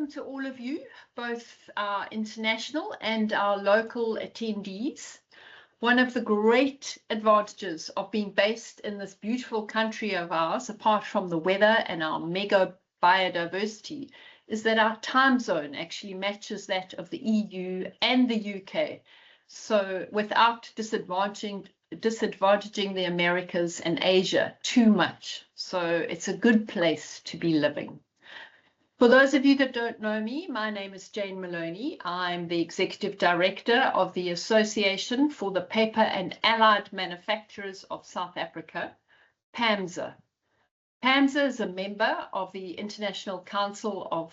welcome to all of you, both our international and our local attendees. One of the great advantages of being based in this beautiful country of ours, apart from the weather and our mega biodiversity, is that our time zone actually matches that of the EU and the UK. So without disadvantaging the Americas and Asia too much. So it's a good place to be living. For those of you that don't know me, my name is Jane Molony. I'm the Executive Director of the Association for the Paper and Allied Manufacturers of South Africa, PAMSA. PAMSA is a member of the International Council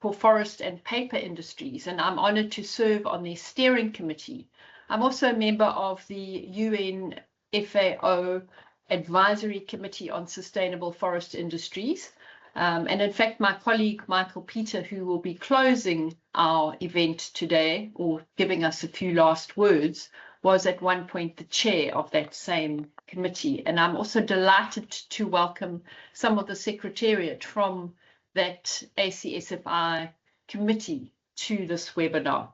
for Forest and Paper Industries, and I'm honoured to serve on their steering committee. I'm also a member of the UN FAO Advisory Committee on Sustainable Forest Industries. And in fact, my colleague, Michael Peter, who will be closing our event today or giving us a few last words, was at one point the chair of that same committee. And I'm also delighted to welcome some of the secretariat from that ACSFI committee to this webinar.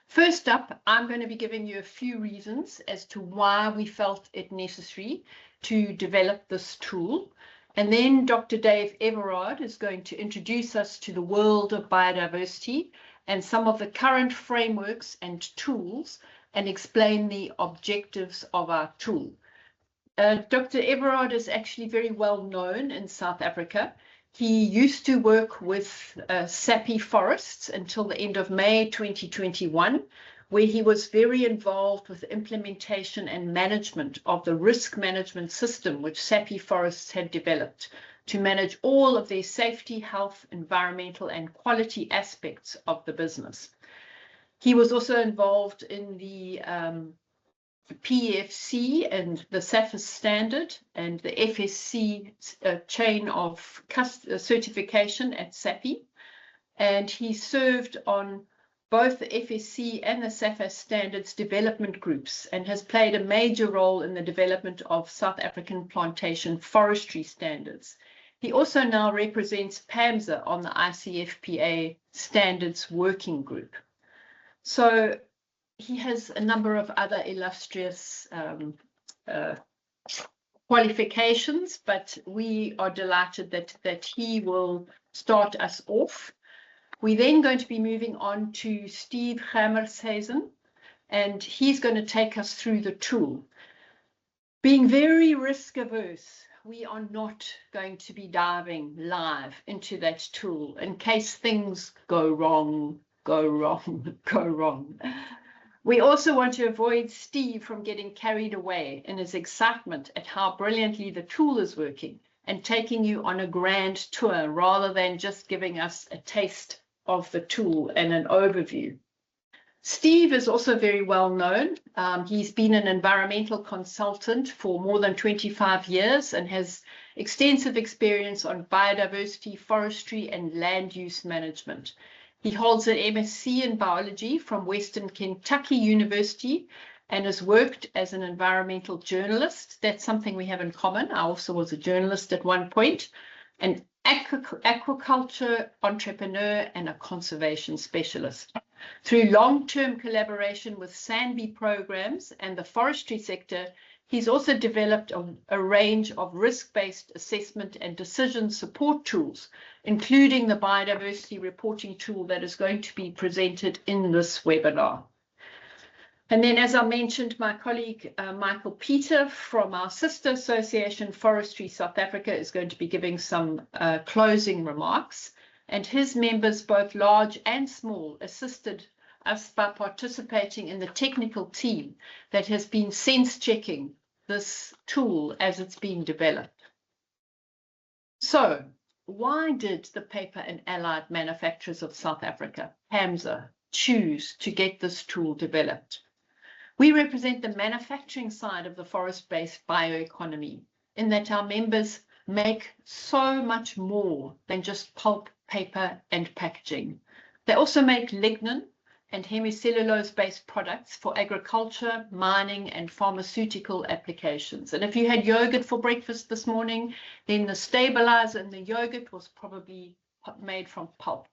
First up, I'm going to be giving you a few reasons as to why we felt it necessary to develop this tool. And then Dr. Dave Everard is going to introduce us to the world of biodiversity and some of the current frameworks and tools and explain the objectives of our tool. Dr. Everard is actually very well known in South Africa. He used to work with SAP forests until the end of May 2021, where he was very involved with the implementation and management of the risk management system which SAP Forests had developed to manage all of their safety, health, environmental and quality aspects of the business. He was also involved in the PEFC and the SAFIS standard and the FSC chain of certification at SAPI, and he served on both the FSC and the SAFIS standards development groups and has played a major role in the development of South African plantation forestry standards. He also now represents PAMSA on the ICFPA standards working group. So he has a number of other illustrious qualifications, but we are delighted that he will start us off. We're then going to be moving on to Steve Germishuizen, and he's going to take us through the tool. Being very risk averse, we are not going to be diving live into that tool in case things go wrong. We also want to avoid Steve from getting carried away in his excitement at how brilliantly the tool is working and taking you on a grand tour rather than just giving us a taste of the tool and an overview. Steve is also very well known. He's been an environmental consultant for more than 25 years and has extensive experience on biodiversity, forestry, and land use management. He holds an MSc in biology from Western Kentucky University and has worked as an environmental journalist. That's something we have in common. I also was a journalist at one point, an aquaculture entrepreneur and a conservation specialist. Through long-term collaboration with SANBI programs and the forestry sector, he's also developed a range of risk-based assessment and decision support tools, including the Biodiversity Reporting Tool that is going to be presented in this webinar. And then, as I mentioned, my colleague Michael Peter from our sister association, Forestry South Africa, is going to be giving some closing remarks. And his members, both large and small, assisted us by participating in the technical team that has been sense checking this tool as it's been developed. So, why did the Paper and Allied Manufacturers of South Africa, PAMSA, choose to get this tool developed? We represent the manufacturing side of the forest-based bioeconomy, in that our members make so much more than just pulp, paper, and packaging. They also make lignin and hemicellulose-based products for agriculture, mining, and pharmaceutical applications. And if you had yogurt for breakfast this morning, then the stabilizer in the yogurt was probably made from pulp.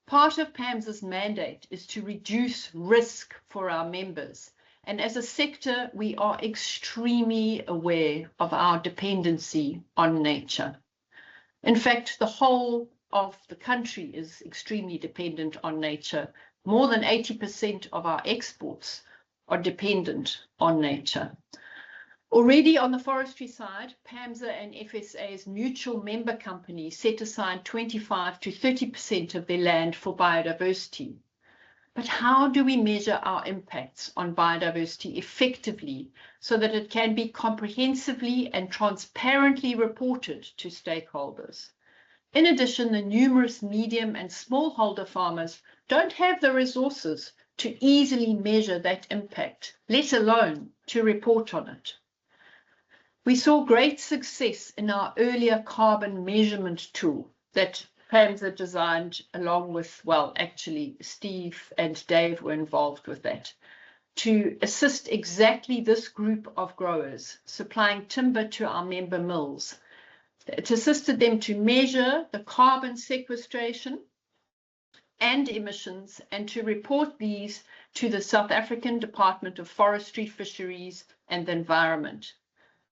Part of PAMSA's mandate is to reduce risk for our members. And as a sector, we are extremely aware of our dependency on nature. In fact, the whole of the country is extremely dependent on nature. More than 80% of our exports are dependent on nature. Already on the forestry side, PAMSA and FSA's mutual member companies set aside 25 to 30% of their land for biodiversity. But how do we measure our impacts on biodiversity effectively so that it can be comprehensively and transparently reported to stakeholders? In addition, the numerous medium and smallholder farmers don't have the resources to easily measure that impact, let alone to report on it. We saw great success in our earlier carbon measurement tool that PAMSA designed along with, well, actually Steve and Dave were involved with that, to assist exactly this group of growers supplying timber to our member mills. It assisted them to measure the carbon sequestration and emissions and to report these to the South African Department of Forestry, Fisheries and the Environment.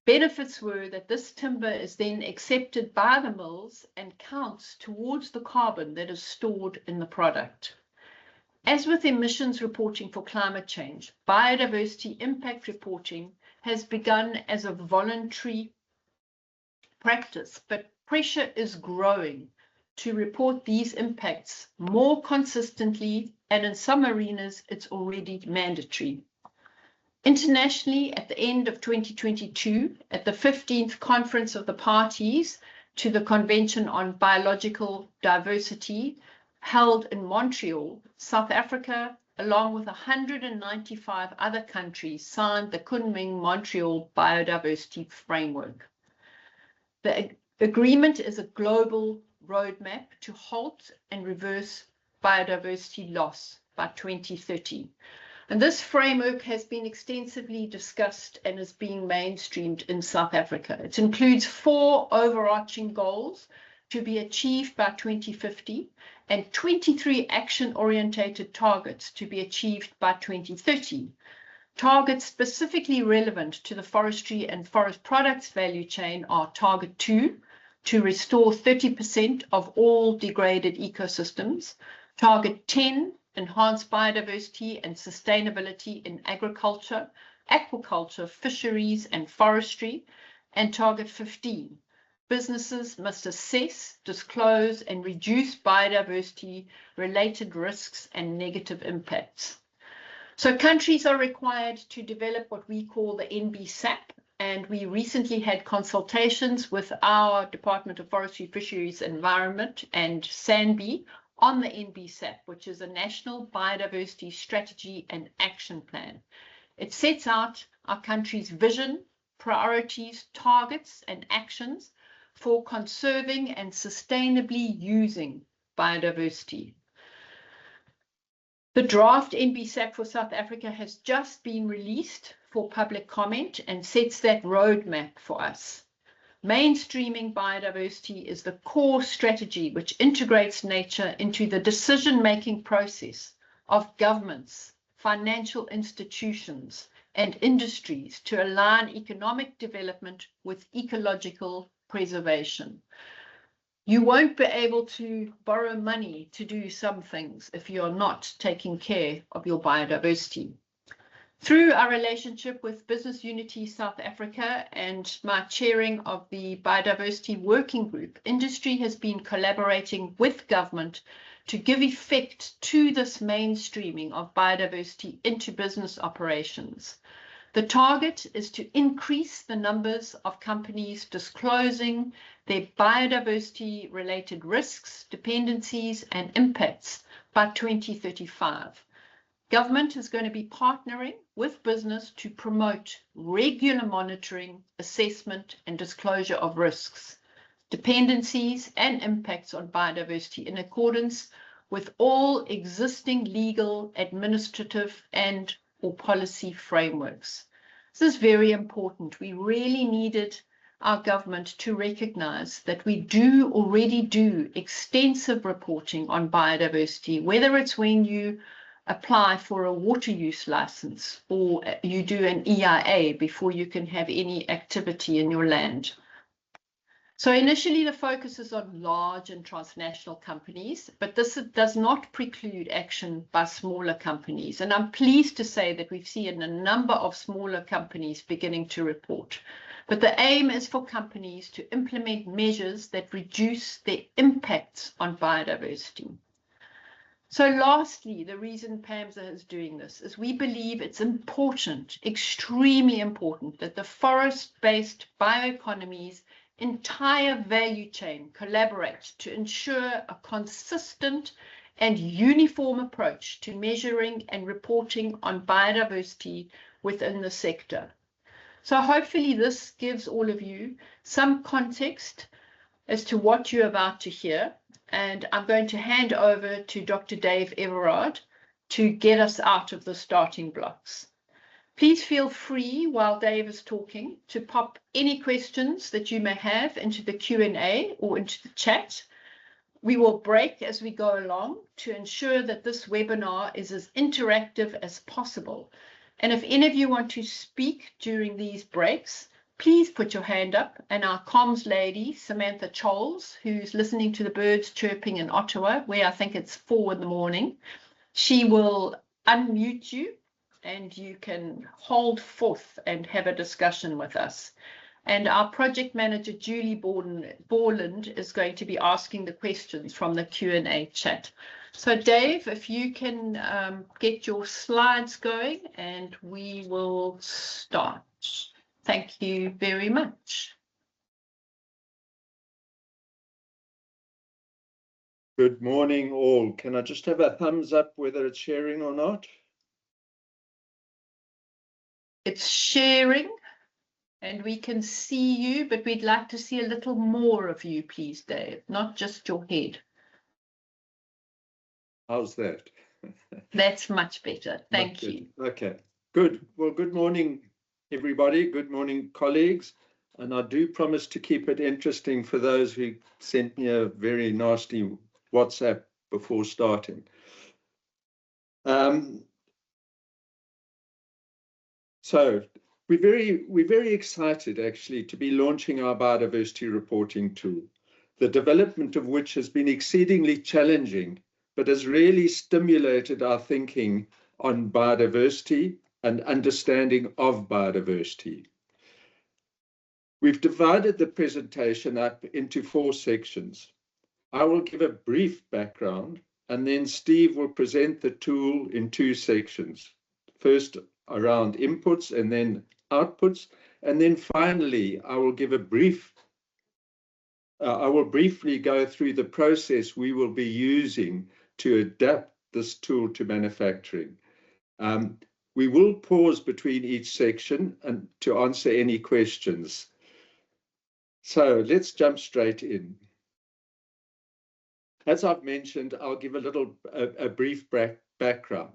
Benefits were that this timber is then accepted by the mills and counts towards the carbon that is stored in the product. As with emissions reporting for climate change, biodiversity impact reporting has begun as a voluntary practice, but pressure is growing to report these impacts more consistently, and in some arenas it's already mandatory. Internationally, at the end of 2022, at the 15th Conference of the Parties to the Convention on Biological Diversity, held in Montreal, South Africa, along with 195 other countries, signed the Kunming-Montreal Biodiversity Framework. The agreement is a global roadmap to halt and reverse biodiversity loss by 2030. And this framework has been extensively discussed and is being mainstreamed in South Africa. It includes 4 overarching goals to be achieved by 2050 and 23 action-orientated targets to be achieved by 2030. Targets specifically relevant to the forestry and forest products value chain are Target 2, to restore 30% of all degraded ecosystems, Target 10, enhance biodiversity and sustainability in agriculture, aquaculture, fisheries and forestry, and Target 15. Businesses must assess, disclose and reduce biodiversity-related risks and negative impacts. So countries are required to develop what we call the NBSAP, and we recently had consultations with our Department of Forestry, Fisheries, Environment and SANBI on the NBSAP, which is a National Biodiversity Strategy and Action Plan. It sets out our country's vision, priorities, targets, and actions for conserving and sustainably using biodiversity. The draft NBSAP for South Africa has just been released for public comment and sets that roadmap for us. Mainstreaming biodiversity is the core strategy which integrates nature into the decision-making process of governments, financial institutions, and industries to align economic development with ecological preservation. You won't be able to borrow money to do some things if you're not taking care of your biodiversity. Through our relationship with Business Unity South Africa and my chairing of the Biodiversity Working Group, industry has been collaborating with government to give effect to this mainstreaming of biodiversity into business operations. The target is to increase the numbers of companies disclosing their biodiversity-related risks, dependencies, and impacts by 2035. Government is going to be partnering with business to promote regular monitoring, assessment, and disclosure of risks, dependencies, and impacts on biodiversity in accordance with all existing legal, administrative, and/or policy frameworks. This is very important. We really needed our government to recognise that we do already do extensive reporting on biodiversity, whether it's when you apply for a water use licence or you do an EIA before you can have any activity in your land. So initially the focus is on large and transnational companies, but this does not preclude action by smaller companies. And I'm pleased to say that we've seen a number of smaller companies beginning to report. But the aim is for companies to implement measures that reduce their impacts on biodiversity. So lastly, the reason PAMSA is doing this is we believe it's important, extremely important, that the forest-based bioeconomies entire value chain collaborate to ensure a consistent and uniform approach to measuring and reporting on biodiversity within the sector. So hopefully this gives all of you some context as to what you're about to hear. And I'm going to hand over to Dr. Dave Everard to get us out of the starting blocks. Please feel free while Dave is talking to pop any questions that you may have into the Q&A or into the chat. We will break as we go along to ensure that this webinar is as interactive as possible. And if any of you want to speak during these breaks, please put your hand up, and our comms lady, Samantha Choles, who's listening to the birds chirping in Ottawa, where I think it's 4 in the morning, she will unmute you and you can hold forth and have a discussion with us. And our project manager, Julie Borland, is going to be asking the questions from the Q&A chat. So Dave, if you can get your slides going and we will start. Thank you very much. Good morning all. Can I just have a thumbs up whether it's sharing or not? It's sharing and we can see you, but we'd like to see a little more of you, please, Dave, not just your head. How's that? That's much better. Thank you. Okay, good. Well, good morning, everybody. Good morning, colleagues. And I do promise to keep it interesting for those who sent me a very nasty WhatsApp before starting. So we're very excited actually to be launching our biodiversity reporting tool, the development of which has been exceedingly challenging, but has really stimulated our thinking on biodiversity and understanding of biodiversity. We've divided the presentation up into 4 sections. I will give a brief background, and then Steve will present the tool in 2 sections. First, around inputs and then outputs, and then finally I will give a brief I will briefly go through the process we will be using to adapt this tool to manufacturing. We will pause between each section and to answer any questions. So let's jump straight in. As I've mentioned, I'll give a brief background.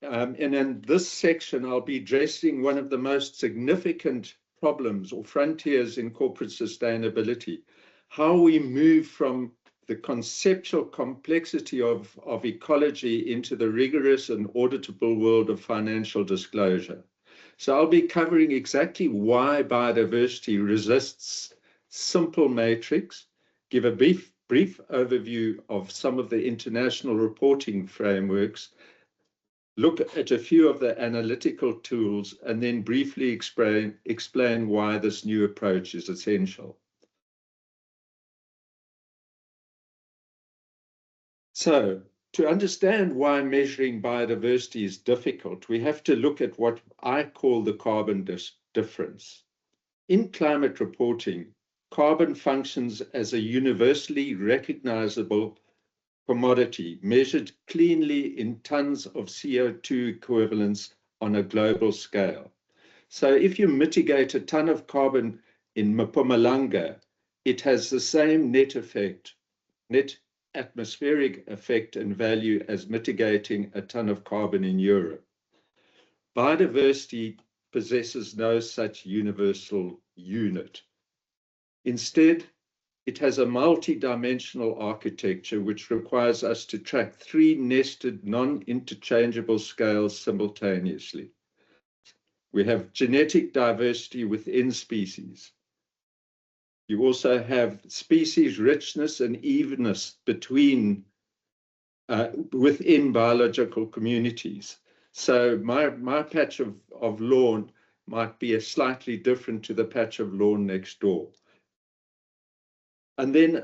And in this section, I'll be addressing one of the most significant problems or frontiers in corporate sustainability, how we move from the conceptual complexity of ecology into the rigorous and auditable world of financial disclosure. So I'll be covering exactly why biodiversity resists simple matrix, give a brief overview of some of the international reporting frameworks, look at a few of the analytical tools, and then briefly explain why this new approach is essential. So, to understand why measuring biodiversity is difficult, we have to look at what I call the carbon difference. In climate reporting, carbon functions as a universally recognizable commodity measured cleanly in tons of CO2 equivalents on a global scale. So if you mitigate a ton of carbon in Mpumalanga, it has the same net atmospheric effect and value as mitigating a ton of carbon in Europe. Biodiversity possesses no such universal unit. Instead, it has a multi-dimensional architecture which requires us to track 3 nested non-interchangeable scales simultaneously. We have genetic diversity within species. You also have species richness and evenness within biological communities. So my patch of lawn might be slightly different to the patch of lawn next door. And then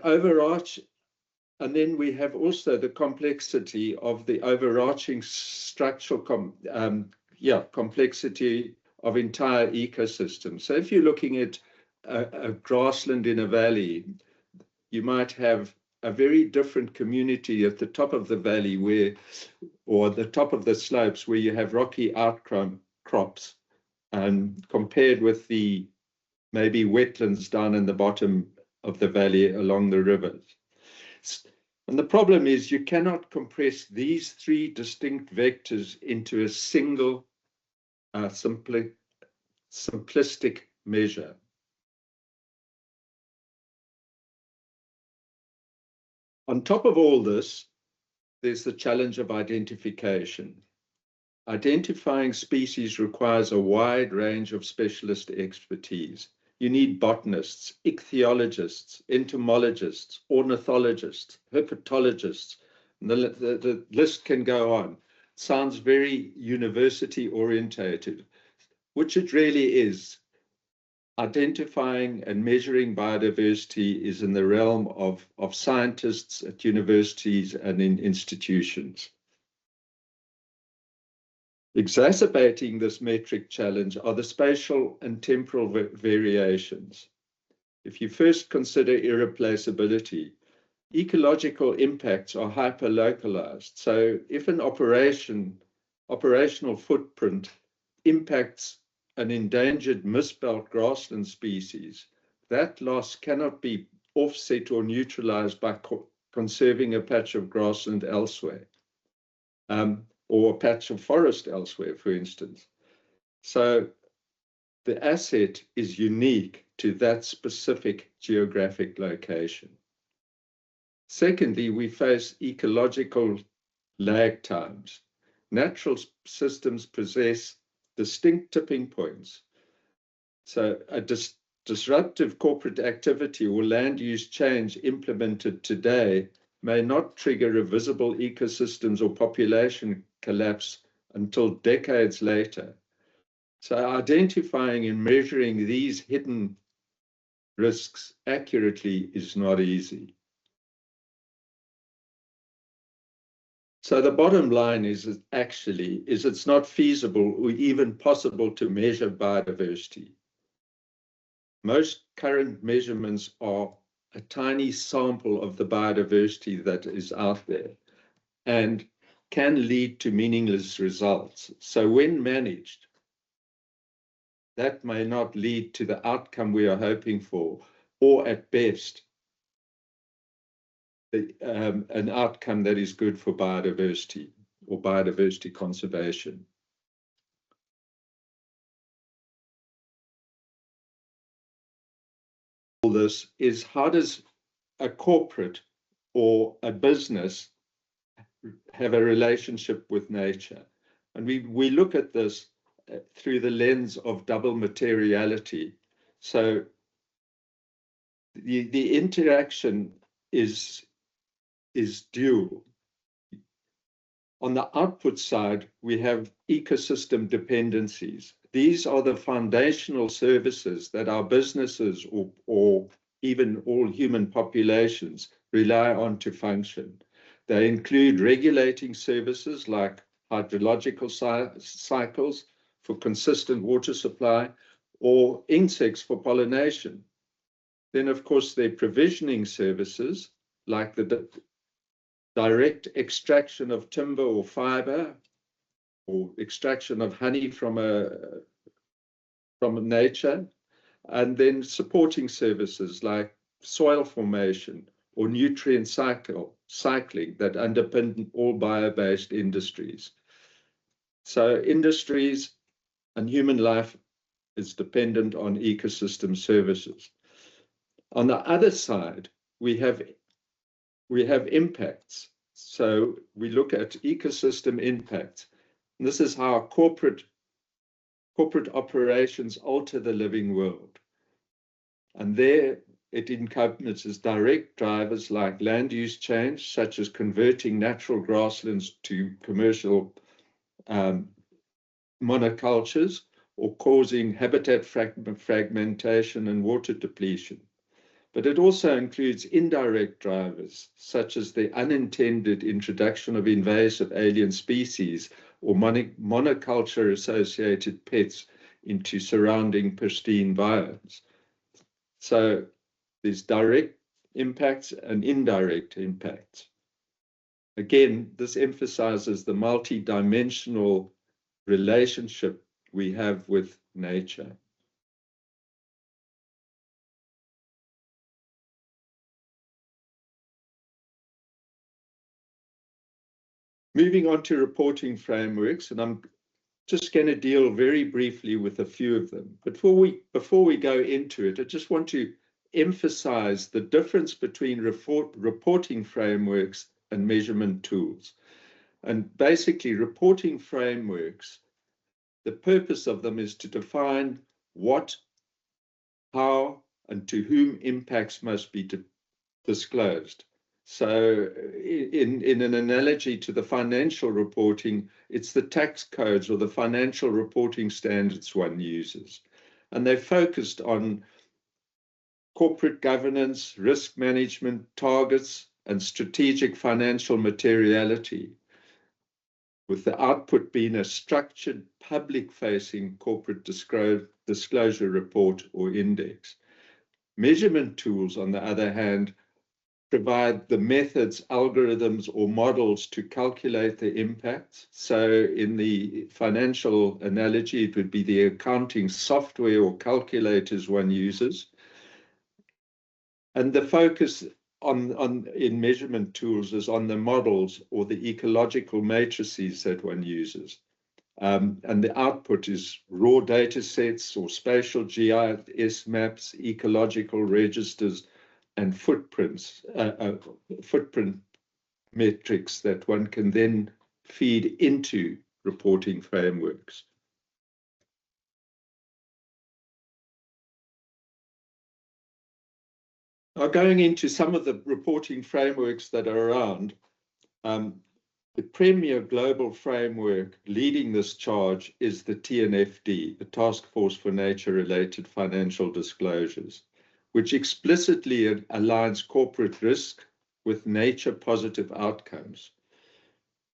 we have also the complexity of the overarching structural complexity of entire ecosystems. So if you're looking at a grassland in a valley, you might have a very different community at the top of the valley or the top of the slopes where you have rocky outcrops, compared with the maybe wetlands down in the bottom of the valley along the rivers. And the problem is you cannot compress these 3 distinct vectors into a single simplistic measure. On top of all this, there's the challenge of identification. Identifying species requires a wide range of specialist expertise. You need botanists, ichthyologists, entomologists, ornithologists, herpetologists, and the list can go on. It sounds very university orientated, which it really is. Identifying and measuring biodiversity is in the realm of scientists at universities and in institutions. Exacerbating this metric challenge are the spatial and temporal variations. If you first consider irreplaceability, ecological impacts are hyper-localized. So if an operational footprint impacts an endangered misspelt grassland species, that loss cannot be offset or neutralized by conserving a patch of grassland elsewhere. Or a patch of forest elsewhere, for instance. So the asset is unique to that specific geographic location. Secondly, we face ecological lag times. Natural systems possess distinct tipping points. So a disruptive corporate activity or land use change implemented today may not trigger a visible ecosystems or population collapse until decades later. So identifying and measuring these hidden risks accurately is not easy. So the bottom line is it's not feasible or even possible to measure biodiversity. Most current measurements are a tiny sample of the biodiversity that is out there and can lead to meaningless results. So when managed, that may not lead to the outcome we are hoping for, or at best, an outcome that is good for biodiversity or biodiversity conservation. All this is, how does a corporate or a business have a relationship with nature? And we look at this through the lens of double materiality. So the interaction is dual. On the output side, we have ecosystem dependencies. These are the foundational services that our businesses or even all human populations rely on to function. They include regulating services like hydrological cycles for consistent water supply, or insects for pollination. Then, of course, they're provisioning services like the direct extraction of timber or fiber, or extraction of honey from nature, and then supporting services like soil formation or nutrient cycling that underpin all bio-based industries. So industries and human life is dependent on ecosystem services. On the other side, we have impacts. So we look at ecosystem impacts. And this is how corporate operations alter the living world. And there it encompasses direct drivers like land use change, such as converting natural grasslands to commercial monocultures, or causing habitat fragmentation and water depletion. But it also includes indirect drivers, such as the unintended introduction of invasive alien species or monoculture-associated pests into surrounding pristine biomes. So there's direct impacts and indirect impacts. Again, this emphasizes the multi-dimensional relationship we have with nature. Moving on to reporting frameworks, and I'm just going to deal very briefly with a few of them. But before we go into it, I just want to emphasize the difference between reporting frameworks and measurement tools. And basically, reporting frameworks, the purpose of them is to define what, how, and to whom impacts must be disclosed. So in an analogy to the financial reporting, it's the tax codes or the financial reporting standards one uses. And they're focused on corporate governance, risk management, targets, and strategic financial materiality, with the output being a structured, public-facing corporate disclosure report or index. Measurement tools, on the other hand, provide the methods, algorithms, or models to calculate the impacts. So in the financial analogy, it would be the accounting software or calculators one uses. And the focus in measurement tools is on the models or the ecological matrices that one uses. And the output is raw data sets or spatial GIS maps, ecological registers, and footprint metrics that one can then feed into reporting frameworks. Now, going into some of the reporting frameworks that are around, the premier global framework leading this charge is the TNFD, the Task Force for Nature-Related Financial Disclosures, which explicitly aligns corporate risk with nature-positive outcomes.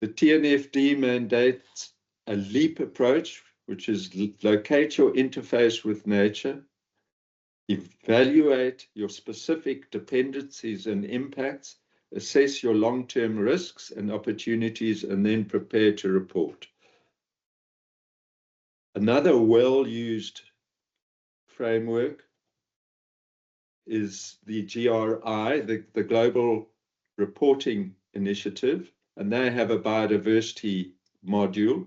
The TNFD mandates a LEAP approach, which is locate your interface with nature, evaluate your specific dependencies and impacts, assess your long-term risks and opportunities, and then prepare to report. Another well-used framework is the GRI, the Global Reporting Initiative, and they have a biodiversity module,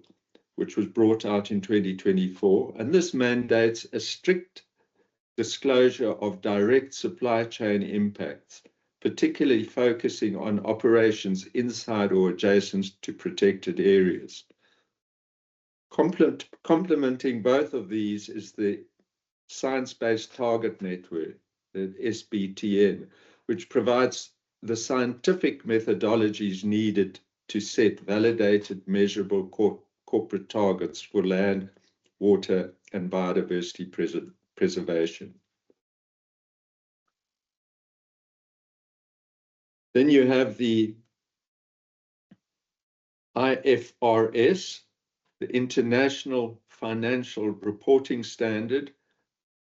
which was brought out in 2024. And this mandates a strict disclosure of direct supply chain impacts, particularly focusing on operations inside or adjacent to protected areas. Complementing both of these is the Science-Based Target Network, the SBTN, which provides the scientific methodologies needed to set validated, measurable corporate targets for land, water, and biodiversity preservation. Then you have the IFRS, the International Financial Reporting Standard,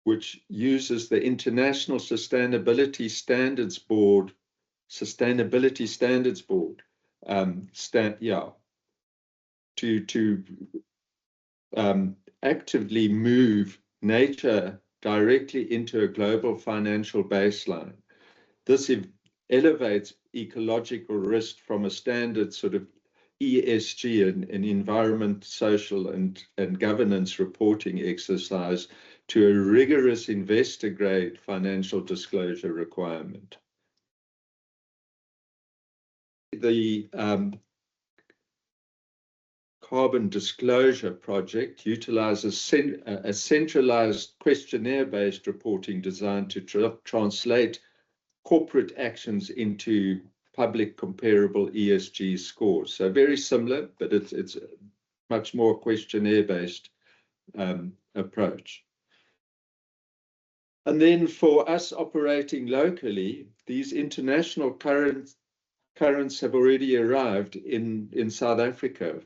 which uses the International Sustainability Standards Board, to actively move nature directly into a global financial baseline. This elevates ecological risk from a standard sort of ESG, an environment, social, and governance reporting exercise, to a rigorous investor-grade financial disclosure requirement. The Carbon Disclosure Project utilizes a centralized questionnaire-based reporting designed to translate corporate actions into public comparable ESG scores. So very similar, but it's much more questionnaire-based approach. And then for us operating locally, these international currents have already arrived in South Africa.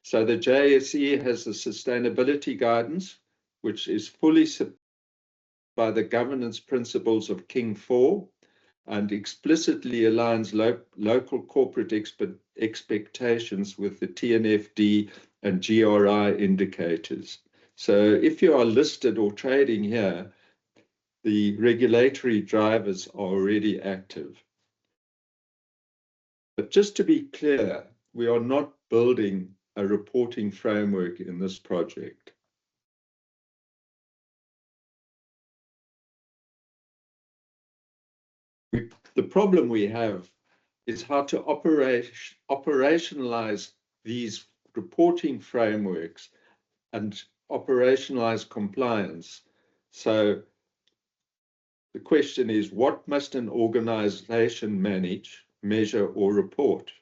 So the JSE has a sustainability guidance, which is fully supported by the governance principles of King IV and explicitly aligns local corporate expectations with the TNFD and GRI indicators. So if you are listed or trading here, the regulatory drivers are already active. But just to be clear, we are not building a reporting framework in this project. The problem we have is how to operationalize these reporting frameworks and operationalize compliance. So the question is, what must an organization manage, measure, or report?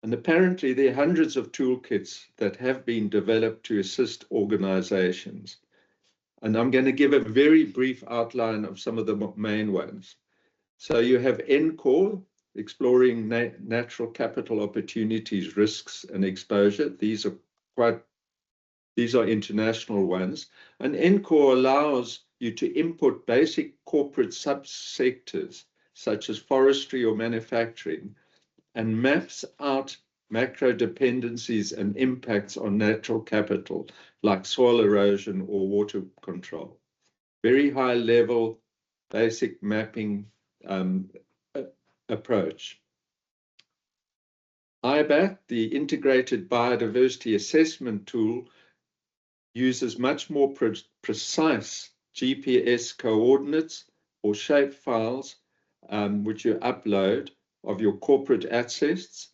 And apparently there are hundreds of toolkits that have been developed to assist organizations. And I'm going to give a very brief outline of some of the main ones. So you have NCORE, exploring natural capital opportunities, risks, and exposure. These are international ones. And NCORE allows you to input basic corporate subsectors, such as forestry or manufacturing, and maps out macro dependencies and impacts on natural capital, like soil erosion or water control. Very high level, basic mapping approach. IBAT, the Integrated Biodiversity Assessment Tool, uses much more precise GPS coordinates or shape files, which you upload, of your corporate assets.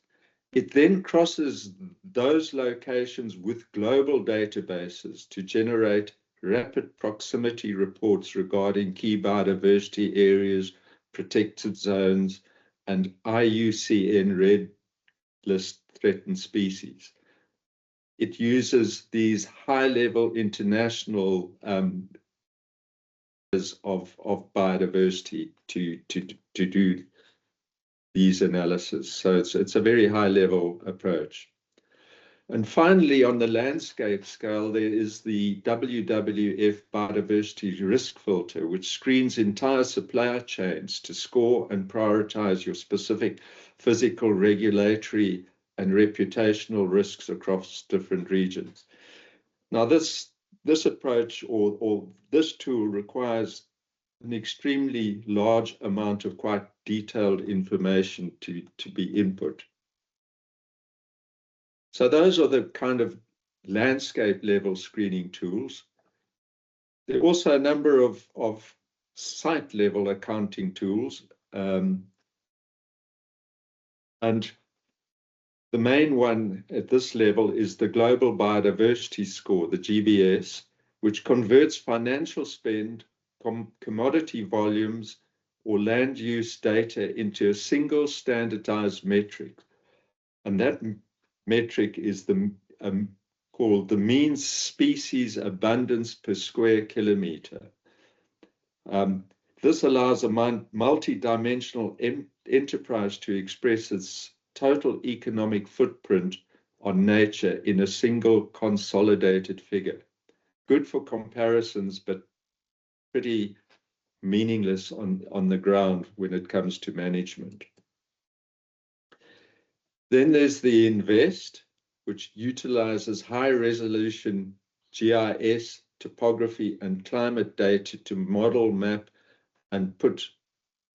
It then crosses those locations with global databases to generate rapid proximity reports regarding key biodiversity areas, protected zones, and IUCN Red List threatened species. It uses these high-level international of biodiversity to do these analyses. So it's a very high-level approach. And finally, on the landscape scale, there is the WWF Biodiversity Risk Filter, which screens entire supply chains to score and prioritize your specific physical, regulatory, and reputational risks across different regions. Now, this approach or this tool requires an extremely large amount of quite detailed information to be input. So those are the kind of landscape level screening tools. There are also a number of site level accounting tools. And the main one at this level is the Global Biodiversity Score, the GBS, which converts financial spend, commodity volumes, or land use data into a single standardized metric. And that metric is called the mean species abundance per square kilometer. This allows a multi-dimensional enterprise to express its total economic footprint on nature in a single consolidated figure. Good for comparisons, but pretty meaningless on the ground when it comes to management. Then there's the INVEST, which utilizes high-resolution GIS, topography, and climate data to model, map, and put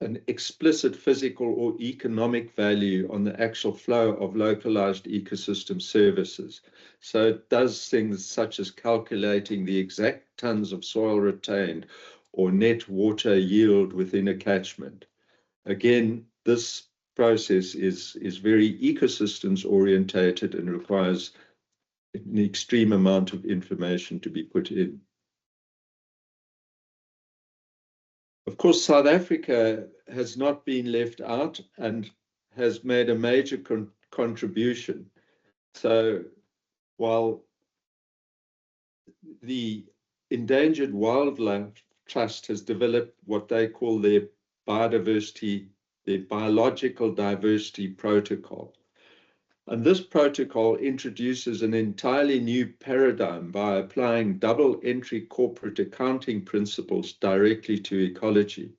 an explicit physical or economic value on the actual flow of localized ecosystem services. So it does things such as calculating the exact tons of soil retained or net water yield within a catchment. Again, this process is very ecosystems orientated and requires an extreme amount of information to be put in. Of course, South Africa has not been left out and has made a major contribution. So while the Endangered Wildlife Trust has developed what they call their biological diversity protocol. And this protocol introduces an entirely new paradigm by applying double entry corporate accounting principles directly to ecology.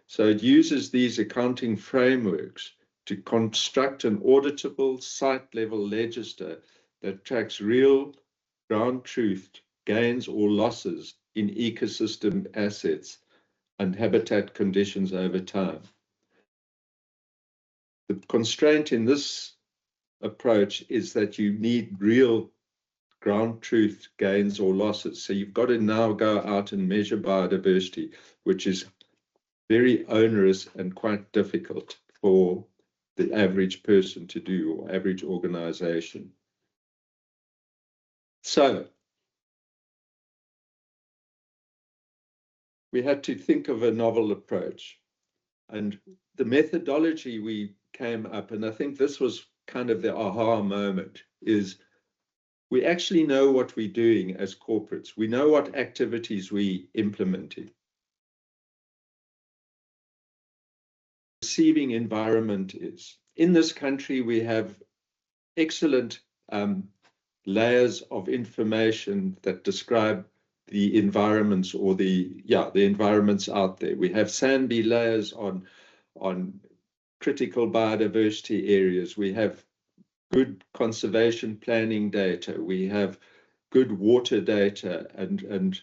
So it uses these accounting frameworks to construct an auditable site level register that tracks real ground truth gains or losses in ecosystem assets and habitat conditions over time. The constraint in this approach is that you need real ground truth gains or losses. So you've got to now go out and measure biodiversity, which is very onerous and quite difficult for the average person to do or average organization. So we had to think of a novel approach, and the methodology we came up, and I think this was kind of the aha moment, is we actually know what we're doing as corporates. We know what activities we implementing. Receiving environment is. In this country, we have excellent layers of information that describe the environments or the environments out there. We have SANBI layers on critical biodiversity areas. We have good conservation planning data. We have good water data and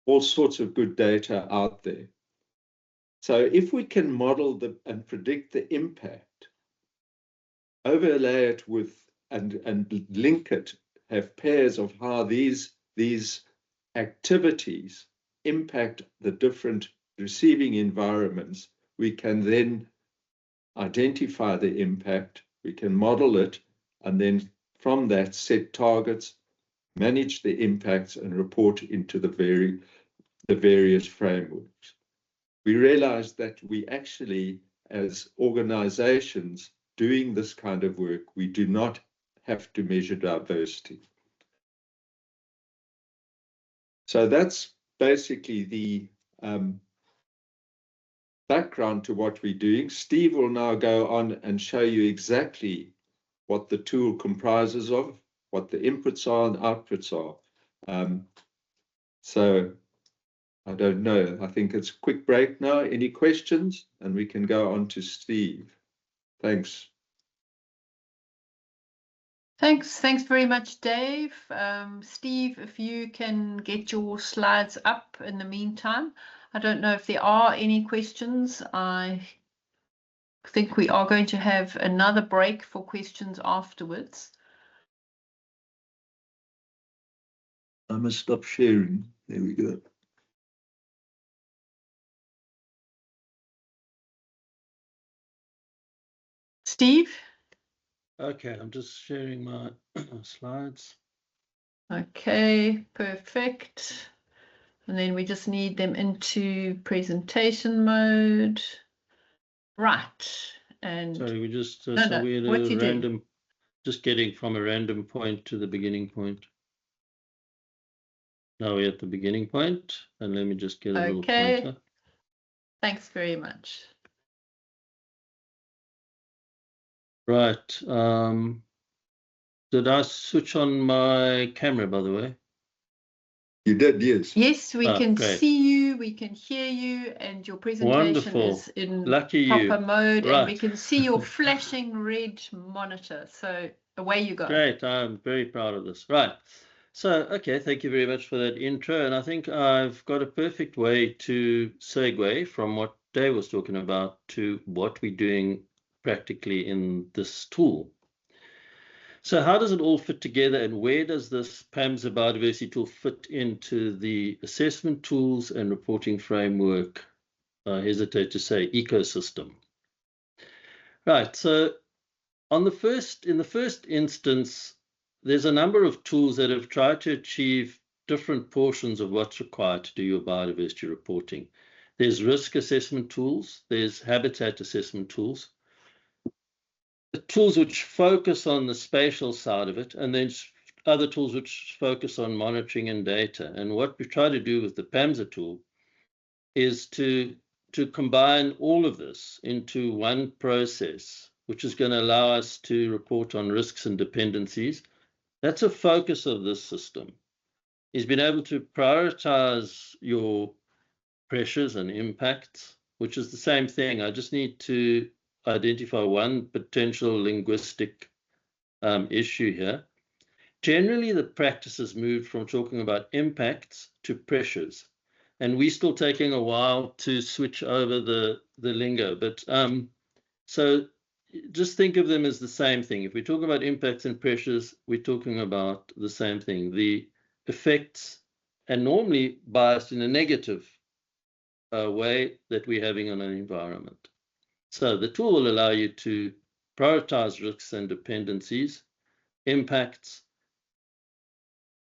all sorts of good data out there. So if we can model and predict the impact, overlay it with and link it, have pairs of how these activities impact the different receiving environments, we can then identify the impact, we can model it, and then from that set targets, manage the impacts, and report into the various frameworks. We realized that we actually, as organizations doing this kind of work, we do not have to measure diversity. So that's basically the background to what we're doing. Steve will now go on and show you exactly what the tool comprises of, what the inputs are and outputs are. So I don't know. I think it's a quick break now. Any questions? And we can go on to Steve. Thanks. Thanks very much, Dave. Steve, if you can get your slides up in the meantime. I don't know if there are any questions. I think we are going to have another break for questions afterwards. I must stop sharing. There we go. Steve? Okay, I'm just sharing my slides. Okay, perfect. And then we just need them into presentation mode. Right. And sorry, we just so we're what at you a do? random, just getting from a random point to the beginning point. Now we're at the beginning point, and let me just get a little pointer. Thanks very much. Right. Did I switch on my camera, by the way? You did, yes. Yes, we can great. see you, we can hear you, and your presentation Wonderful. is in Lucky proper you. mode, Right. and we can see your flashing red monitor. So away you go. Great. I'm very proud of this. Right. So, okay, thank you very much for that intro. And I think I've got a perfect way to segue from what Dave was talking about to what we're doing practically in this tool. So how does it all fit together, and where does this PAMSA biodiversity tool fit into the assessment tools and reporting framework, I hesitate to say, ecosystem? Right, so in the first instance, there's a number of tools that have tried to achieve different portions of what's required to do your biodiversity reporting. There's risk assessment tools, there's habitat assessment tools, the tools which focus on the spatial side of it, and then other tools which focus on monitoring and data. And what we try to do with the PAMSA tool is to combine all of this into one process, which is going to allow us to report on risks and dependencies. That's a focus of this system, is being able to prioritize your pressures and impacts, which is the same thing. I just need to identify one potential linguistic issue here. Generally, the practice has moved from talking about impacts to pressures, and we're still taking a while to switch over the lingo. But so just think of them as the same thing. If we're talking about impacts and pressures, we're talking about the same thing. The effects, and normally biased in a negative way that we're having on an environment. So the tool will allow you to prioritize risks and dependencies, impacts.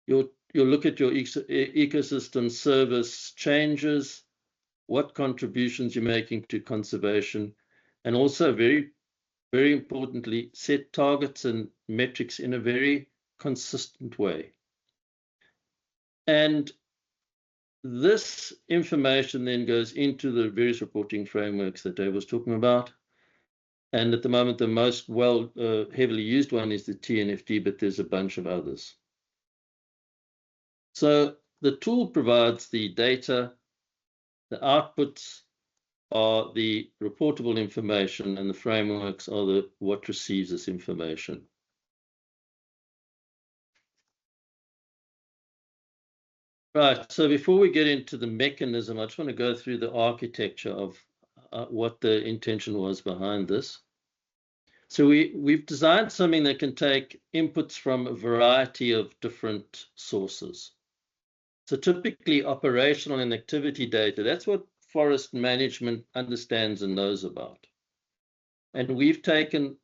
You'll look at your ecosystem service changes, what contributions you're making to conservation, and also very, very importantly, set targets and metrics in a very consistent way. And this information then goes into the various reporting frameworks that Dave was talking about. And at the moment, the most heavily used one is the TNFD, but there's a bunch of others. So the tool provides the data, the outputs are the reportable information, and the frameworks are what receives this information. Right, so before we get into the mechanism, I just want to go through the architecture of what the intention was behind this. So we've designed something that can take inputs from a variety of different sources. So typically operational and activity data, that's what forest management understands and knows about. And we've taken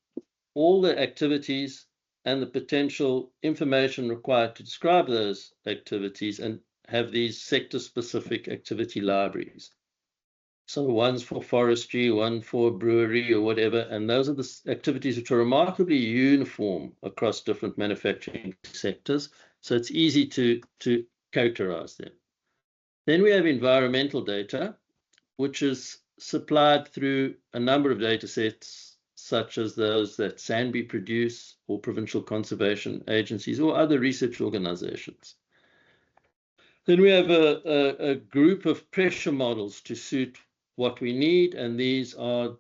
all the activities and the potential information required to describe those activities and have these sector-specific activity libraries. So one's for forestry, one for brewery or whatever, and those are the activities which are remarkably uniform across different manufacturing sectors, so it's easy to characterize them. Then we have environmental data, which is supplied through a number of data sets, such as those that SANBI produce, or provincial conservation agencies, or other research organizations. Then we have a group of pressure models to suit what we need, and these are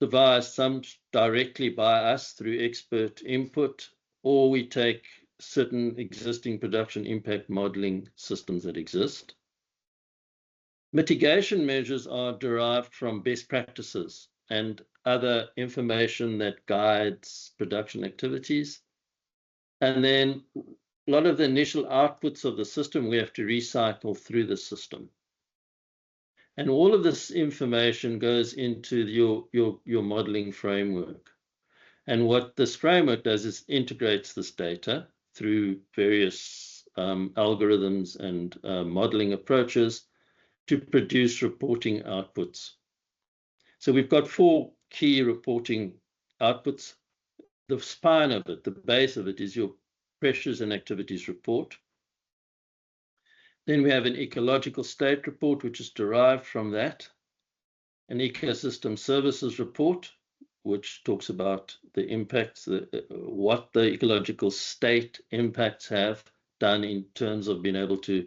devised some directly by us through expert input, or we take certain existing production impact modeling systems that exist. Mitigation measures are derived from best practices and other information that guides production activities. And then a lot of the initial outputs of the system we have to recycle through the system. And all of this information goes into your modeling framework. And what this framework does is integrates this data through various algorithms and modeling approaches to produce reporting outputs. So we've got 4 key reporting outputs. The spine of it, the base of it, is your pressures and activities report. Then we have an ecological state report, which is derived from that. An ecosystem services report, which talks about the impacts, what the ecological state impacts have done in terms of being able to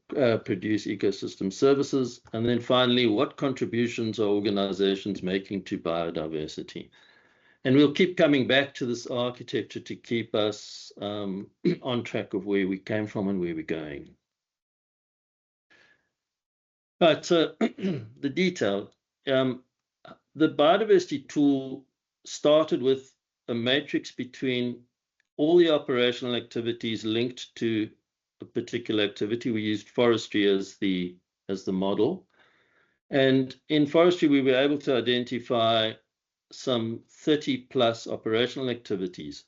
produce ecosystem services. And then finally, what contributions are organizations making to biodiversity? And we'll keep coming back to this architecture to keep us on track of where we came from and where we're going. Right, so the detail. The biodiversity tool started with a matrix between all the operational activities linked to a particular activity. We used forestry as the model. And in forestry, we were able to identify some 30 plus operational activities,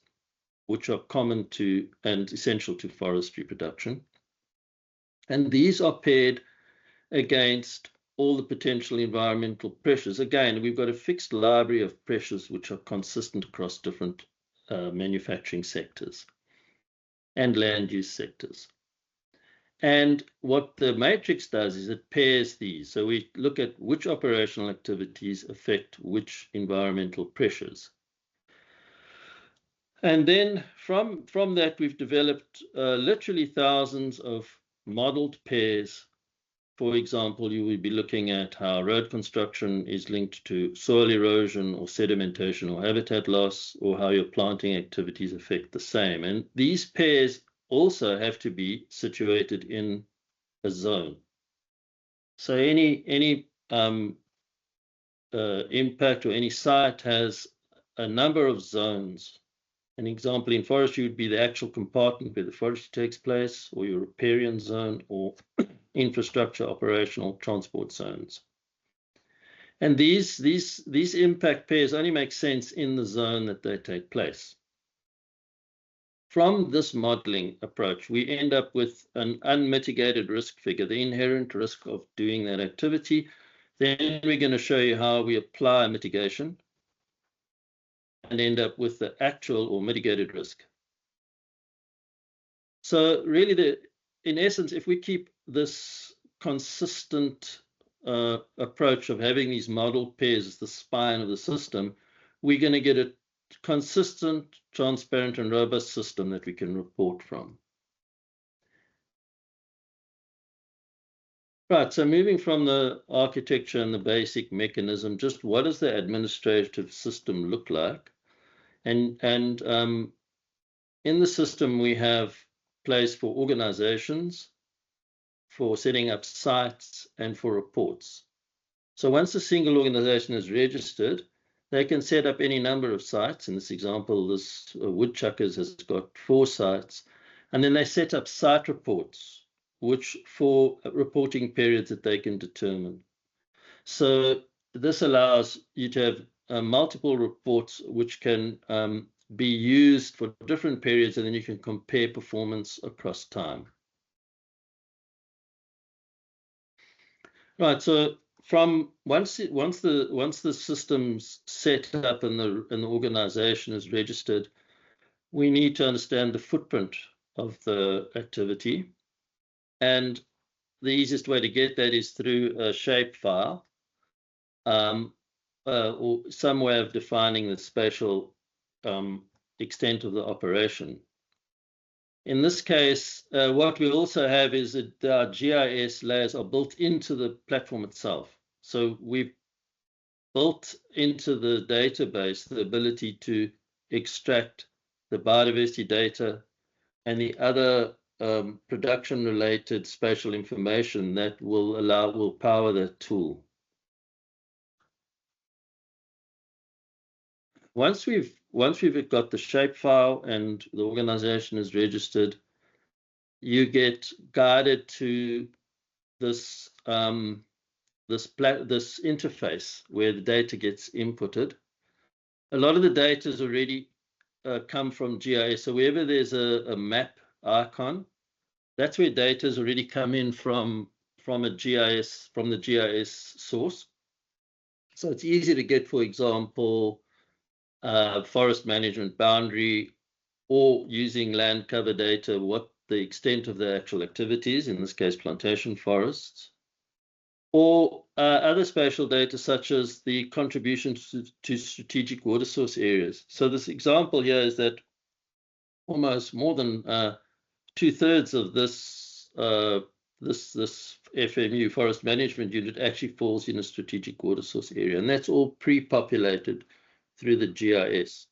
which are common to and essential to forestry production. And these are paired against all the potential environmental pressures. Again, we've got a fixed library of pressures which are consistent across different manufacturing sectors and land use sectors. And what the matrix does is it pairs these. So we look at which operational activities affect which environmental pressures. And then from that, we've developed literally thousands of modeled pairs. For example, you would be looking at how road construction is linked to soil erosion or sedimentation or habitat loss, or how your planting activities affect the same. And these pairs also have to be situated in a zone. So any impact or any site has a number of zones. An example in forestry would be the actual compartment where the forestry takes place, or your riparian zone, or infrastructure operational transport zones. And these impact pairs only make sense in the zone that they take place. From this modeling approach, we end up with an unmitigated risk figure, the inherent risk of doing that activity. Then we're going to show you how we apply mitigation and end up with the actual or mitigated risk. So really, in essence, if we keep this consistent approach of having these modeled pairs as the spine of the system, we're going to get a consistent, transparent, and robust system that we can report from. Right, so moving from the architecture and the basic mechanism, just what does the administrative system look like? And in the system, we have place for organizations, for setting up sites, and for reports. So once a single organization is registered, they can set up any number of sites. In this example, this Woodchuckers has got 4 sites, and then they set up site reports, which for reporting periods that they can determine. So this allows you to have multiple reports which can be used for different periods, and then you can compare performance across time. Right, so from once the system's set up and the organization is registered, we need to understand the footprint of the activity. And the easiest way to get that is through a shapefile, or some way of defining the spatial extent of the operation. In this case, what we also have is that our GIS layers are built into the platform itself. So we've built into the database the ability to extract the biodiversity data and the other production-related spatial information that will power that tool. Once we've got the shapefile and the organization is registered, you get guided to this this interface where the data gets inputted. A lot of the data is already come from GIS. So wherever there's a map icon, that's where data has already come in from the GIS source. So it's easy to get, for example, forest management boundary, or using land cover data, what the extent of the actual activities, in this case plantation forests, or other spatial data such as the contribution to strategic water source areas. So this example here is that almost more than 2/3 of this FMU, forest management unit, actually falls in a strategic water source area, and that's all pre-populated through the GIS.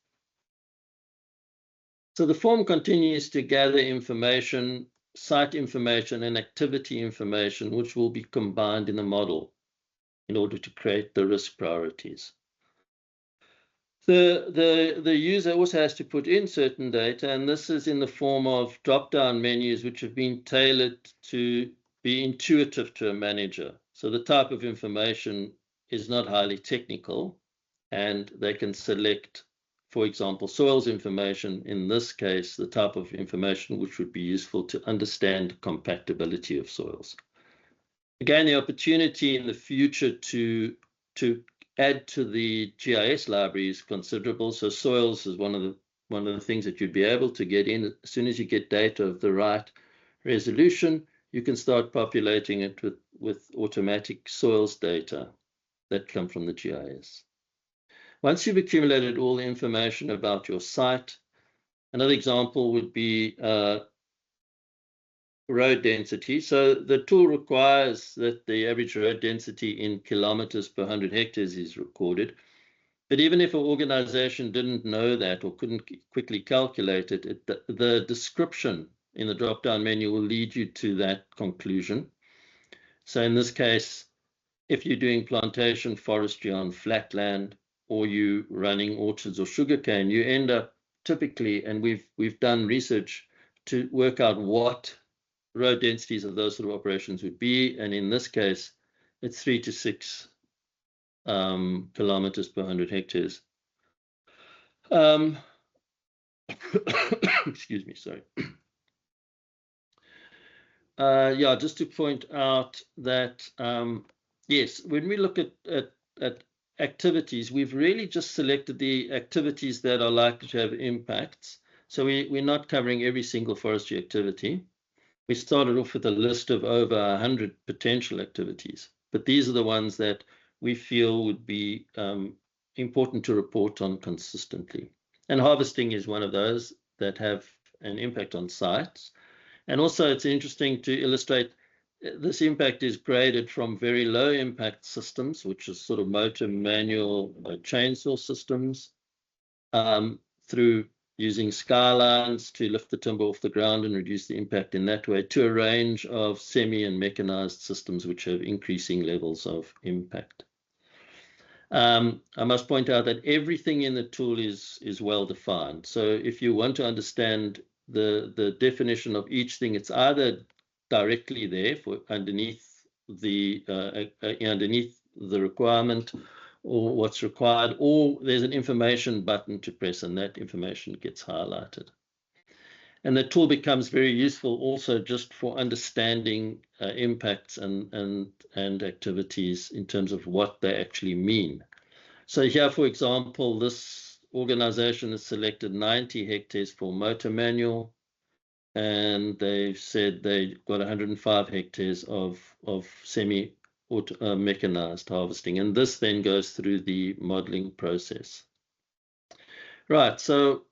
So the form continues to gather information site information and activity information, which will be combined in the model in order to create the risk priorities. The user also has to put in certain data, and this is in the form of drop-down menus which have been tailored to be intuitive to a manager. So the type of information is not highly technical, and they can select, for example, soils information, in this case, the type of information which would be useful to understand compatibility of soils. Again, the opportunity in the future to add to the GIS library is considerable. So soils is one of the things that you'd be able to get in. As soon as you get data of the right resolution, you can start populating it with automatic soils data that come from the GIS. Once you've accumulated all the information about your site, another example would be road density. So the tool requires that the average road density in kilometers per 100 hectares is recorded. But even if an organization didn't know that or couldn't quickly calculate it, the description in the drop-down menu will lead you to that conclusion. So in this case, if you're doing plantation forestry on flat land, or you running orchards or sugarcane, you end up typically, and we've done research to work out what road densities of those sort of operations would be, and in this case, it's 3 to 6 kilometers per 100 hectares. Excuse me, sorry. Yeah, just to point out that, yes, when we look at activities, we've really just selected the activities that are likely to have impacts. So we're not covering every single forestry activity. We started off with a list of over 100 potential activities, but these are the ones that we feel would be important to report on consistently. And harvesting is one of those that have an impact on sites. And also it's interesting to illustrate this impact is graded from very low impact systems, which is sort of motor, manual, chainsaw systems, through using skylines to lift the timber off the ground and reduce the impact in that way, to a range of semi and mechanized systems which have increasing levels of impact. I must point out that everything in the tool is well defined. So if you want to understand the definition of each thing, it's either directly there for underneath the requirement or what's required, or there's an information button to press and that information gets highlighted. And the tool becomes very useful also just for understanding impacts and activities in terms of what they actually mean. So here, for example, this organization has selected 90 hectares for motor manual, and they've said they've got 105 hectares of semi-mechanized harvesting, and this then goes through the modeling process. Right, so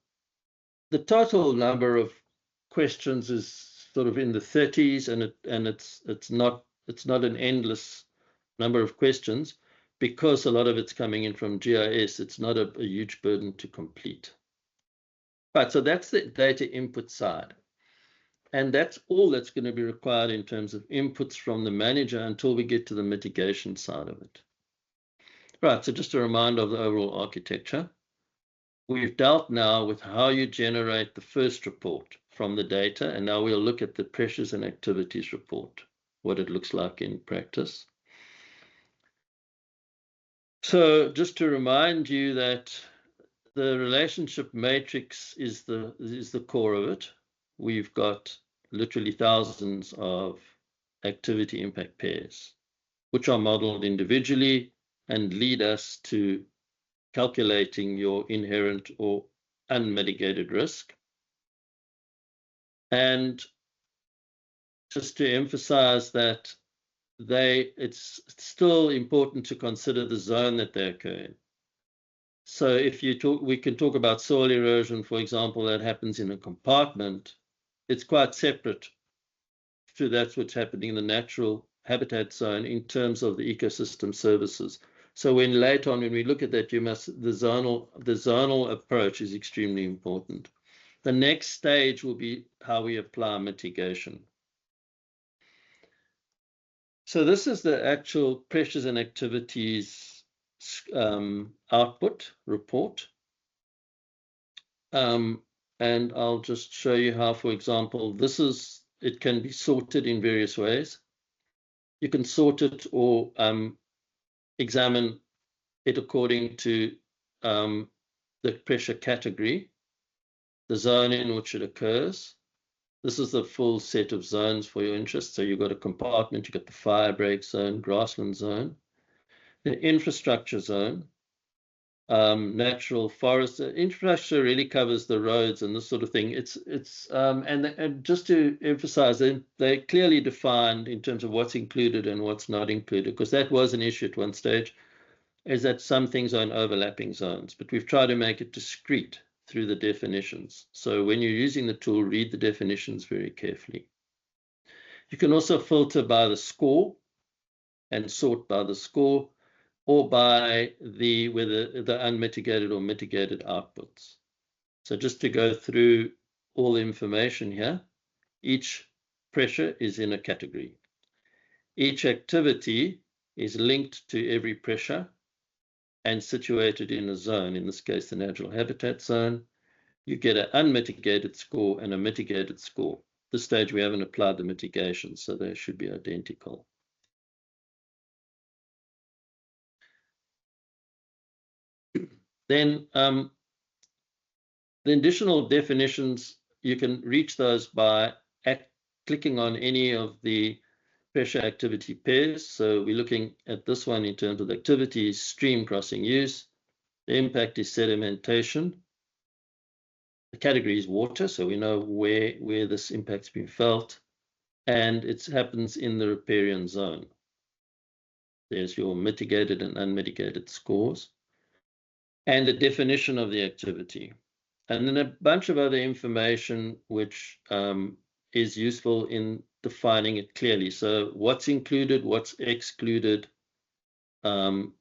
the total number of questions is sort of in the 30s, and it's not an endless number of questions, because a lot of it's coming in from GIS. It's not a huge burden to complete. Right, so that's the data input side. And that's all that's going to be required in terms of inputs from the manager until we get to the mitigation side of it. Right, so just a reminder of the overall architecture. We've dealt now with how you generate the first report from the data, and now we'll look at the pressures and activities report, what it looks like in practice. So just to remind you that the relationship matrix is the core of it. We've got literally thousands of activity impact pairs, which are modeled individually and lead us to calculating your inherent or unmitigated risk. And just to emphasize that it's still important to consider the zone that they occur in. So if we can talk about soil erosion, for example, that happens in a compartment. It's quite separate to that's what's happening in the natural habitat zone in terms of the ecosystem services. So when later on, when we look at that, the zonal approach is extremely important. The next stage will be how we apply mitigation. So this is the actual pressures and activities output report. And I'll just show you how, for example, it can be sorted in various ways. You can sort it or examine it according to the pressure category, the zone in which it occurs. This is the full set of zones for your interest. So you've got a compartment, you've got the fire break zone, grassland zone, the infrastructure zone, natural forest. Infrastructure really covers the roads and this sort of thing. And just to emphasize, they're clearly defined in terms of what's included and what's not included, because that was an issue at one stage, is that some things are in overlapping zones, but we've tried to make it discrete through the definitions. So when you're using the tool, read the definitions very carefully. You can also filter by the score and sort by the score, or by whether the unmitigated or mitigated outputs. So just to go through all the information here, each pressure is in a category. Each activity is linked to every pressure and situated in a zone, in this case, the natural habitat zone. You get an unmitigated score and a mitigated score. At this stage, we haven't applied the mitigation, so they should be identical. Then the additional definitions, you can reach those by clicking on any of the pressure activity pairs. So we're looking at this one in terms of the activities, stream crossing use. The impact is sedimentation. The category is water, so we know where this impact's been felt. And it happens in the riparian zone. There's your mitigated and unmitigated scores. And the definition of the activity. And then a bunch of other information which is useful in defining it clearly. So what's included, what's excluded when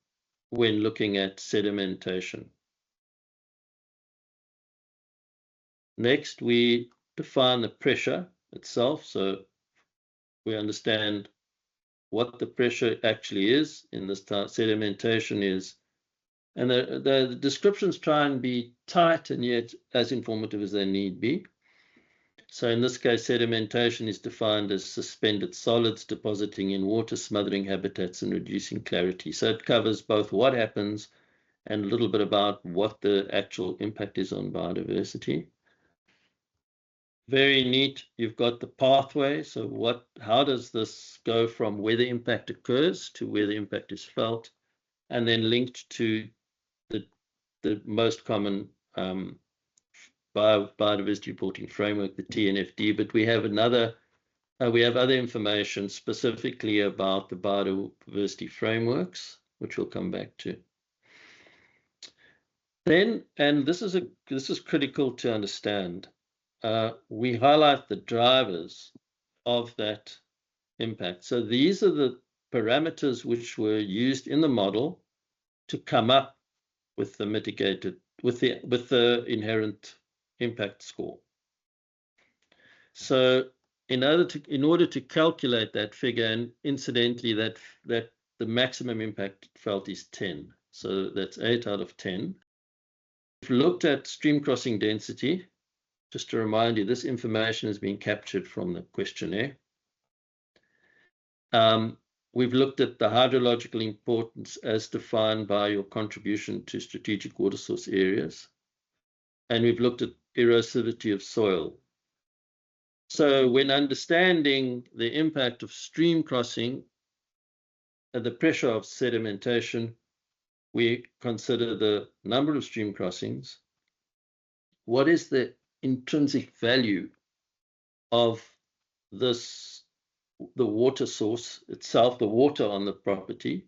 looking at sedimentation. Next, we define the pressure itself. So we understand what the pressure actually is. In this sedimentation is, and the descriptions try and be tight and yet as informative as they need be. So in this case, sedimentation is defined as suspended solids depositing in water, smothering habitats and reducing clarity. So it covers both what happens and a little bit about what the actual impact is on biodiversity. Very neat. You've got the pathway. So how does this go from where the impact occurs to where the impact is felt, and then linked to the most common biodiversity reporting framework, the TNFD, but we have other information specifically about the biodiversity frameworks, which we'll come back to. Then, and this is critical to understand, we highlight the drivers of that impact. So these are the parameters which were used in the model to come up with the inherent impact score. So in order to calculate that figure, and incidentally that the maximum impact felt is 10. So that's 8 out of 10. We've looked at stream crossing density. Just to remind you, this information has been captured from the questionnaire. We've looked at the hydrological importance as defined by your contribution to strategic water source areas. And we've looked at erosivity of soil. So when understanding the impact of stream crossing and the pressure of sedimentation, we consider the number of stream crossings. What is the intrinsic value of the water source itself, the water on the property?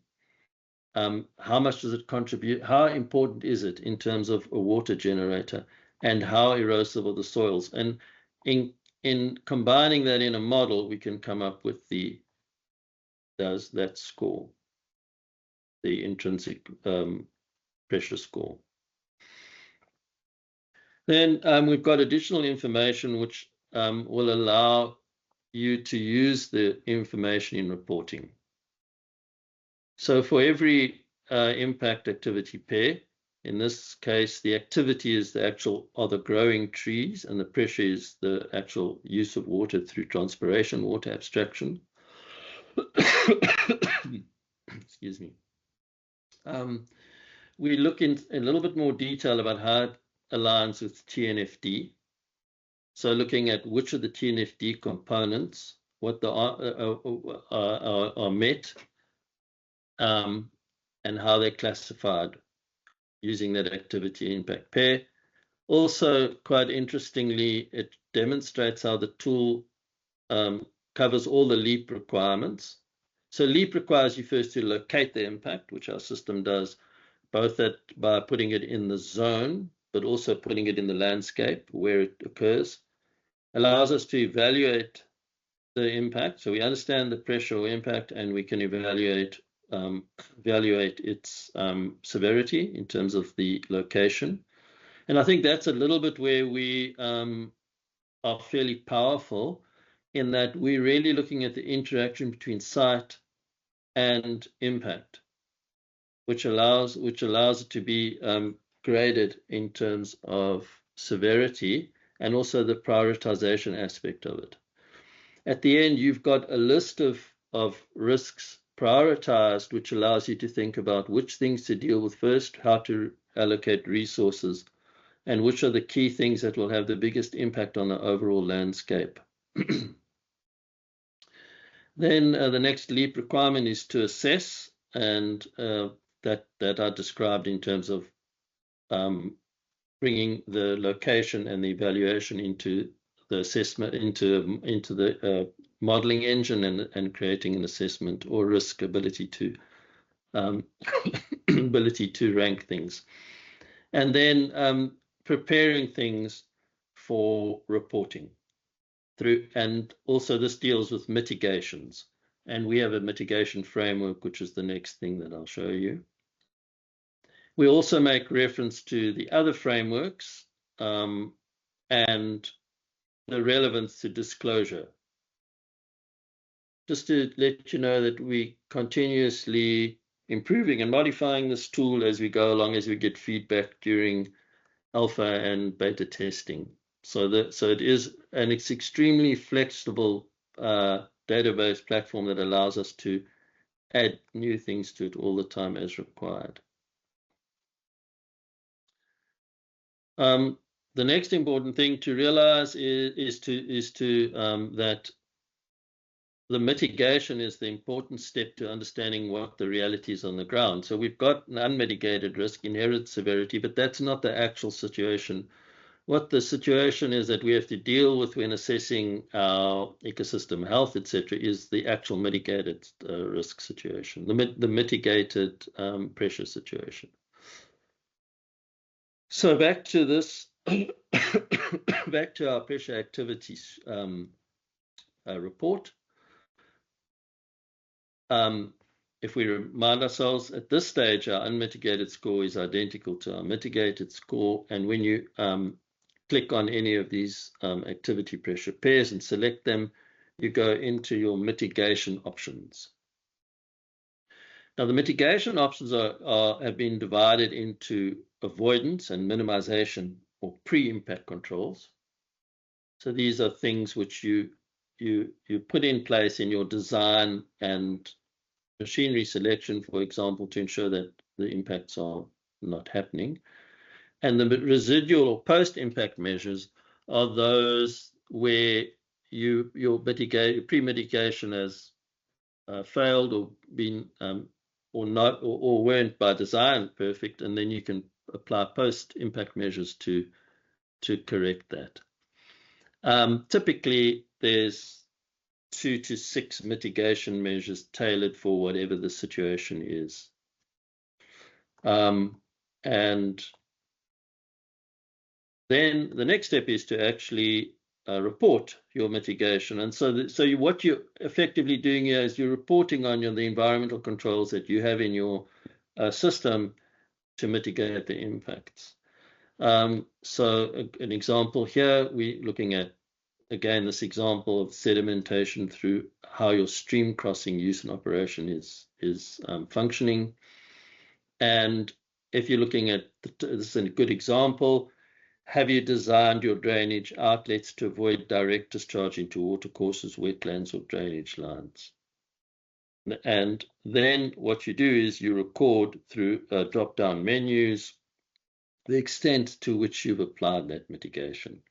How much does it contribute? How important is it in terms of a water generator, and how erosive are the soils? And in combining that in a model, we can come up with that score, the intrinsic pressure score. Then we've got additional information which will allow you to use the information in reporting. So for every impact activity pair, in this case, the activity is are the growing trees, and the pressure is the actual use of water through transpiration, water abstraction. Excuse me. We look in a little bit more detail about how it aligns with TNFD. So looking at which of the TNFD components, what are met, and how they're classified using that activity impact pair. Also, quite interestingly, it demonstrates how the tool covers all the LEAP requirements. So LEAP requires you first to locate the impact, which our system does, both by putting it in the zone, but also putting it in the landscape where it occurs. Allows us to evaluate the impact. So we understand the pressure or impact, and we can evaluate its severity in terms of the location. And I think that's a little bit where we are fairly powerful, in that we're really looking at the interaction between site and impact, which allows it to be graded in terms of severity and also the prioritization aspect of it. At the end, you've got a list of risks prioritized, which allows you to think about which things to deal with first, how to allocate resources, and which are the key things that will have the biggest impact on the overall landscape. Then the next LEAP requirement is to assess, and that I described in terms of bringing the location and the evaluation into the assessment, into the modeling engine, and creating an assessment or risk ability to rank things, and then preparing things for reporting through. And also this deals with mitigations, and we have a mitigation framework, which is the next thing that I'll show you. We also make reference to the other frameworks and the relevance to disclosure. Just to let you know that we continuously improving and modifying this tool as we go along, as we get feedback during alpha and beta testing. So it is, and it's extremely flexible database platform that allows us to add new things to it all the time as required. The next important thing to realize is that the mitigation is the important step to understanding what the reality is on the ground. So we've got an unmitigated risk, inherent severity, but that's not the actual situation. What the situation is that we have to deal with when assessing our ecosystem health, etc., is the actual mitigated risk situation, the mitigated pressure situation. So back to this, back to our pressure activities report. If we remind ourselves, at this stage, our unmitigated score is identical to our mitigated score. And when you click on any of these activity pressure pairs and select them, you go into your mitigation options. Now, the mitigation options have been divided into avoidance and minimization, or pre-impact controls. So these are things which you put in place in your design and machinery selection, for example, to ensure that the impacts are not happening. And the residual or post-impact measures are those where your pre-mitigation has failed or been or not, or weren't by design perfect, and then you can apply post-impact measures to correct that. Typically, there's 2 to 6 mitigation measures tailored for whatever the situation is. And then the next step is to actually report your mitigation. And so what you're effectively doing here is you're reporting on the environmental controls that you have in your system to mitigate the impacts. So an example here, we're looking at again, this example of sedimentation through how your stream crossing use and operation is functioning. And if you're looking at, this is a good example, have you designed your drainage outlets to avoid direct discharge into watercourses, wetlands, or drainage lines? And then what you do is you record through drop-down menus the extent to which you've applied that mitigation.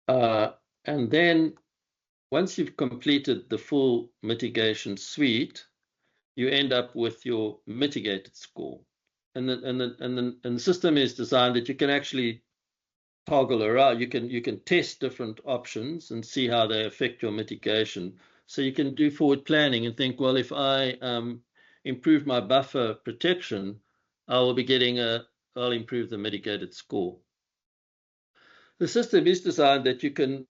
And then once you've completed the full mitigation suite, you end up with your mitigated score. And the system is designed that you can actually toggle around. You can test different options and see how they affect your mitigation. So you can do forward planning and think, well, if I improve my buffer protection, I will be getting I'll improve the mitigated score. The system is designed that you can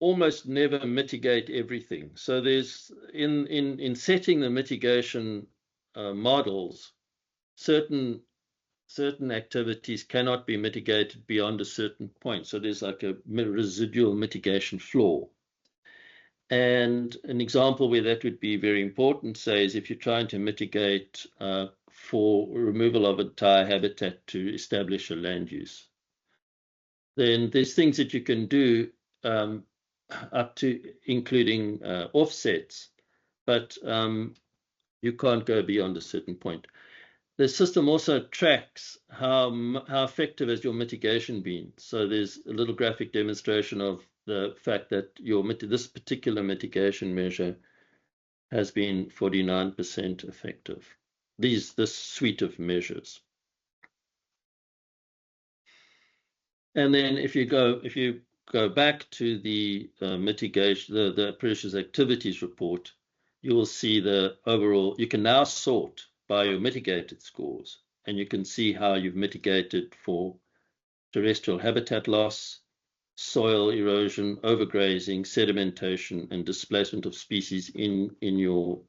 almost never mitigate everything. So there's in setting the mitigation models, certain activities cannot be mitigated beyond a certain point. So there's like a residual mitigation floor. And an example where that would be very important, say, is if you're trying to mitigate for removal of entire habitat to establish a land use. Then there's things that you can do up to including offsets, but you can't go beyond a certain point. The system also tracks how effective has your mitigation been. So there's a little graphic demonstration of the fact that this particular mitigation measure has been 49% effective. This suite of measures. And then if you go back to the mitigation, the Precious Activities report, you will see the overall. You can now sort by your mitigated scores, and you can see how you've mitigated for terrestrial habitat loss, soil erosion, overgrazing, sedimentation, and displacement of species in your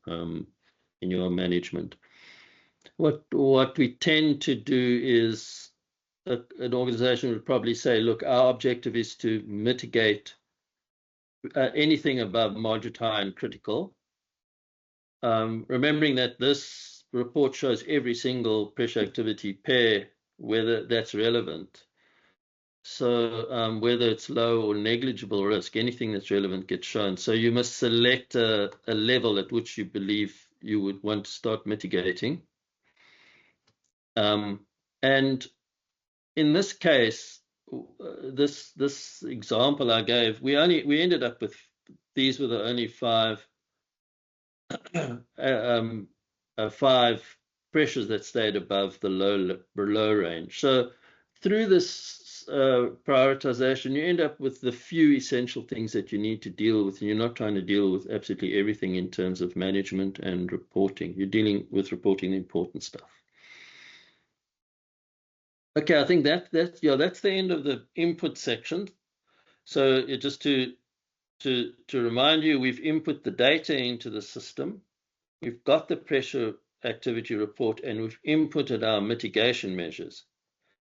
management. What we tend to do is an organization would probably say, look, our objective is to mitigate anything above moderate, high, and critical. Remembering that this report shows every single pressure activity pair, whether that's relevant. So whether it's low or negligible risk, anything that's relevant gets shown. So you must select a level at which you believe you would want to start mitigating. And in this case, this example I gave, we ended up with, these were the only five pressures that stayed above the below range. So through this prioritization, you end up with the few essential things that you need to deal with, and you're not trying to deal with absolutely everything in terms of management and reporting. You're dealing with reporting the important stuff. Okay, I think that's the end of the input section. So just to remind you, we've input the data into the system. We've got the pressure activity report, and we've inputted our mitigation measures.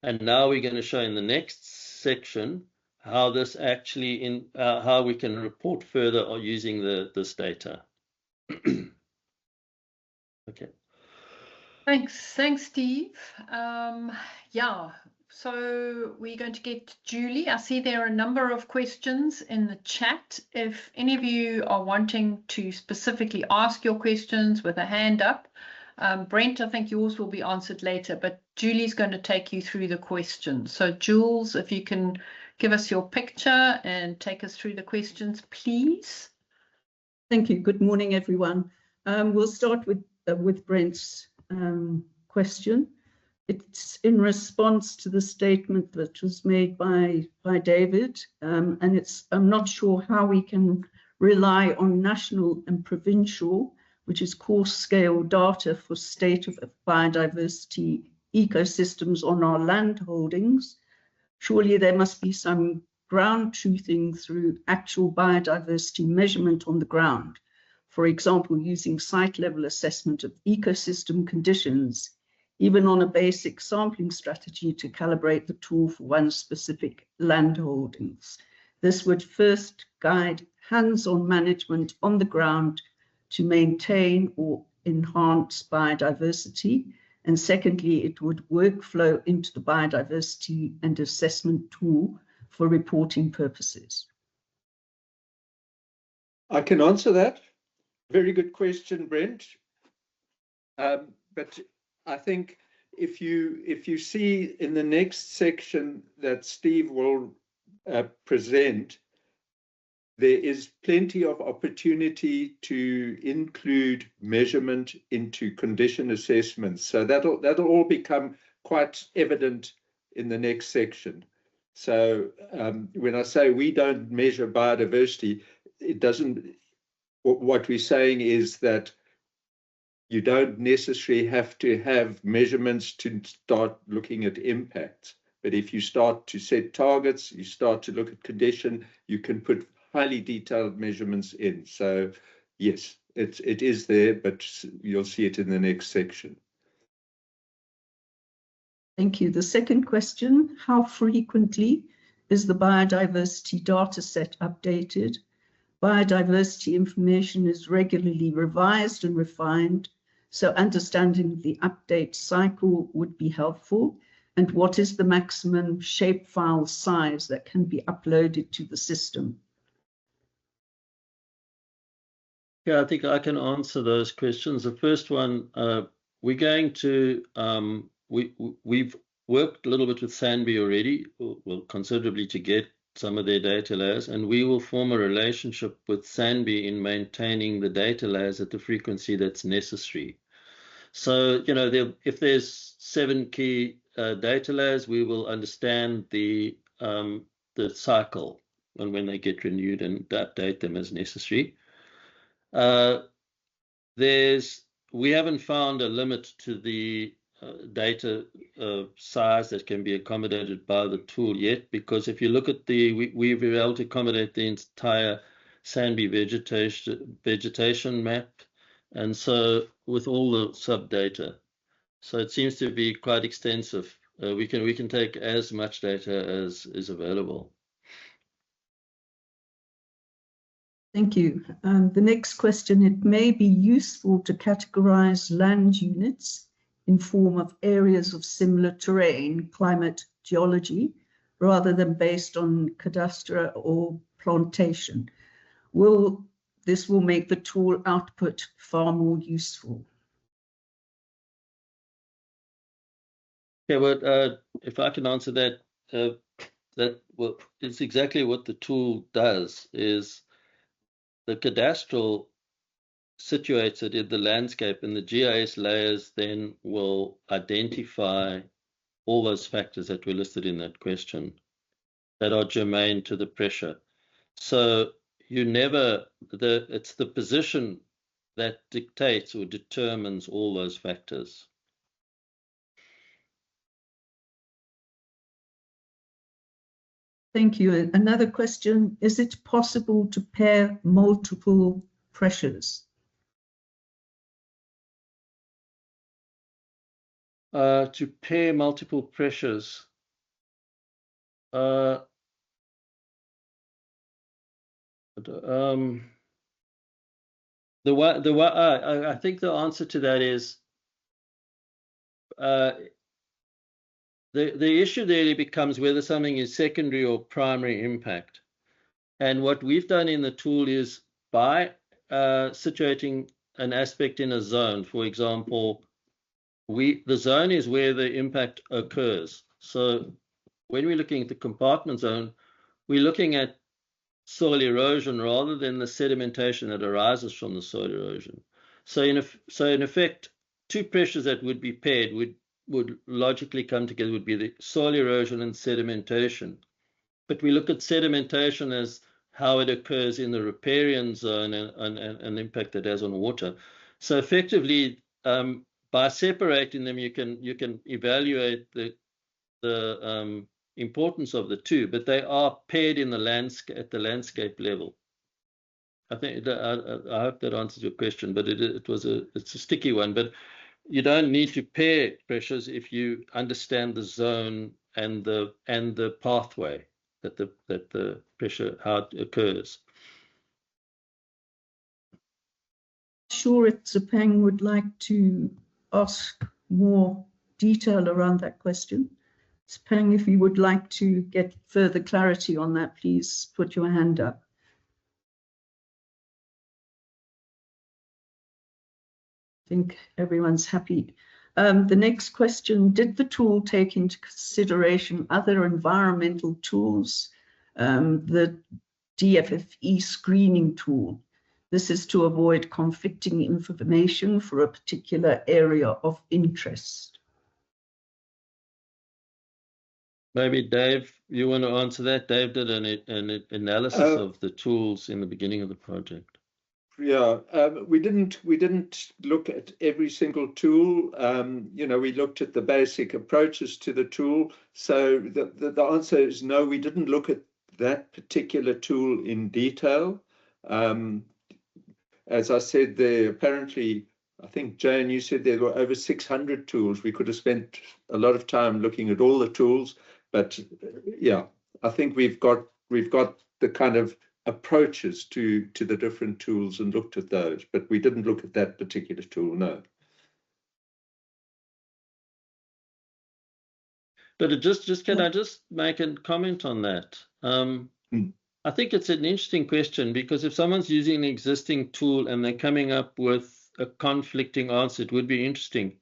And now we're going to show in the next section how this actually how we can report further using this data. Okay. Thanks, Steve. Yeah, so we're going to get to Julie. I see there are a number of questions in the chat. If any of you are wanting to specifically ask your questions with a hand up, Brent, I think yours will be answered later, but Julie's going to take you through the questions. So Jules, if you can give us your picture and take us through the questions, please. Thank you. Good morning, everyone. We'll start with Brent's question. It's in response to the statement that was made by David, and I'm not sure how we can rely on national and provincial, which is coarse scale data for state of biodiversity ecosystems on our land holdings. Surely there must be some ground truthing through actual biodiversity measurement on the ground. For example, using site level assessment of ecosystem conditions even on a basic sampling strategy to calibrate the tool for one's specific land holdings. This would first guide hands-on management on the ground to maintain or enhance biodiversity. And secondly, it would workflow into the biodiversity and assessment tool for reporting purposes. I can answer that. Very good question, Brent. But I think if you see in the next section that Steve will present, there is plenty of opportunity to include measurement into condition assessments. So that'll all become quite evident in the next section. So when I say we don't measure biodiversity, it doesn't, what we're saying is that you don't necessarily have to have measurements to start looking at impacts. But if you start to set targets, you start to look at condition, you can put highly detailed measurements in. So yes, it is there, but you'll see it in the next section. Thank you. The second question, how frequently is the biodiversity data set updated? Biodiversity information is regularly revised and refined, so understanding the update cycle would be helpful. And what is the maximum shapefile size that can be uploaded to the system? Yeah, I think I can answer those questions. The first one, we're going to, we've worked a little bit with SANBI already, well, considerably to get some of their data layers, and we will form a relationship with SANBI in maintaining the data layers at the frequency that's necessary. So, you know, if there's 7 key data layers, we will understand the cycle and when they get renewed and update them as necessary. We haven't found a limit to the data size that can be accommodated by the tool yet, because if you look at we've been able to accommodate the entire SANBI vegetation map, and so with all the sub data, so it seems to be quite extensive. We can take as much data as is available. Thank you. The next question, it may be useful to categorize land units in form of areas of similar terrain, climate, geology, rather than based on cadastre or plantation. This will make the tool output far more useful. Yeah, well, if I can answer that, well, it's exactly what the tool does. Is the cadastral situates it in the landscape, and the GIS layers then will identify all those factors that were listed in that question that are germane to the pressure. So it's the position that dictates or determines all those factors. Thank you. Another question, is it possible to pair multiple pressures? To pair multiple pressures. I think the answer to that is the issue there becomes whether something is secondary or primary impact. And what we've done in the tool is by situating an aspect in a zone, for example, the zone is where the impact occurs. So when we're looking at the compartment zone, we're looking at soil erosion rather than the sedimentation that arises from the soil erosion. So in effect, 2 pressures that would be paired would logically come together would be the soil erosion and sedimentation. But we look at sedimentation as how it occurs in the riparian zone and impact that has on water. So effectively, by separating them, you can evaluate the importance of the 2, but they are paired in the landscape at the landscape level. I think I hope that answers your question, but it's a sticky one. But you don't need to pair pressures if you understand the zone and the pathway that the pressure, how it occurs. Sure if Zipeng would like to ask more detail around that question. Zipeng, if you would like to get further clarity on that, please put your hand up. I think everyone's happy. The next question, did the tool take into consideration other environmental tools? The DFFE screening tool. This is to avoid conflicting information for a particular area of interest. Maybe Dave, you want to answer that? Dave did an analysis of the tools in the beginning of the project. Yeah, we didn't look at every single tool. You know, we looked at the basic approaches to the tool. So the answer is no, we didn't look at that particular tool in detail. As I said, there apparently, I think Jane, you said there were over 600 tools. We could have spent a lot of time looking at all the tools, but yeah, I think we've got the kind of approaches to the different tools and looked at those, but we didn't look at that particular tool, no. But can I just make a comment on that? I think it's an interesting question, because if someone's using an existing tool and they're coming up with a conflicting answer, it would be interesting.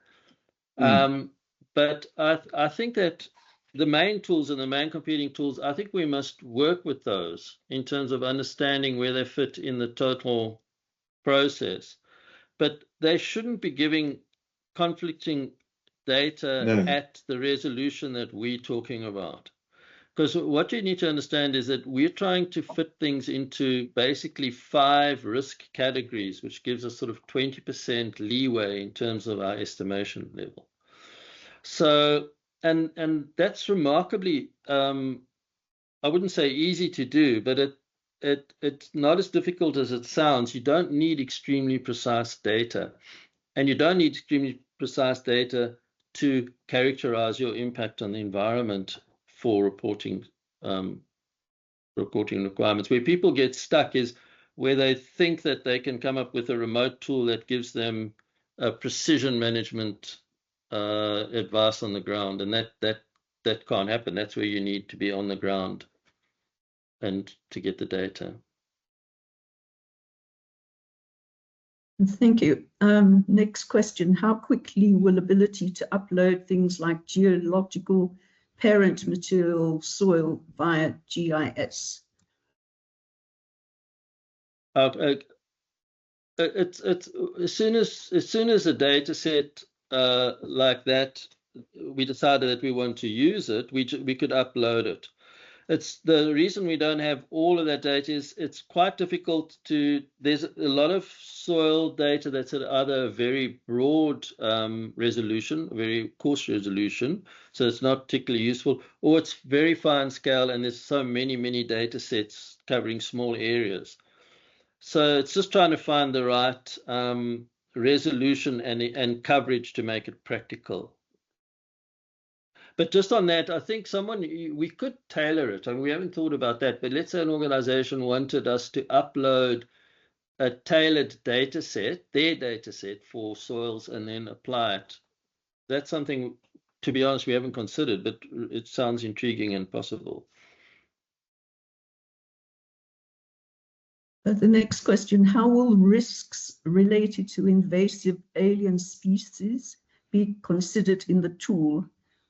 But I think that the main tools and the main competing tools, I think we must work with those in terms of understanding where they fit in the total process. But they shouldn't be giving conflicting data at the resolution that we're talking about. Because what you need to understand is that we're trying to fit things into basically 5 risk categories, which gives us sort of 20% leeway in terms of our estimation level. So, and that's remarkably, I wouldn't say easy to do, but it's not as difficult as it sounds. You don't need extremely precise data, and you don't need extremely precise data to characterize your impact on the environment for reporting requirements. Where people get stuck is where they think that they can come up with a remote tool that gives them a precision management advice on the ground, and that can't happen. That's where you need to be on the ground and to get the data. Thank you. Next question, how quickly will ability to upload things like geological parent material soil via GIS? It's as soon as a data set like that, we decided that we want to use it, we could upload it. It's the reason we don't have all of that data is it's quite difficult to, there's a lot of soil data that's at either a very broad resolution, very coarse resolution, so it's not particularly useful, or it's very fine scale and there's so many data sets covering small areas. So it's just trying to find the right resolution and coverage to make it practical. But just on that, I think we could tailor it. I mean, we haven't thought about that, but let's say an organization wanted us to upload a tailored data set, their data set for soils, and then apply it. That's something, to be honest, we haven't considered, but it sounds intriguing and possible. The next question, how will risks related to invasive alien species be considered in the tool?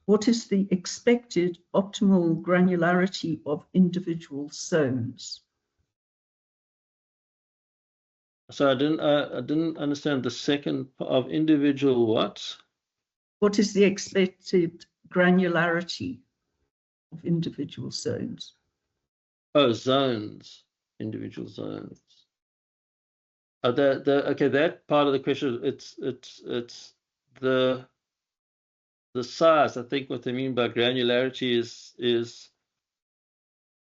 What is the expected optimal granularity of individual zones? So I didn't understand the second of individual what? What is the expected granularity of individual zones? Oh, zones, individual zones. Okay, that part of the question, it's the size. I think what they mean by granularity is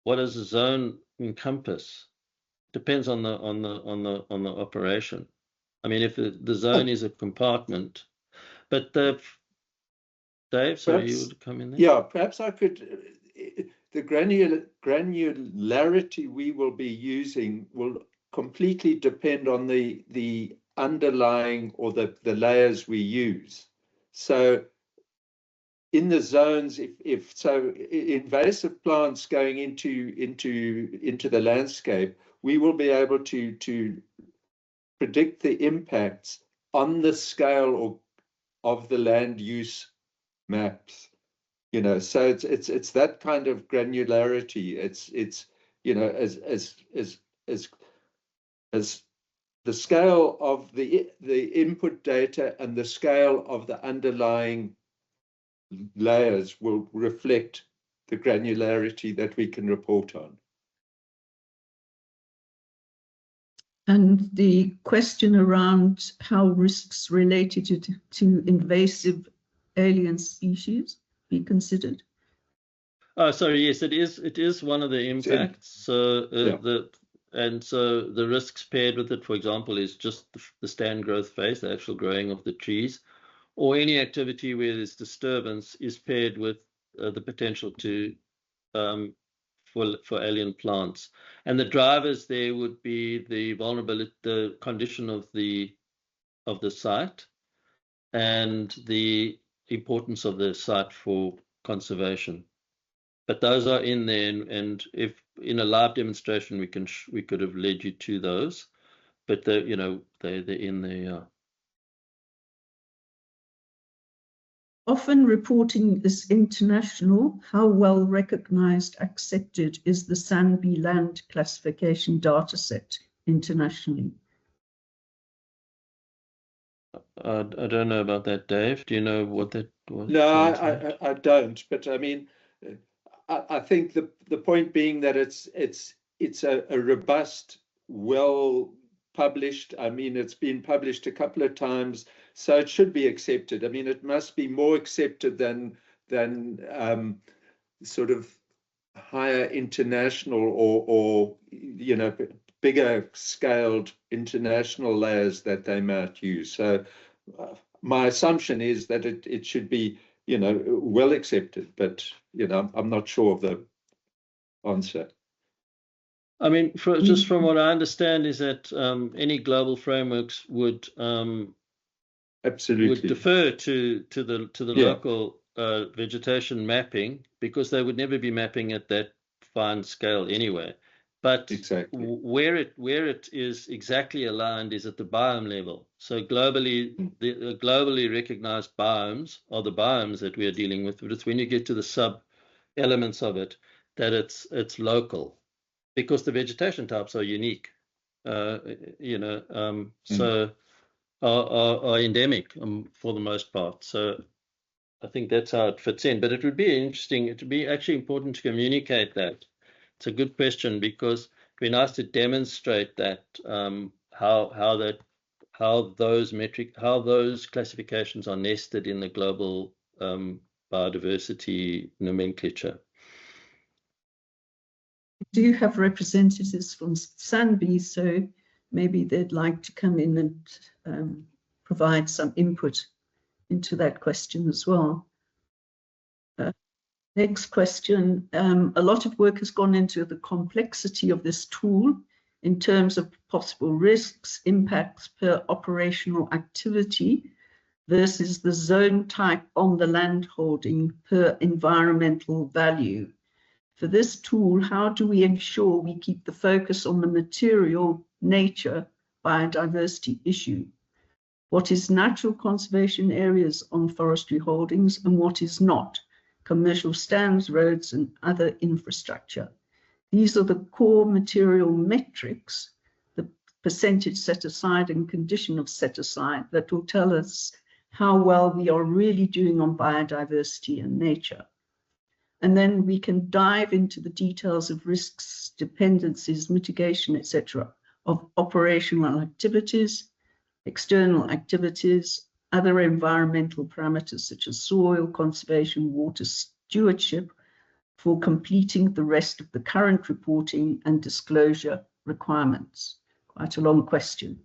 what does a zone encompass? Depends on the operation. I mean, if the zone is a compartment, But Dave, sorry, Perhaps, you would come in there? Yeah, perhaps I could. The granularity we will be using will completely depend on the underlying or the layers we use. So in the zones, if so, invasive plants going into the landscape, we will be able to predict the impacts on the scale of the land use maps. You know, so it's that kind of granularity. It's you know, as the scale of the input data and the scale of the underlying layers will reflect the granularity that we can report on. And the question around how risks related to invasive alien species be considered? Oh, sorry, yes, it is one of the impacts. So the risks paired with it, for example, is just the stand growth phase, the actual growing of the trees, or any activity where there's disturbance is paired with the potential to for alien plants. And the drivers there would be the vulnerability, the condition of the site, and the importance of the site for conservation. But those are in there, and if in a live demonstration we could have led you to those, but they're in there. Yeah. Often reporting is international. How well recognized, accepted is the SANBI land classification dataset internationally? I don't know about that, Dave. Do you know what that was? No, I don't. But I mean, I think the point being that it's a robust, well published. I mean, it's been published a couple of times, so it should be accepted. I mean, it must be more accepted than sort of higher international or you know, bigger scaled international layers that they might use. So my assumption is that it should be, you know, well accepted, but you know, I'm not sure of the answer. I mean, just from what I understand is that any global frameworks would absolutely would defer to the local vegetation mapping, because they would never be mapping at that fine scale anyway. But exactly where it is exactly aligned is at the biome level. So globally, the globally recognized biomes are the biomes that we are dealing with. But it's when you get to the sub elements of it that it's local, because the vegetation types are unique, you know, so are endemic for the most part. So I think that's how it fits in. But it would be interesting. It would be actually important to communicate that. It's a good question, because it'd be nice to demonstrate that how those classifications are nested in the global biodiversity nomenclature. Do you have representatives from SANBI? So maybe they'd like to come in and provide some input into that question as well. Next question. A lot of work has gone into the complexity of this tool in terms of possible risks, impacts per operational activity versus the zone type on the land holding per environmental value. For this tool, how do we ensure we keep the focus on the material, nature, biodiversity issue? What is natural conservation areas on forestry holdings and what is not? Commercial stands, roads, and other infrastructure. These are the core material metrics, the percentage set aside and condition of set aside, that will tell us how well we are really doing on biodiversity and nature. And then we can dive into the details of risks, dependencies, mitigation, etc., of operational activities, external activities, other environmental parameters such as soil conservation, water stewardship, for completing the rest of the current reporting and disclosure requirements. Quite a long question.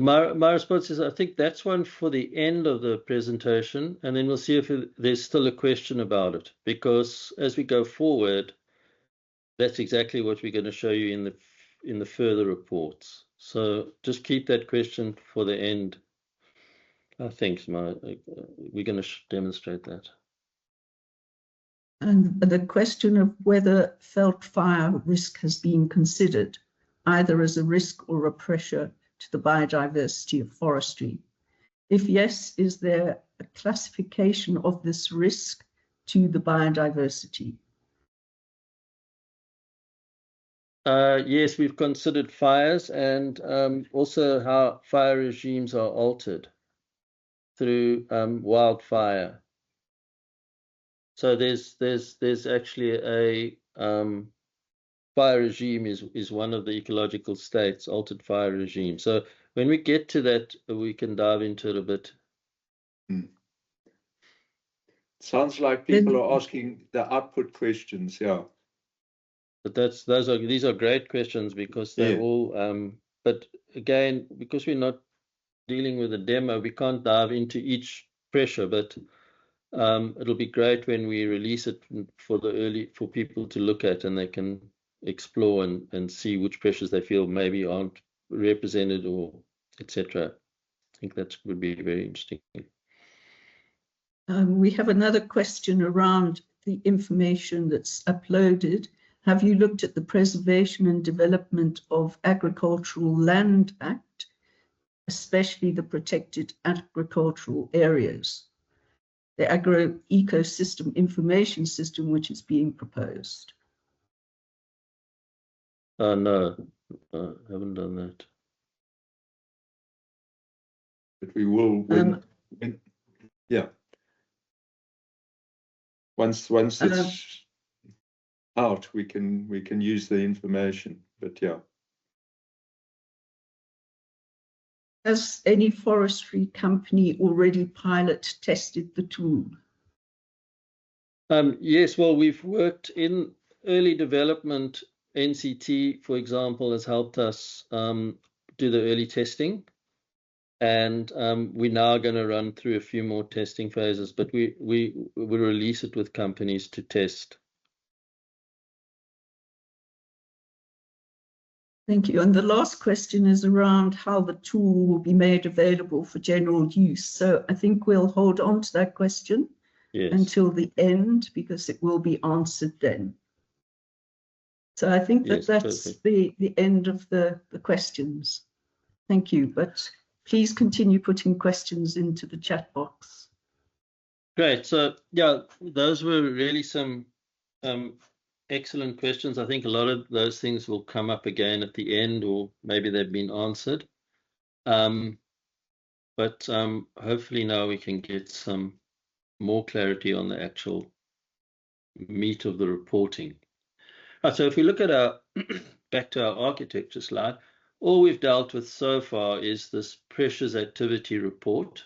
My response is I think that's one for the end of the presentation, and then we'll see if there's still a question about it, because as we go forward, that's exactly what we're going to show you in the further reports. So just keep that question for the end. Thanks, we're going to demonstrate that. And the question of whether felt fire risk has been considered, either as a risk or a pressure to the biodiversity of forestry. If yes, is there a classification of this risk to the biodiversity? Yes, we've considered fires and also how fire regimes are altered through wildfire. So there's actually a fire regime is one of the ecological states, altered fire regime. So when we get to that, we can dive into it a bit. Sounds like people are asking the output questions, yeah. But these are great questions because they're all. But again, because we're not dealing with a demo, we can't dive into each pressure. But it'll be great when we release it for people to look at, and they can explore and see which pressures they feel maybe aren't represented or etc. I think that would be very interesting. We have another question around the information that's uploaded. Have you looked at the Preservation and Development of Agricultural Land Act, especially the protected agricultural areas, the Agro Ecosystem Information System, which is being proposed? No, I haven't done that. But we will, yeah. Once it's out, we can use the information, but yeah. Has any forestry company already pilot tested the tool? Yes, well, we've worked in early development. NCT, for example, has helped us do the early testing. And we're now going to run through a few more testing phases, but we will release it with companies to test. Thank you. And the last question is around how the tool will be made available for general use. So I think we'll hold on to that question until the end, because it will be answered then. So I think that's the end of the questions. Thank you. But please continue putting questions into the chat box. Great. So yeah, those were really some excellent questions. I think a lot of those things will come up again at the end, or maybe they've been answered. But hopefully now we can get some more clarity on the actual meat of the reporting. Right, so if we look at our back to our architecture slide, all we've dealt with so far is this pressures activity report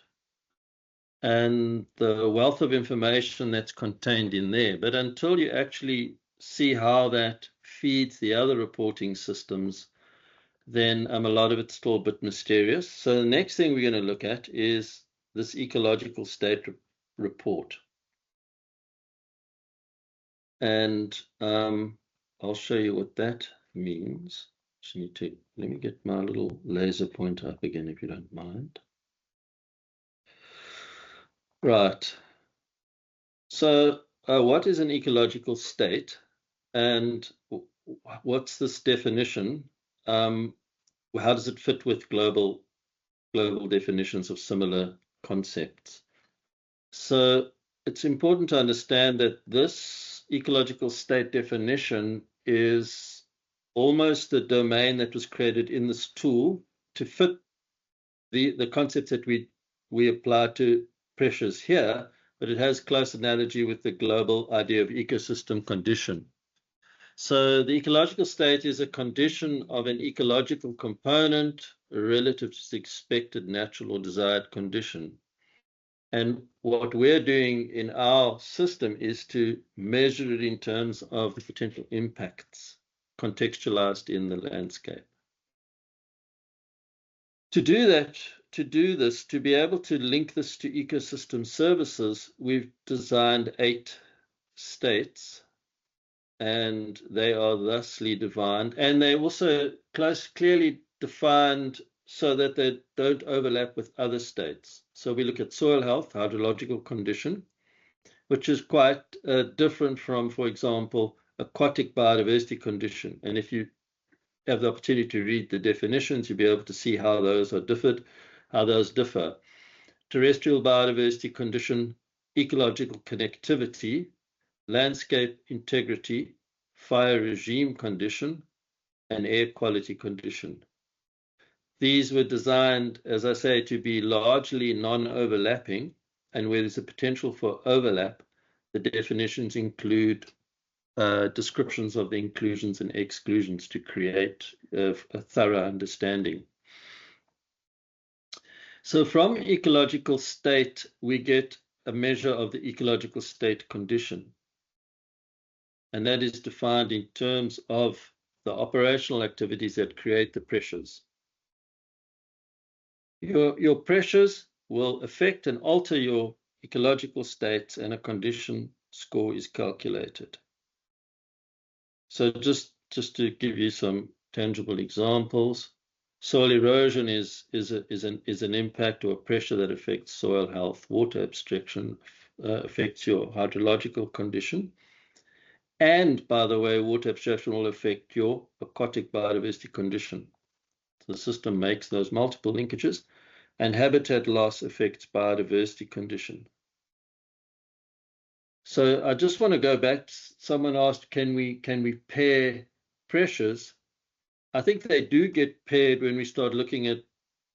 and the wealth of information that's contained in there. But until you actually see how that feeds the other reporting systems, then a lot of it's still a bit mysterious. So the next thing we're going to look at is this ecological state report. And I'll show you what that means. Just need to, let me get my little laser pointer up again, if you don't mind. Right. So what is an ecological state, and what's this definition? How does it fit with global definitions of similar concepts? So it's important to understand that this ecological state definition is almost the domain that was created in this tool to fit the concepts that we apply to pressures here, but it has close analogy with the global idea of ecosystem condition. So the ecological state is a condition of an ecological component relative to the expected natural or desired condition. And what we're doing in our system is to measure it in terms of the potential impacts contextualized in the landscape. To do this, to be able to link this to ecosystem services, we've designed 8 states, and they are thusly defined, and they also clearly defined so that they don't overlap with other states. So we look at soil health, hydrological condition, which is quite different from, for example, aquatic biodiversity condition. And if you have the opportunity to read the definitions, you'll be able to see how those differ. Terrestrial biodiversity condition, ecological connectivity, landscape integrity, fire regime condition, and air quality condition. These were designed, as I say, to be largely non-overlapping, and where there's a potential for overlap, the definitions include descriptions of the inclusions and exclusions to create a thorough understanding. So from ecological state, we get a measure of the ecological state condition. And that is defined in terms of the operational activities that create the pressures. Your pressures will affect and alter your ecological states, and a condition score is calculated. So just to give you some tangible examples, soil erosion is an impact or a pressure that affects soil health. Water abstraction affects your hydrological condition. And by the way, water abstraction will affect your aquatic biodiversity condition. So the system makes those multiple linkages, and habitat loss affects biodiversity condition. So I just want to go back. Someone asked, can we pair pressures? I think they do get paired when we start looking at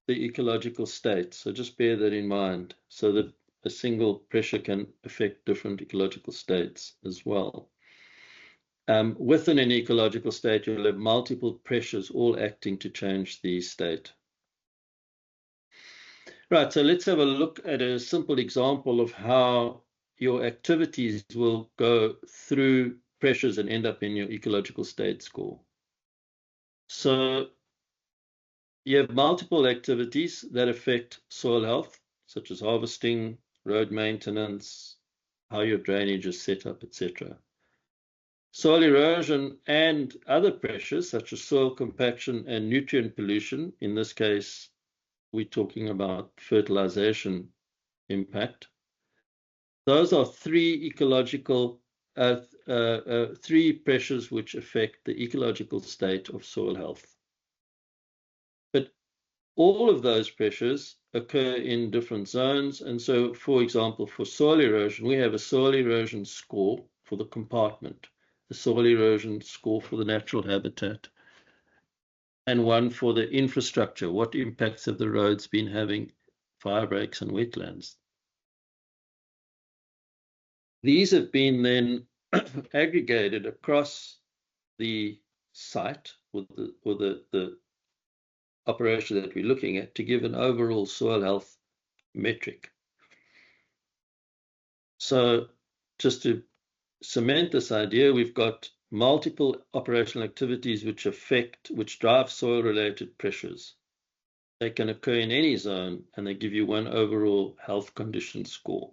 the ecological state. So just bear that in mind, so that a single pressure can affect different ecological states as well. Within an ecological state, you'll have multiple pressures all acting to change the state. Right, so let's have a look at a simple example of how your activities will go through pressures and end up in your ecological state score. So you have multiple activities that affect soil health, such as harvesting, road maintenance, how your drainage is set up, etc. Soil erosion and other pressures, such as soil compaction and nutrient pollution, in this case, we're talking about fertilization impact. Those are three pressures which affect the ecological state of soil health. But all of those pressures occur in different zones. And so, for example, for soil erosion, we have a soil erosion score for the compartment, the soil erosion score for the natural habitat, and one for the infrastructure. What impacts have the roads been having, fire breaks and wetlands? These have been then aggregated across the site or the operation that we're looking at to give an overall soil health metric. So just to cement this idea, we've got multiple operational activities which drive soil-related pressures. They can occur in any zone, and they give you one overall health condition score.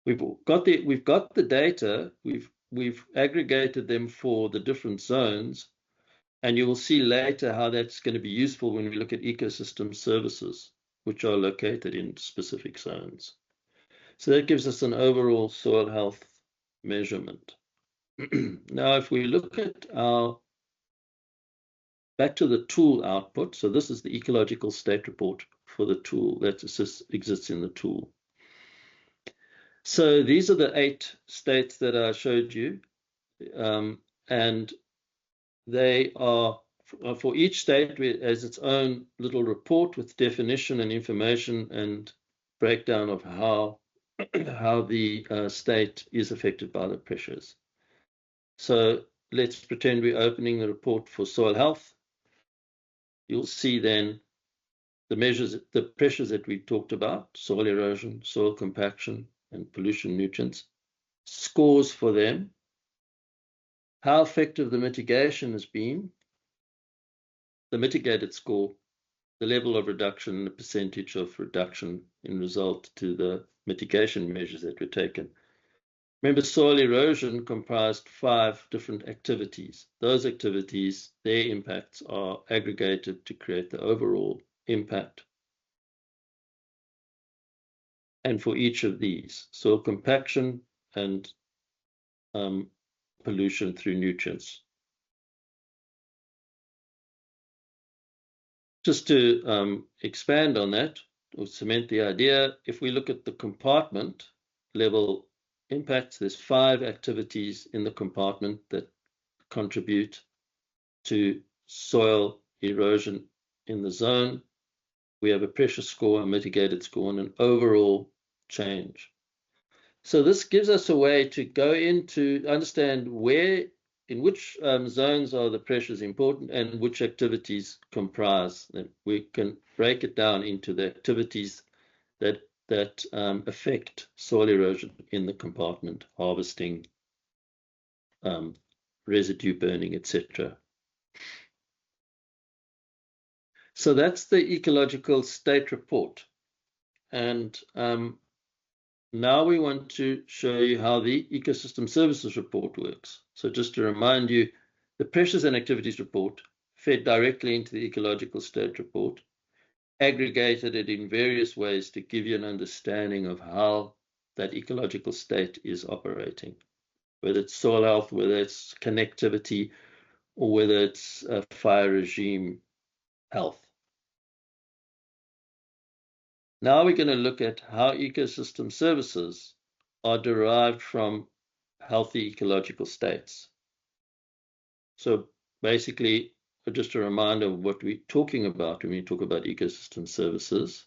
We've got the data. We've aggregated them for the different zones, and you will see later how that's going to be useful when we look at ecosystem services, which are located in specific zones. So that gives us an overall soil health measurement. Now, if we look at back to the tool output, so this is the ecological state report for the tool that exists in the tool. So these are the 8 states that I showed you, and they are, for each state has its own little report with definition and information and breakdown of how the state is affected by the pressures. So let's pretend we're opening the report for soil health. You'll see then the pressures that we talked about: soil erosion, soil compaction, and pollution nutrients, scores for them, how effective the mitigation has been, the mitigated score, the level of reduction, the percentage of reduction in result to the mitigation measures that were taken. Remember, soil erosion comprised 5 different activities. Those activities, their impacts are aggregated to create the overall impact. And for each of these, soil compaction and pollution through nutrients. Just to expand on that, or cement the idea, if we look at the compartment level impacts, there's 5 activities in the compartment that contribute to soil erosion in the zone. We have a pressure score, a mitigated score, and an overall change. So this gives us a way to go into understand where, in which zones are the pressures important and which activities comprise them. We can break it down into the activities that affect soil erosion in the compartment, harvesting, residue burning, etc. So that's the ecological state report. And now we want to show you how the ecosystem services report works. So just to remind you, the pressures and activities report fed directly into the ecological state report, aggregated it in various ways to give you an understanding of how that ecological state is operating, whether it's soil health, whether it's connectivity, or whether it's fire regime health. Now we're going to look at how ecosystem services are derived from healthy ecological states. So basically, just a reminder of what we're talking about when we talk about ecosystem services.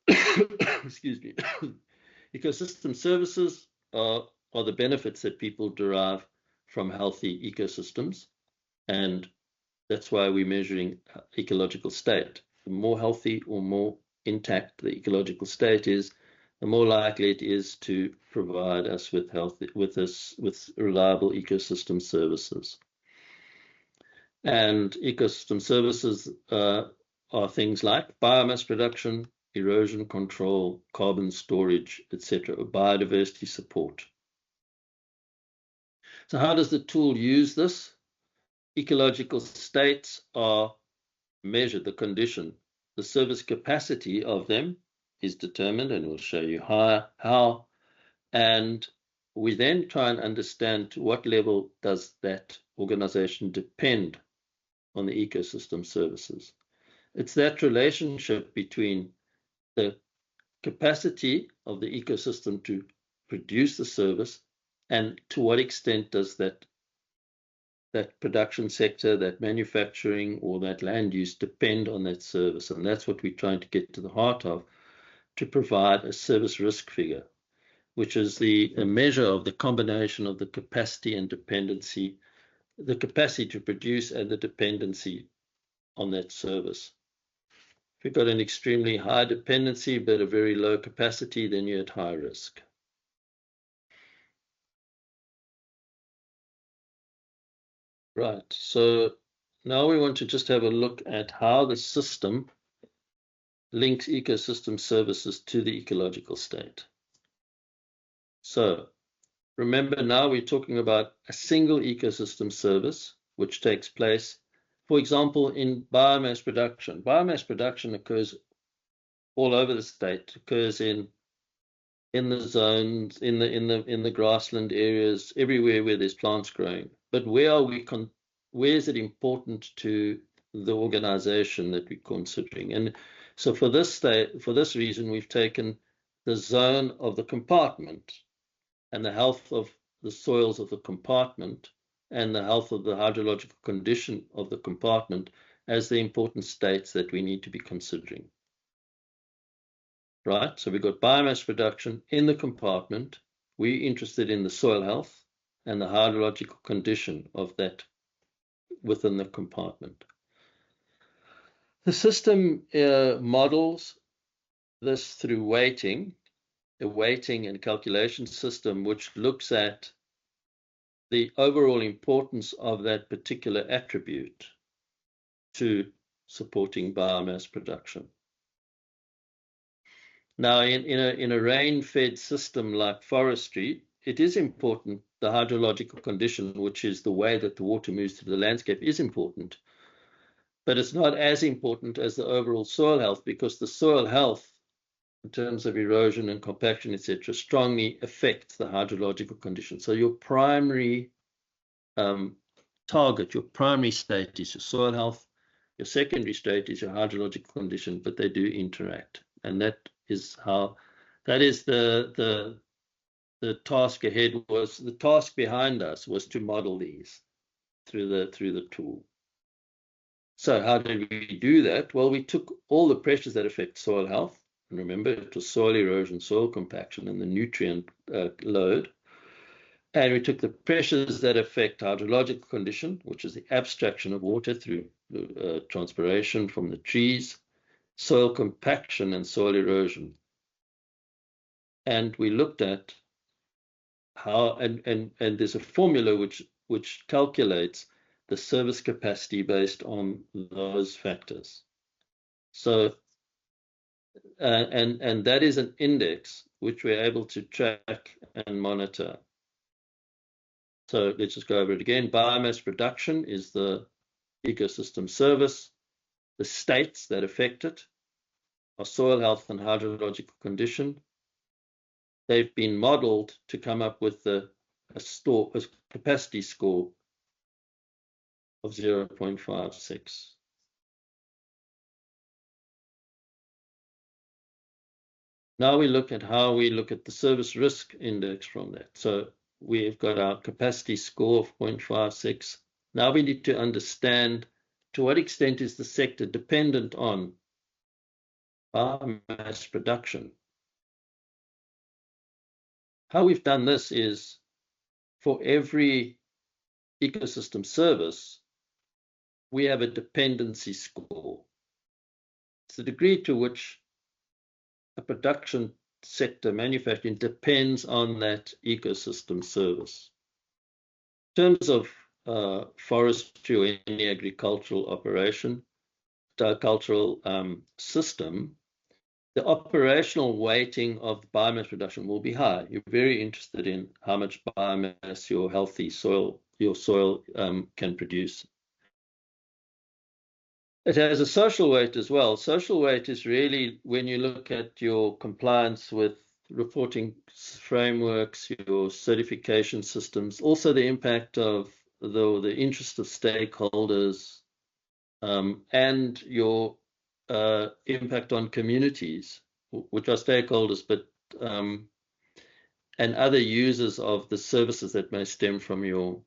Excuse me. Ecosystem services are the benefits that people derive from healthy ecosystems, and that's why we're measuring ecological state. The more healthy or more intact the ecological state is, the more likely it is to provide us with reliable ecosystem services. And ecosystem services are things like biomass production, erosion control, carbon storage, etc., or biodiversity support. So how does the tool use this? Ecological states are measured, the condition. The service capacity of them is determined, and we'll show you how. And we then try and understand to what level does that organization depend on the ecosystem services. It's that relationship between the capacity of the ecosystem to produce the service and to what extent does that production sector, that manufacturing, or that land use depend on that service. And that's what we're trying to get to the heart of, to provide a service risk figure, which is a measure of the combination of the capacity and dependency, the capacity to produce and the dependency on that service. If you've got an extremely high dependency but a very low capacity, then you're at high risk. Right, so now we want to just have a look at how the system links ecosystem services to the ecological state. So remember, now we're talking about a single ecosystem service which takes place, for example, in biomass production. Biomass production occurs all over the state, occurs in the zones, in the grassland areas, everywhere where there's plants growing. But where is it important to the organization that we're considering? And so for this reason, we've taken the zone of the compartment and the health of the soils of the compartment and the health of the hydrological condition of the compartment as the important states that we need to be considering. Right, so we've got biomass production in the compartment. We're interested in the soil health and the hydrological condition of that within the compartment. The system models this through weighting, a weighting and calculation system which looks at the overall importance of that particular attribute to supporting biomass production. Now, in a rain-fed system like forestry, it is important, the hydrological condition, which is the way that the water moves through the landscape, is important. But it's not as important as the overall soil health, because the soil health, in terms of erosion and compaction, etc., strongly affects the hydrological condition. So your primary target, your primary state is your soil health. Your secondary state is your hydrological condition, but they do interact. And that is the task ahead was, the task behind us was to model these through the tool. So how did we do that? Well, we took all the pressures that affect soil health, and remember it was soil erosion, soil compaction, and the nutrient load. And we took the pressures that affect hydrological condition, which is the abstraction of water through transpiration from the trees, soil compaction, and soil erosion. And we looked at how, and there's a formula which calculates the service capacity based on those factors. So, and that is an index which we're able to track and monitor. So let's just go over it again. Biomass production is the ecosystem service. The states that affect it are soil health and hydrological condition. They've been modeled to come up with a capacity score of 0.56. Now we look at how we look at the service risk index from that. So we've got our capacity score of 0.56. Now we need to understand to what extent is the sector dependent on biomass production. How we've done this is, for every ecosystem service, we have a dependency score. It's the degree to which a production sector, manufacturing, depends on that ecosystem service. In terms of forestry or any agricultural operation, agricultural system, the operational weighting of biomass production will be high. You're very interested in how much biomass your healthy soil, can produce. It has a social weight as well. Social weight is really when you look at your compliance with reporting frameworks, your certification systems, also the impact of the interest of stakeholders, and your impact on communities, which are stakeholders, but and other users of the services that may stem from your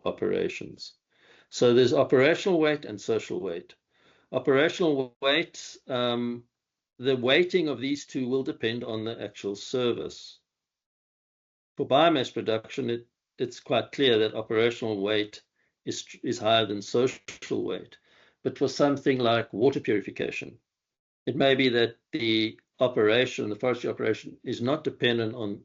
operations. So there's operational weight and social weight. Operational weight, the weighting of these two will depend on the actual service. For biomass production, it's quite clear that operational weight is higher than social weight. But for something like water purification, it may be that the forestry operation, is not dependent on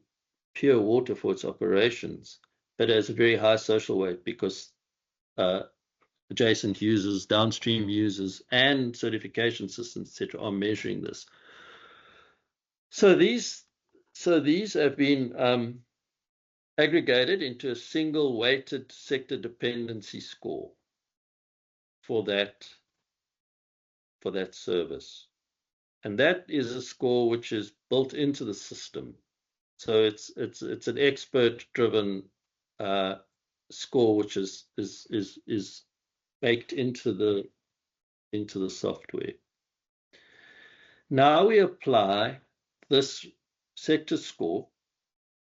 pure water for its operations, but has a very high social weight because adjacent users, downstream users, and certification systems, etc., are measuring this. So these have been aggregated into a single weighted sector dependency score for that service. And that is a score which is built into the system. So it's an expert-driven score which is baked into the software. Now we apply this sector score,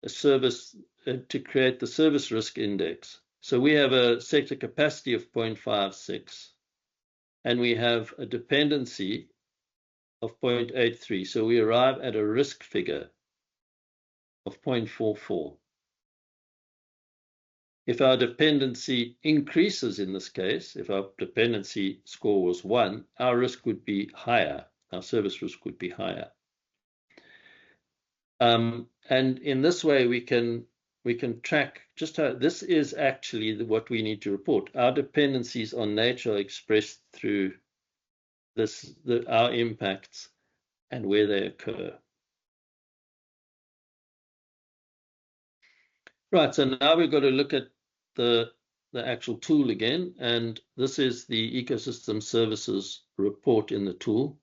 a service, to create the service risk index. So we have a sector capacity of 0.56, and we have a dependency of 0.83. So we arrive at a risk figure of 0.44. If our dependency increases in this case, if our dependency score was 1, our risk would be higher, our service risk would be higher. And in this way, we can we can track just how this is actually what we need to report. Our dependencies on nature are expressed through our impacts and where they occur. Right, so now we've got to look at the actual tool again, and this is the ecosystem services report in the tool.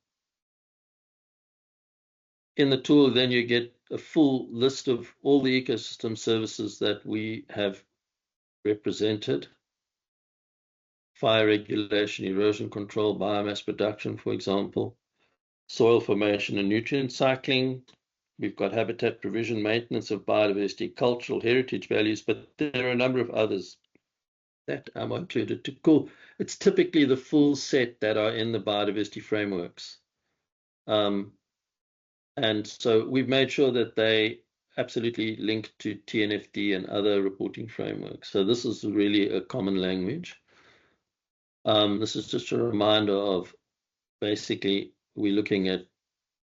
In the tool, then you get a full list of all the ecosystem services that we have represented. Fire regulation, erosion control, biomass production, for example, soil formation and nutrient cycling. We've got habitat provision, maintenance of biodiversity, cultural heritage values, but there are a number of others that are included to cool. It's typically the full set that are in the biodiversity frameworks. And so we've made sure that they absolutely link to TNFD and other reporting frameworks. So this is really a common language. This is just a reminder of basically we're looking at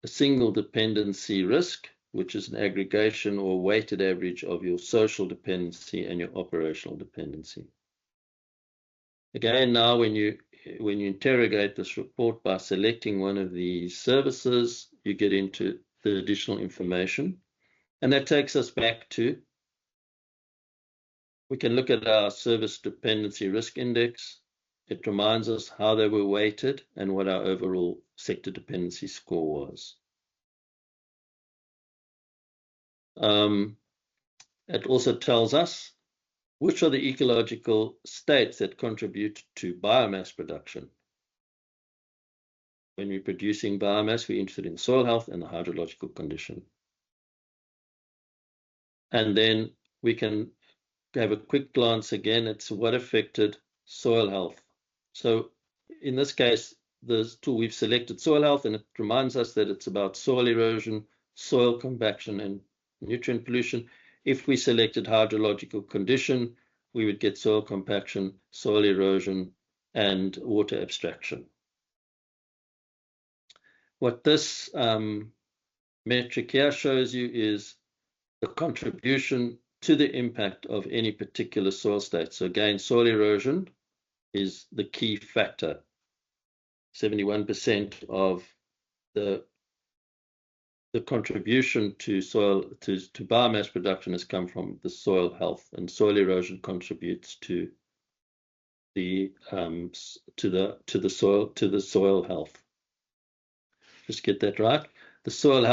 a single dependency risk, which is an aggregation or weighted average of your social dependency and your operational dependency. Again, now when you interrogate this report by selecting one of these services, you get into the additional information. And that takes us back to, we can look at our service dependency risk index. It reminds us how they were weighted and what our overall sector dependency score was. It also tells us which are the ecological states that contribute to biomass production. When we're producing biomass, we're interested in soil health and the hydrological condition. And then we can have a quick glance again at what affected soil health. So in this case, the tool we've selected soil health, and it reminds us that it's about soil erosion, soil compaction, and nutrient pollution. If we selected hydrological condition, we would get soil compaction, soil erosion, and water abstraction. What this metric here shows you is the contribution to the impact of any particular soil state. So again, soil erosion is the key factor. 71% of the contribution to soil to biomass production has come from the soil health, and soil erosion contributes to the soil health. Just get that right. The soil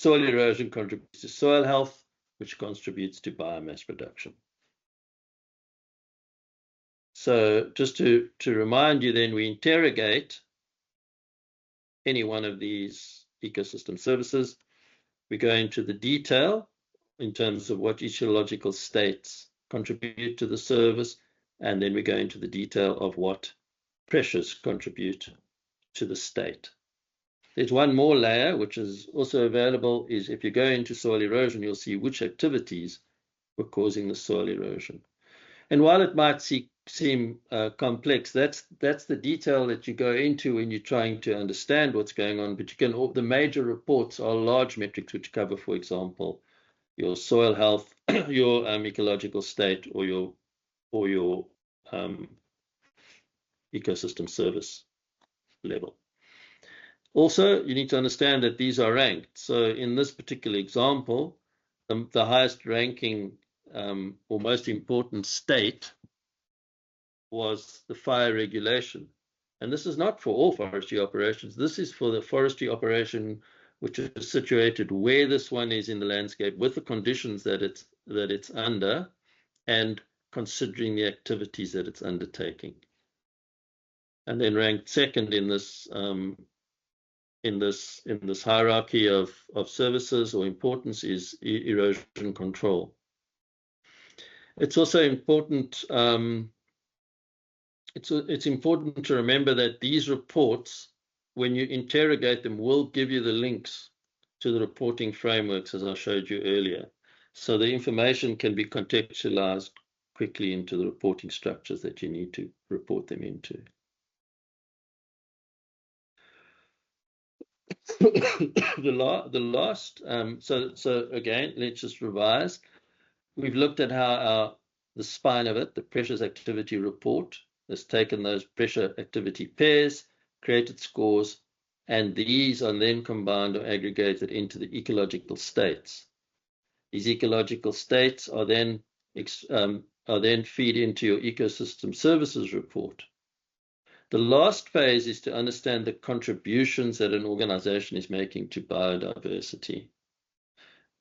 erosion contributes to soil health, which contributes to biomass production. So just to remind you, then we interrogate any one of these ecosystem services. We go into the detail in terms of what ecological states contribute to the service, and then we go into the detail of what pressures contribute to the state. There's one more layer which is also available, is if you go into soil erosion, you'll see which activities were causing the soil erosion. And while it might seem complex, that's the detail that you go into when you're trying to understand what's going on. But the major reports are large metrics which cover, for example, your soil health, your ecological state, or your ecosystem service level. Also, you need to understand that these are ranked. So in this particular example, the highest ranking or most important state was the fire regulation. And this is not for all forestry operations. This is for the forestry operation which is situated where this one is in the landscape, with the conditions that it's under, and considering the activities that it's undertaking. And then ranked second in this hierarchy of services or importance is erosion control. It's also important. It's important to remember that these reports, when you interrogate them, will give you the links to the reporting frameworks, as I showed you earlier. So the information can be contextualized quickly into the reporting structures that you need to report them into. the last, so again, let's just revise. we've looked at how the spine of it, the pressures activity report, has taken those pressure activity pairs, created scores, and these are then combined or aggregated into the ecological states. These ecological states are then feed into your ecosystem services report. The last phase is to understand the contributions that an organization is making to biodiversity.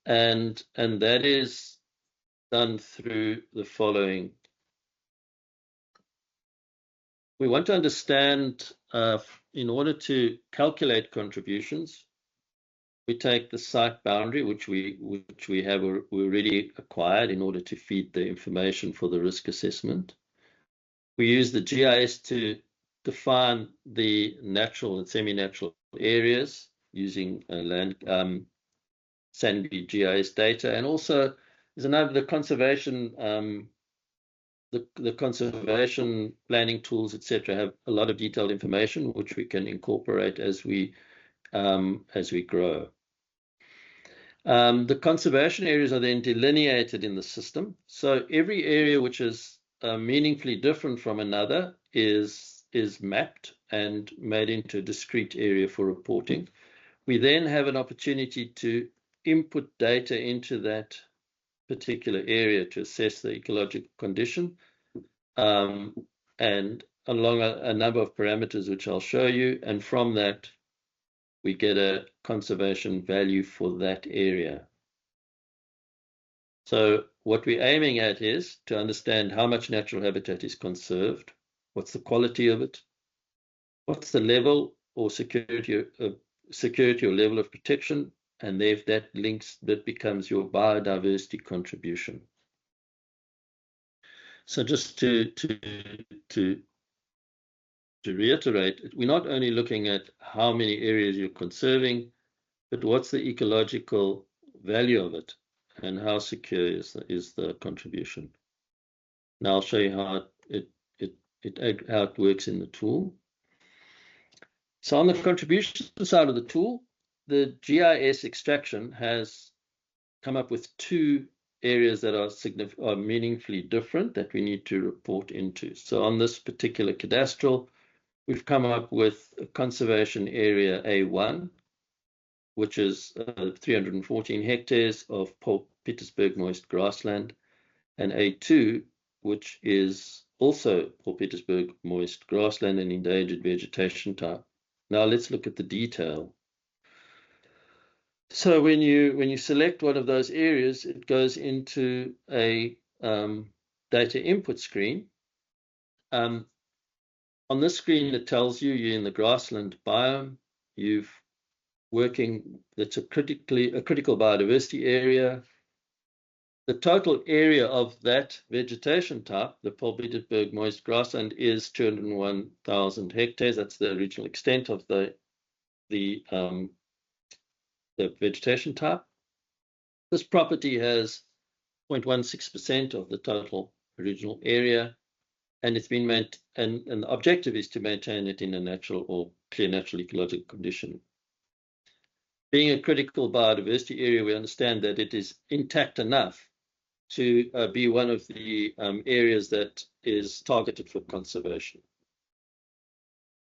And that is done through the following. We want to understand, in order to calculate contributions, we take the site boundary, which we have already acquired in order to feed the information for the risk assessment. We use the GIS to define the natural and semi-natural areas using Sandy GIS data, and also there's another the conservation the conservation planning tools, etc., have a lot of detailed information which we can incorporate as we grow. The conservation areas are then delineated in the system. So every area which is meaningfully different from another is mapped and made into a discrete area for reporting. We then have an opportunity to input data into that particular area to assess the ecological condition, and along a number of parameters which I'll show you, and from that we get a conservation value for that area. So what we're aiming at is to understand how much natural habitat is conserved, what's the quality of it, what's the level or security or level of protection, and if that becomes your biodiversity contribution. So just to reiterate, we're not only looking at how many areas you're conserving, but what's the ecological value of it and how secure is the contribution. Now I'll show you how it works in the tool. So on the contribution side of the tool, the GIS extraction has come up with two areas that are meaningfully different that we need to report into. So on this particular cadastral, we've come up with a conservation area A1, which is 314 hectares of Port Petersburg moist grassland, and A2, which is also Port Petersburg moist grassland and endangered vegetation type. Now let's look at the detail. So when you select one of those areas, it goes into a data input screen. On this screen, it tells you you're in the grassland biome. That's a critical biodiversity area. The total area of that vegetation type, the Port Petersburg moist grassland, is 201,000 hectares. That's the original extent of the vegetation type. This property has 0.16% of the total original area, and it's been and the objective is to maintain it in a natural or clear natural ecological condition. Being a critical biodiversity area, we understand that it is intact enough to be one of the areas that is targeted for conservation.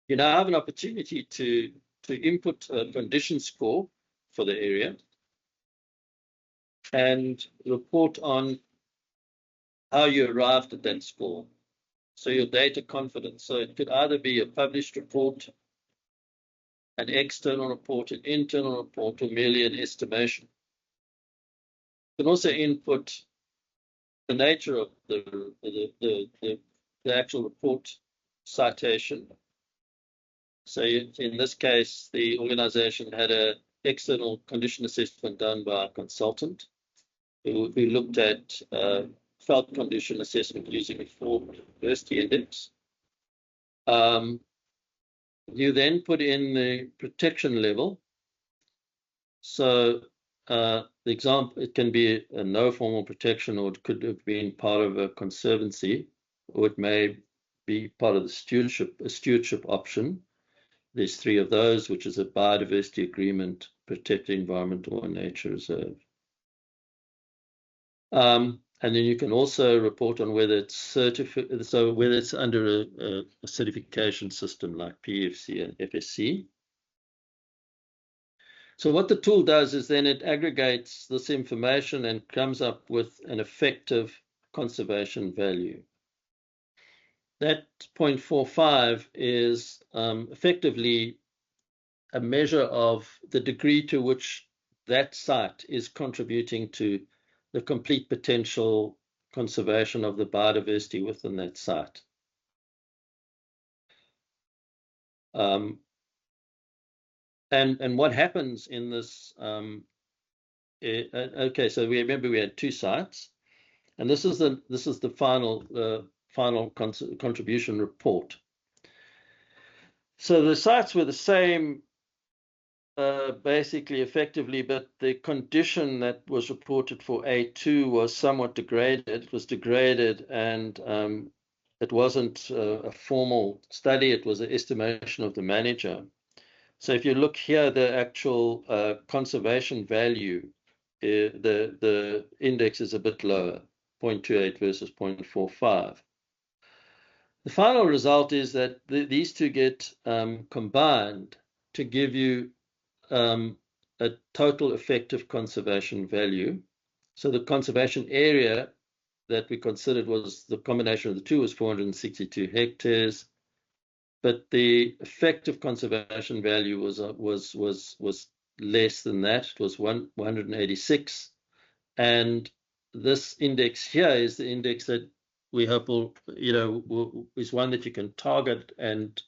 You now have an opportunity to input a condition score for the area and report on how you arrived at that score. So your data confidence. So it could either be a published report, an external report, an internal report, or merely an estimation. You can also input the nature of the actual report citation. So in this case, the organization had an external condition assessment done by a consultant who looked at felt condition assessment using a biodiversity index. You then put in the protection level. So the example, it can be a no formal protection, or it could have been part of a conservancy, or it may be part of the stewardship option. There's three of those, which is a biodiversity agreement, protect environmental and nature reserve. And then you can also report on whether it's whether it's under a certification system like PFC and FSC. So what the tool does is then it aggregates this information and comes up with an effective conservation value. That 0.45 is effectively a measure of the degree to which that site is contributing to the complete potential conservation of the biodiversity within that site. And what happens in this, okay, so we remember we had 2 sites, and this is the final contribution report. So the sites were the same, basically effectively, but the condition that was reported for A2 was somewhat degraded. It was degraded, and it wasn't a formal study, it was an estimation of the manager. So if you look here, the actual conservation value, the index is a bit lower, 0.28 versus 0.45. The final result is that these two get combined to give you a total effective conservation value. So the conservation area that we considered was the combination of the two was 462 hectares, but the effective conservation value was less than that. It was 186, and this index here is the index that we hope will, is one that you can target and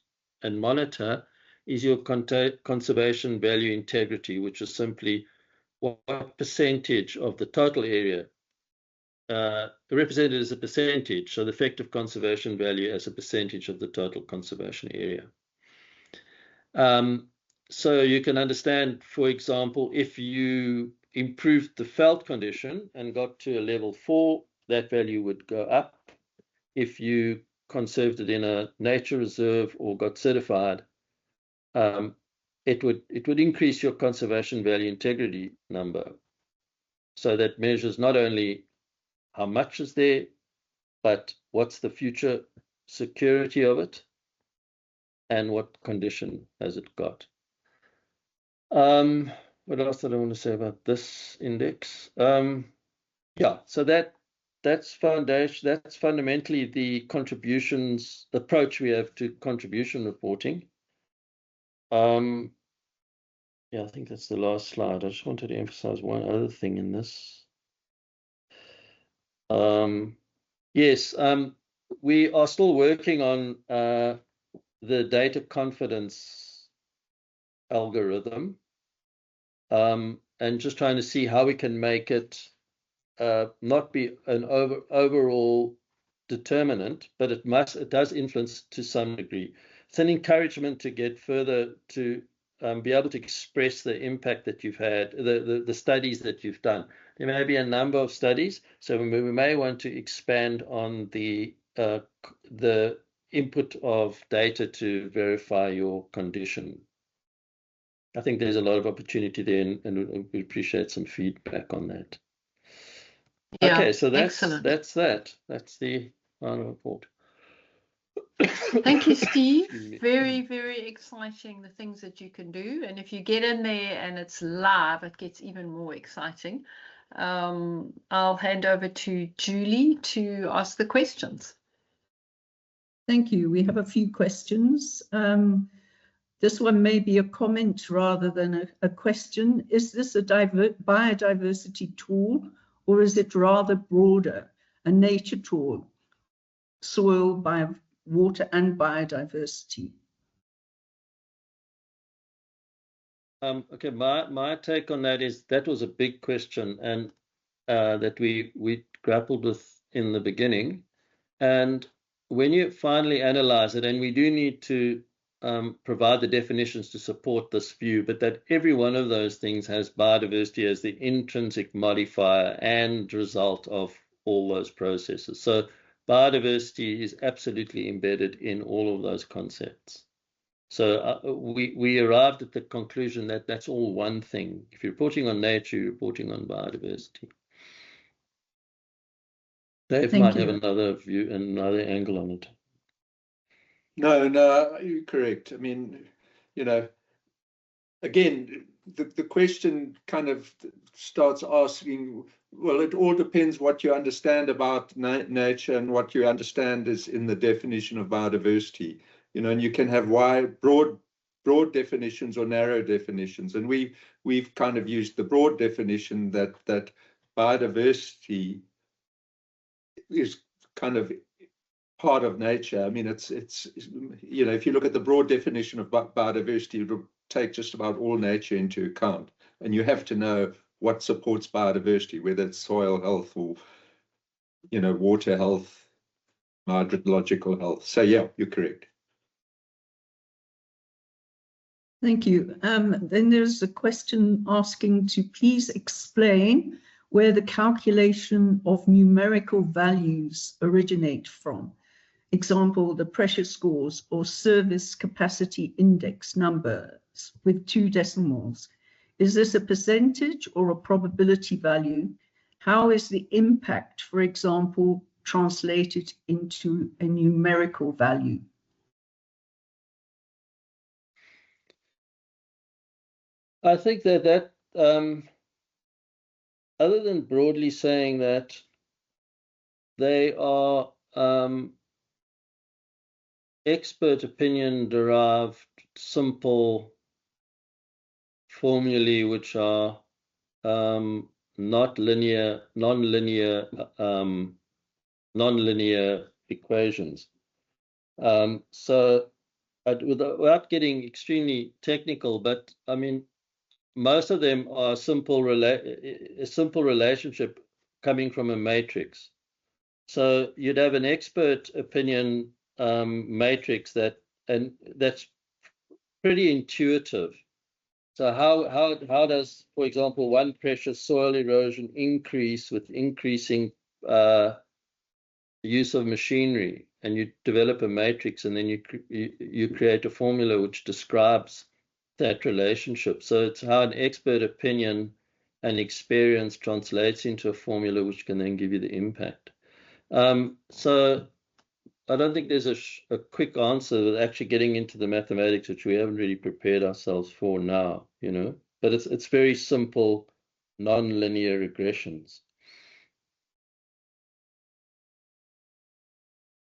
monitor, is your conservation value integrity, which is simply what percentage of the total area represented as a percentage, so the effective conservation value as a percentage of the total conservation area. So you can understand, for example, if you improved the veld condition and got to a level 4, that value would go up. If you conserved it in a nature reserve or got certified, it would increase your conservation value integrity number. So that measures not only how much is there, but what's the future security of it, and what condition has it got. What else did I want to say about this index? Yeah, so that's foundation. That's fundamentally the contributions approach we have to contribution reporting. Yeah, I think that's the last slide. I just wanted to emphasize one other thing in this. Yes, we are still working on the data confidence algorithm, and just trying to see how we can make it not be an overall determinant, but it does influence to some degree. It's an encouragement to get further to be able to express the impact that you've had, the studies that you've done. There may be a number of studies, so we may want to expand on the input of data to verify your condition. I think there's a lot of opportunity there, and we appreciate some feedback on that. Yeah, okay, so that's excellent. That's the final report. Thank you, Steve. Very, very exciting, the things that you can do. And if you get in there and it's live, it gets even more exciting. I'll hand over to Julie to ask the questions. Thank you. We have a few questions. This one may be a comment rather than a question. Is this a biodiversity tool, or is it rather broader, a nature tool, soil, water and biodiversity? Okay, my take on that is that was a big question, and that we grappled with in the beginning. And when you finally analyze it, and we do need to provide the definitions to support this view, but that every one of those things has biodiversity as the intrinsic modifier and result of all those processes. So biodiversity is absolutely embedded in all of those concepts. So we arrived at the conclusion that that's all one thing. If you're reporting on nature, you're reporting on biodiversity. Dave Thank might you. have another view, another angle on it. No, you're correct. I mean, you know, again, the question kind of starts asking, well, it all depends what you understand about nature and what you understand is in the definition of biodiversity. You know, and you can have broad definitions or narrow definitions. And we've kind of used the broad definition that biodiversity is kind of part of nature. I mean, it's you know, if you look at the broad definition of biodiversity, it'll take just about all nature into account, and you have to know what supports biodiversity, whether it's soil health or, you know, water health, hydrological health. So yeah, you're correct. Thank you. Then there's a question asking to please explain where the calculation of numerical values originate from. Example, the pressure scores or service capacity index numbers with 2 decimals. Is this a percentage or a probability value? How is the impact, for example, translated into a numerical value? I think that other than broadly saying that they are expert opinion derived simple formulae which are nonlinear equations. So without getting extremely technical, but I mean, most of them are a simple relationship coming from a matrix. So you'd have an expert opinion matrix that's pretty intuitive. So how does, for example, one pressure soil erosion increase with increasing use of machinery? And you develop a matrix, and then you create a formula which describes that relationship. So it's how an expert opinion and experience translates into a formula which can then give you the impact. So I don't think there's a quick answer with actually getting into the mathematics, which we haven't really prepared ourselves for now, you know, but it's very simple non-linear regressions.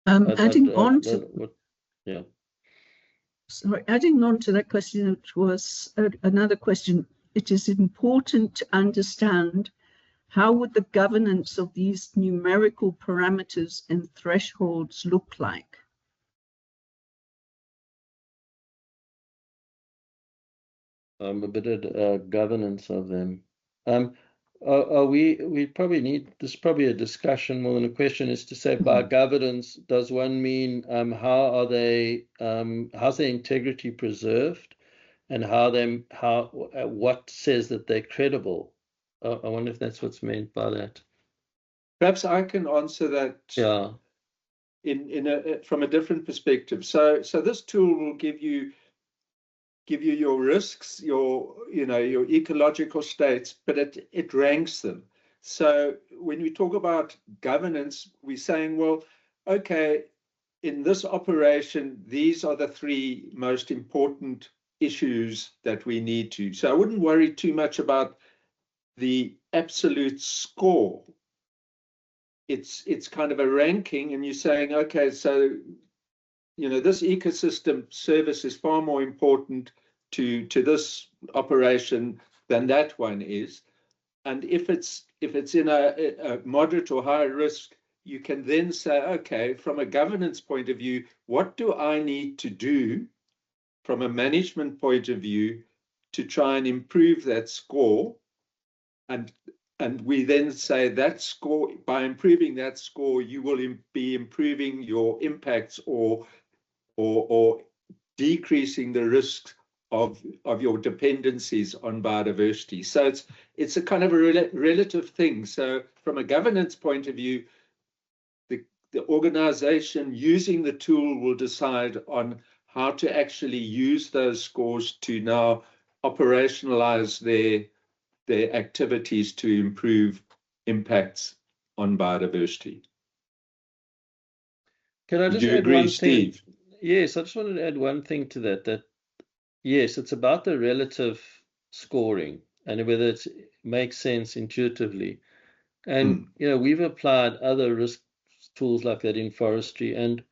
Adding on to that question, it was another question. It is important to understand how would the governance of these numerical parameters and thresholds look like? A bit of governance of them. We probably need, this is probably a discussion more than a question, is to say by governance, does one mean how's their integrity preserved, and what says that they're credible? I wonder if that's what's meant by that. Perhaps I can answer that. Yeah. From a different perspective. So this tool will give you your risks, your ecological states, but it ranks them. So when we talk about governance, we're saying, well, okay, in this operation, these are the 3 most important issues that we need to. So I wouldn't worry too much about the absolute score. It's kind of a ranking, and you're saying, okay, so this ecosystem service is far more important to this operation than that one is. And if it's in a moderate or high risk, you can then say, okay, from a governance point of view, what do I need to do from a management point of view to try and improve that score? And we then say that score, by improving that score, you will be improving your impacts or decreasing the risk of your dependencies on biodiversity. So it's a kind of a relative thing. So from a governance point of view, the organization using the tool will decide on how to actually use those scores to now operationalize their activities to improve impacts on biodiversity. Can I Did just you add agree, one thing? Steve? Yes, I just wanted to add one thing to that. That yes, it's about the relative scoring and whether it makes sense intuitively. And we've applied other risk tools like that in forestry, and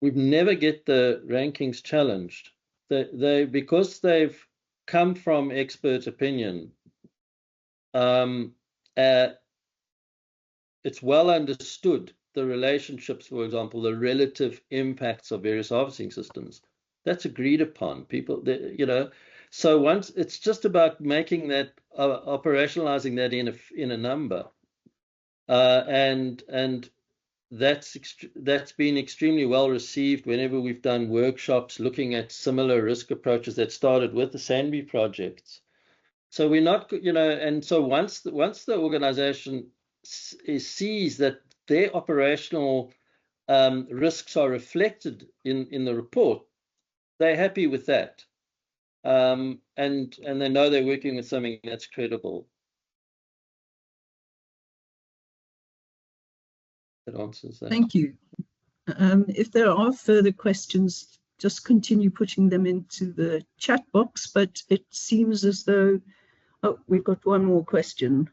we've never get the rankings challenged. They because they've come from expert opinion. It's well understood the relationships, for example, the relative impacts of various harvesting systems. That's agreed upon. People, so once it's just about making that operationalizing that in a number, and that's been extremely well received whenever we've done workshops looking at similar risk approaches that started with the Sandby projects. So we're not, and so once the organization sees that their operational risks are reflected in the report, they're happy with that, and they know they're working with something that's credible. That answers that. Thank you. If there are further questions, just continue putting them into the chat box, but it seems as though, oh, we've got one more question,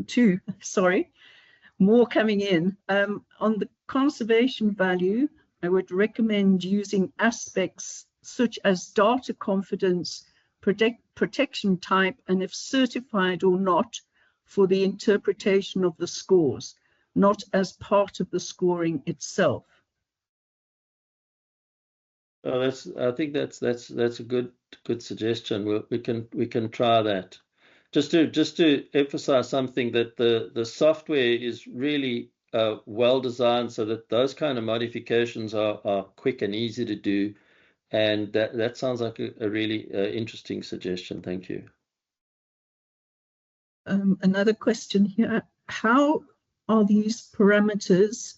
two, sorry, more coming in. On the conservation value, I would recommend using aspects such as data confidence, protection type, and if certified or not for the interpretation of the scores, not as part of the scoring itself. Oh, I think that's a good suggestion. We can try that. Just to emphasize something, that the software is really well designed so that those kind of modifications are quick and easy to do, and that sounds like a really interesting suggestion. Thank you. Another question here: how are these parameters,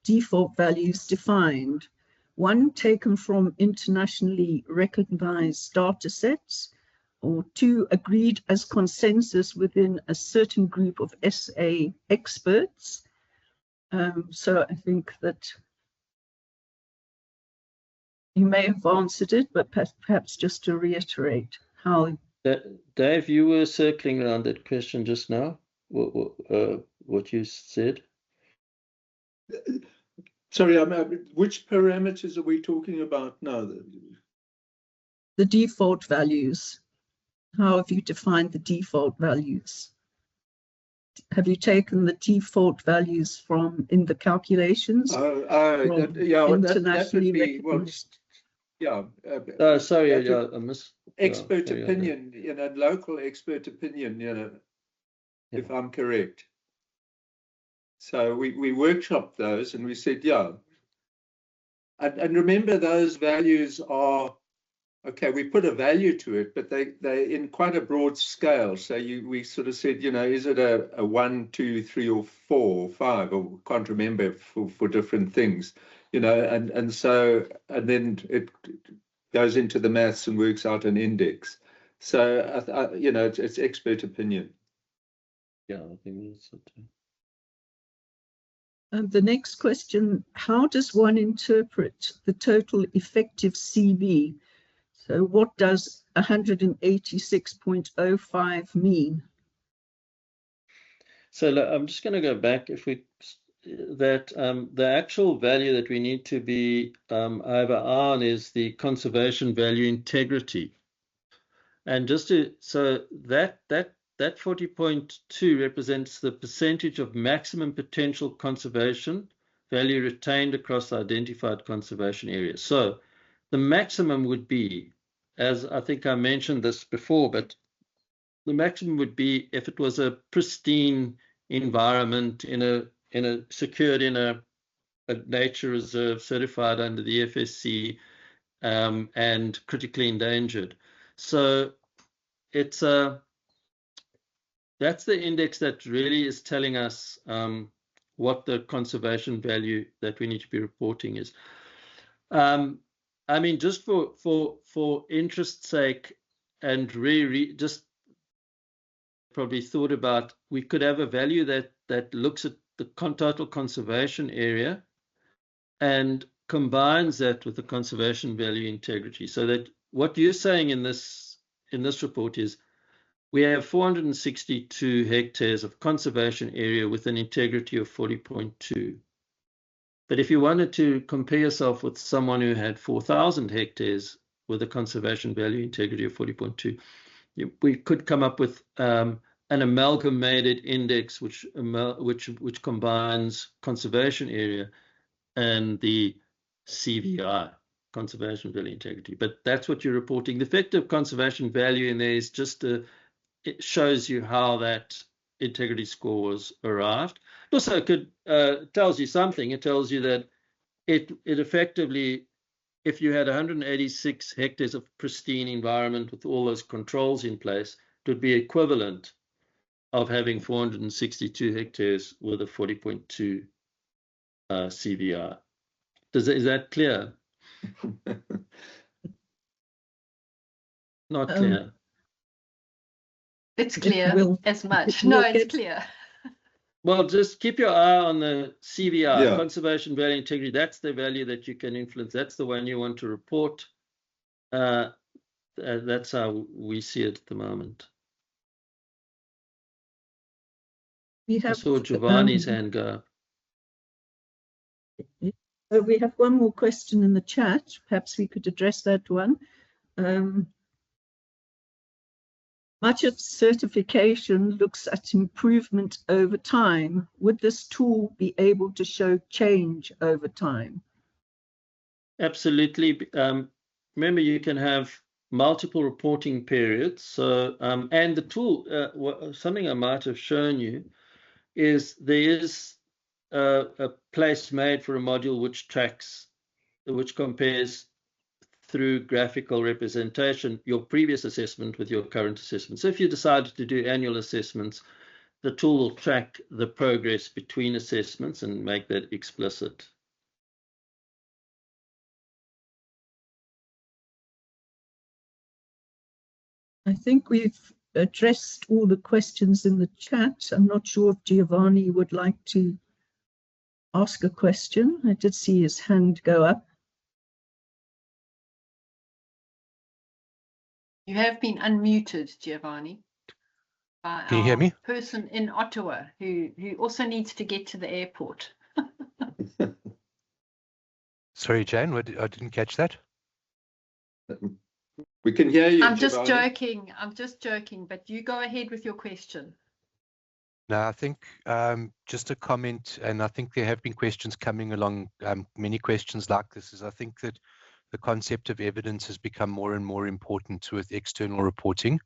default values, defined? One, taken from internationally recognized data sets, or two, agreed as consensus within a certain group of SA experts? So I think that you may have answered it, but perhaps just to reiterate how. Dave, you were circling around that question just now, what you said. Sorry, which parameters are we talking about now? The default values. How have you defined the default values? Have you taken the default values from in the calculations? Yeah, internationally recognized. Sorry, I missed. Expert opinion, local expert opinion, if I'm correct. So we workshopped those and we said, yeah. And remember, those values are, okay, we put a value to it, but they're in quite a broad scale. So we sort of said, is it a 1, 2, 3, or 4, or 5, or can't remember for different things, and then it goes into the maths and works out an index. So, it's expert opinion. Yeah, I think that's it too. And the next question, how does one interpret the total effective CV? So what does 186.05 mean? So I'm just going to go back. If the actual value that we need to be over on is the conservation value integrity, and so that 40.2 represents the percentage of maximum potential conservation value retained across the identified conservation areas. So the maximum would be, as I think I mentioned this before, but the maximum would be if it was a pristine environment secured in a nature reserve certified under the FSC, and critically endangered. So it's that's the index that really is telling us what the conservation value that we need to be reporting is. I mean, just for interest's sake, and just probably thought about, we could have a value that looks at the total conservation area, and combines that with the conservation value integrity. So that what you're saying in this report is we have 462 hectares of conservation area with an integrity of 40.2. But if you wanted to compare yourself with someone who had 4,000 hectares with a conservation value integrity of 40.2, we could come up with an amalgamated index which combines conservation area and the CVI, conservation value integrity. But that's what you're reporting. The effective conservation value in there is just it shows you how that integrity score was arrived. It also tells you something. It tells you that it effectively, if you had 186 hectares of pristine environment with all those controls in place, it would be equivalent of having 462 hectares with a 40.2 CVI. Is that clear? Not clear. It's clear as much. No, it's clear. Well, just keep your eye on the CVI, conservation value integrity. That's the value that you can influence. That's the one you want to report. That's how we see it at the moment. I saw Giovanni's hand go up. We have one more question in the chat. Perhaps we could address that one. Much of certification looks at improvement over time. Would this tool be able to show change over time? Absolutely. Remember, you can have multiple reporting periods. So, and the tool, something I might have shown you, is there is a place made for a module which compares through graphical representation your previous assessment with your current assessment. So if you decided to do annual assessments, the tool will track the progress between assessments and make that explicit. I think we've addressed all the questions in the chat. I'm not sure if Giovanni would like to ask a question. I did see his hand go up. You have been unmuted, Giovanni. Can you hear me? Person in Ottawa who also needs to get to the airport. Sorry, Jane, I didn't catch that. We can hear you. I'm just joking. I'm just joking, but you go ahead with your question. No, I think just a comment, and I think there have been questions coming along, many questions like this, is I think that the concept of evidence has become more and more important with external reporting.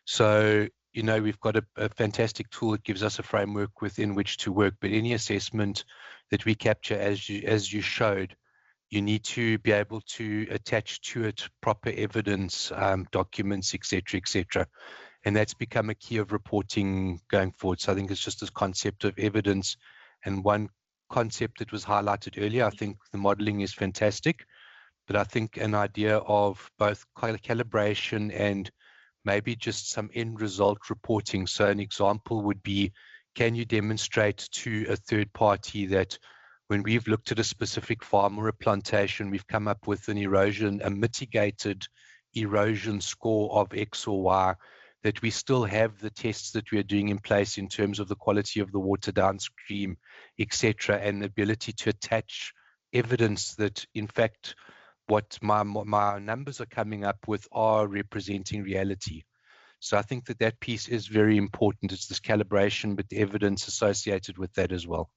So, you know, we've got a fantastic tool that gives us a framework within which to work, but any assessment that we capture, as you showed, you need to be able to attach to it proper evidence, documents, etc., etc. And that's become a key of reporting going forward. So I think it's just this concept of evidence. And one concept that was highlighted earlier, I think the modeling is fantastic, but I think an idea of both calibration and maybe just some end result reporting. So an example would be, can you demonstrate to a third party that when we've looked at a specific farm or a plantation, we've come up with a mitigated erosion score of X or Y, that we still have the tests that we are doing in place in terms of the quality of the water downstream, etc., and the ability to attach evidence that, in fact, what my numbers are coming up with are representing reality. So I think that piece is very important. It's this calibration, but the evidence associated with that as well.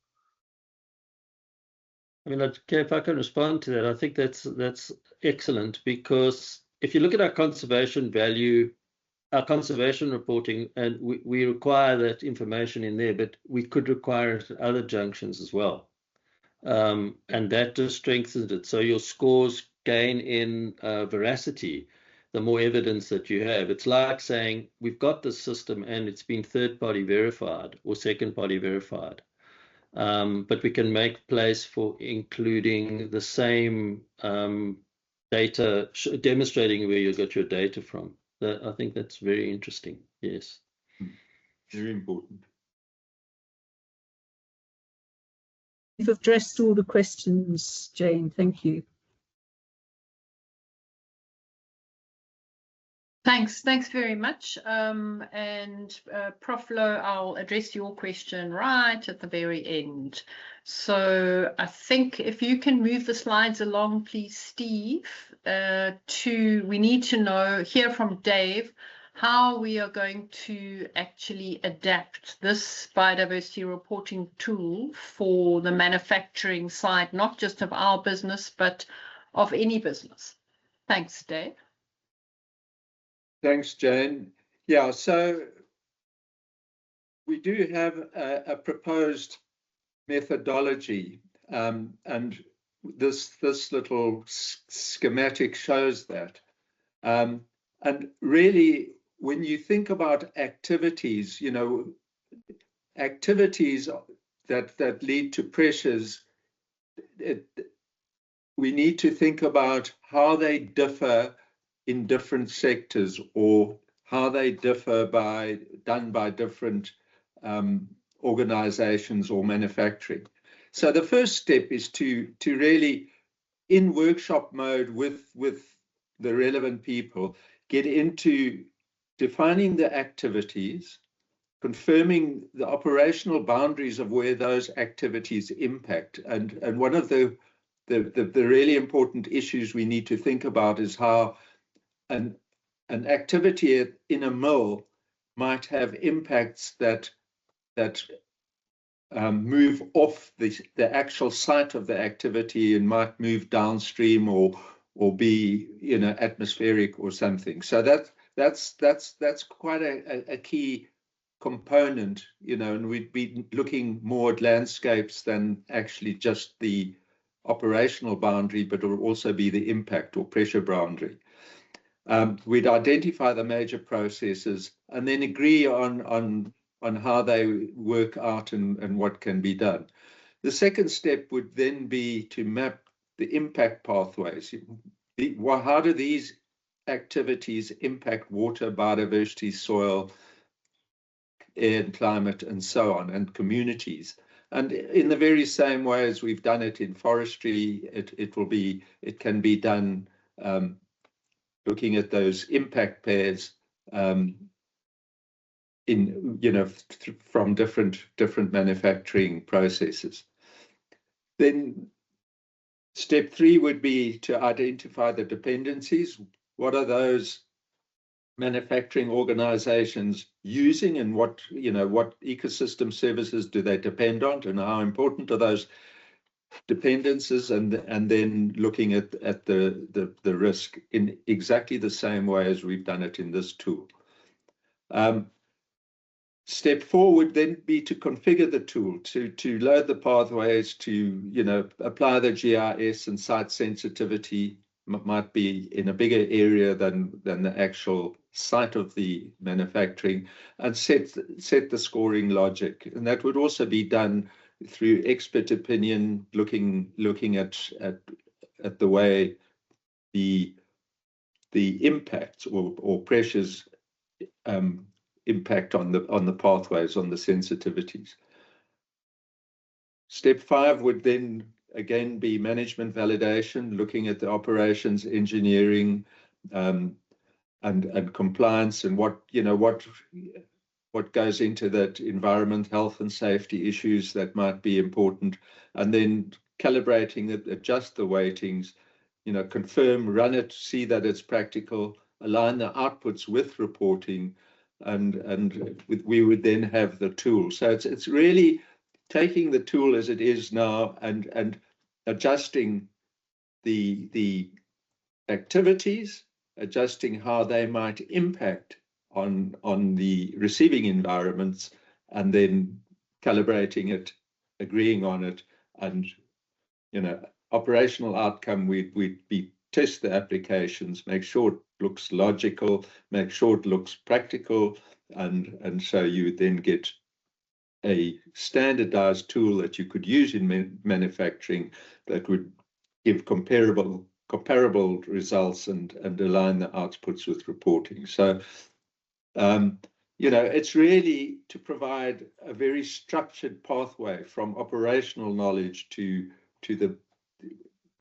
I mean, okay, if I can respond to that, I think that's excellent, because if you look at our conservation value, our conservation reporting, and we require that information in there, but we could require it at other junctions as well. And that just strengthens it. So your scores gain in veracity the more evidence that you have. It's like saying we've got this system and it's been third-party verified or second-party verified. But we can make place for including the same data, demonstrating where you got your data from. I think that's very interesting. Yes. Very important. You've addressed all the questions, Jane. Thank you. Thanks very much. Prof. Lowe, I'll address your question right at the very end. So I think if you can move the slides along, please, Steve, we need to hear from Dave how we are going to actually adapt this biodiversity reporting tool for the manufacturing side, not just of our business, but of any business. Thanks, Dave. Thanks, Jane. Yeah, so we do have a proposed methodology, and this little schematic shows that. And really, when you think about activities, activities that lead to pressures, we need to think about how they differ in different sectors, or how they differ done by different organizations or manufacturing. So the first step is to really, in workshop mode with the relevant people, get into defining the activities, confirming the operational boundaries of where those activities impact. And one of the really important issues we need to think about is how an activity in a mill might have impacts that move off the actual site of the activity and might move downstream or be atmospheric or something. So that's quite a key component, and we'd be looking more at landscapes than actually just the operational boundary, but it will also be the impact or pressure boundary. We'd identify the major processes and then agree on how they work out and what can be done. The second step would then be to map the impact pathways. How do these activities impact water, biodiversity, soil, air and climate, and so on, and communities? And in the very same way as we've done it in forestry, it can be done looking at those impact pairs from different manufacturing processes. Then step 3 would be to identify the dependencies. What are those manufacturing organizations using, and what ecosystem services do they depend on, and how important are those dependencies, and then looking at the risk in exactly the same way as we've done it in this tool. Step 4 would then be to configure the tool, to load the pathways, to apply the GIS and site sensitivity. Might be in a bigger area than the actual site of the manufacturing, and set the scoring logic. And that would also be done through expert opinion, looking at the way the impacts or pressures impact on the pathways, on the sensitivities. Step 5 would then again be management validation, looking at the operations, engineering, and compliance, and what goes into that, environment, health and safety issues that might be important, and then calibrating it, adjust the weightings, confirm, run it, see that it's practical, align the outputs with reporting, and we would then have the tool. So it's really taking the tool as it is now and adjusting the activities, adjusting how they might impact on the receiving environments, and then calibrating it, agreeing on it, and operational outcome, we'd be test the applications, make sure it looks logical, make sure it looks practical, and so you then get a standardized tool that you could use in manufacturing that would give comparable results and align the outputs with reporting. So you know, it's really to provide a very structured pathway from operational knowledge to the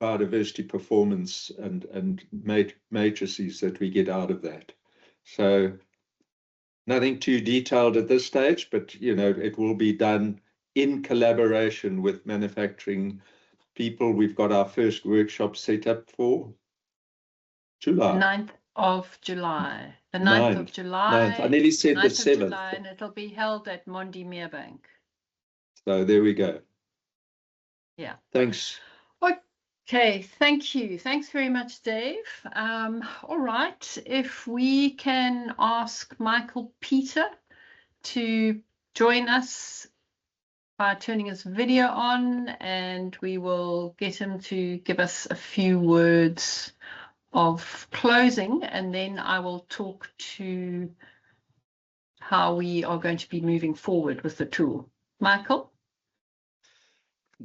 biodiversity performance and matrices that we get out of that. So nothing too detailed at this stage, but you know, it will be done in collaboration with manufacturing people. We've got our first workshop set up for July. 9th of July. The 9th of July. 9th. I nearly said the 7th. July, and it'll be held at Mondi Meerbank. So there we go. Yeah. Thanks. Okay, thank you. Thanks very much, Dave. All right, if we can ask Michael Peter to join us by turning his video on, and we will get him to give us a few words of closing, and then I will talk to how we are going to be moving forward with the tool. Michael?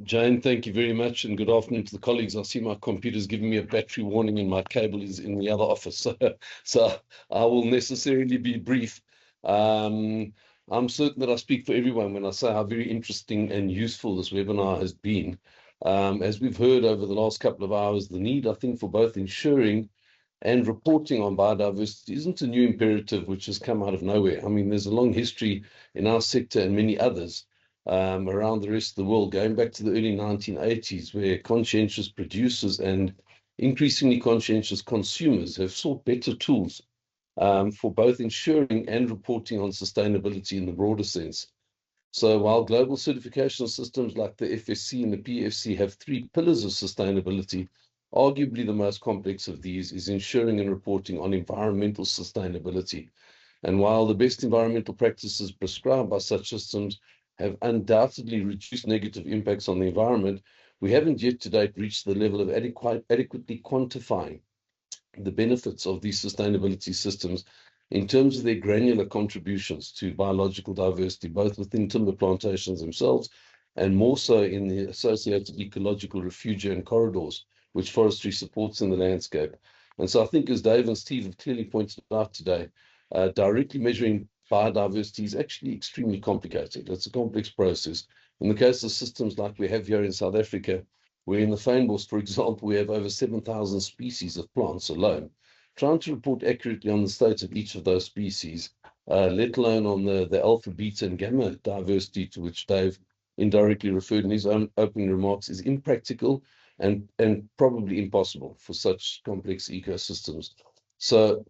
Jane, thank you very much, and good afternoon to the colleagues. I see my computer's giving me a battery warning and my cable is in the other office, so I will necessarily be brief. I'm certain that I speak for everyone when I say how very interesting and useful this webinar has been. As we've heard over the last couple of hours, the need, I think, for both ensuring and reporting on biodiversity isn't a new imperative which has come out of nowhere. I mean, there's a long history in our sector and many others around the rest of the world, going back to the early 1980s, where conscientious producers and increasingly conscientious consumers have sought better tools for both ensuring and reporting on sustainability in the broader sense. So while global certification systems like the FSC and the PEFC have 3 pillars of sustainability, arguably the most complex of these is ensuring and reporting on environmental sustainability. And while the best environmental practices prescribed by such systems have undoubtedly reduced negative impacts on the environment, we haven't yet to date reached the level of adequately quantifying the benefits of these sustainability systems in terms of their granular contributions to biological diversity, both within timber plantations themselves and more so in the associated ecological refugia and corridors, which forestry supports in the landscape. And so I think, as Dave and Steve have clearly pointed out today, directly measuring biodiversity is actually extremely complicated. It's a complex process. In the case of systems like we have here in South Africa, where in the fynbos, for example, we have over 7,000 species of plants alone, trying to report accurately on the state of each of those species, let alone on the alpha, beta, and gamma diversity to which Dave indirectly referred in his own opening remarks, is impractical and probably impossible for such complex ecosystems. So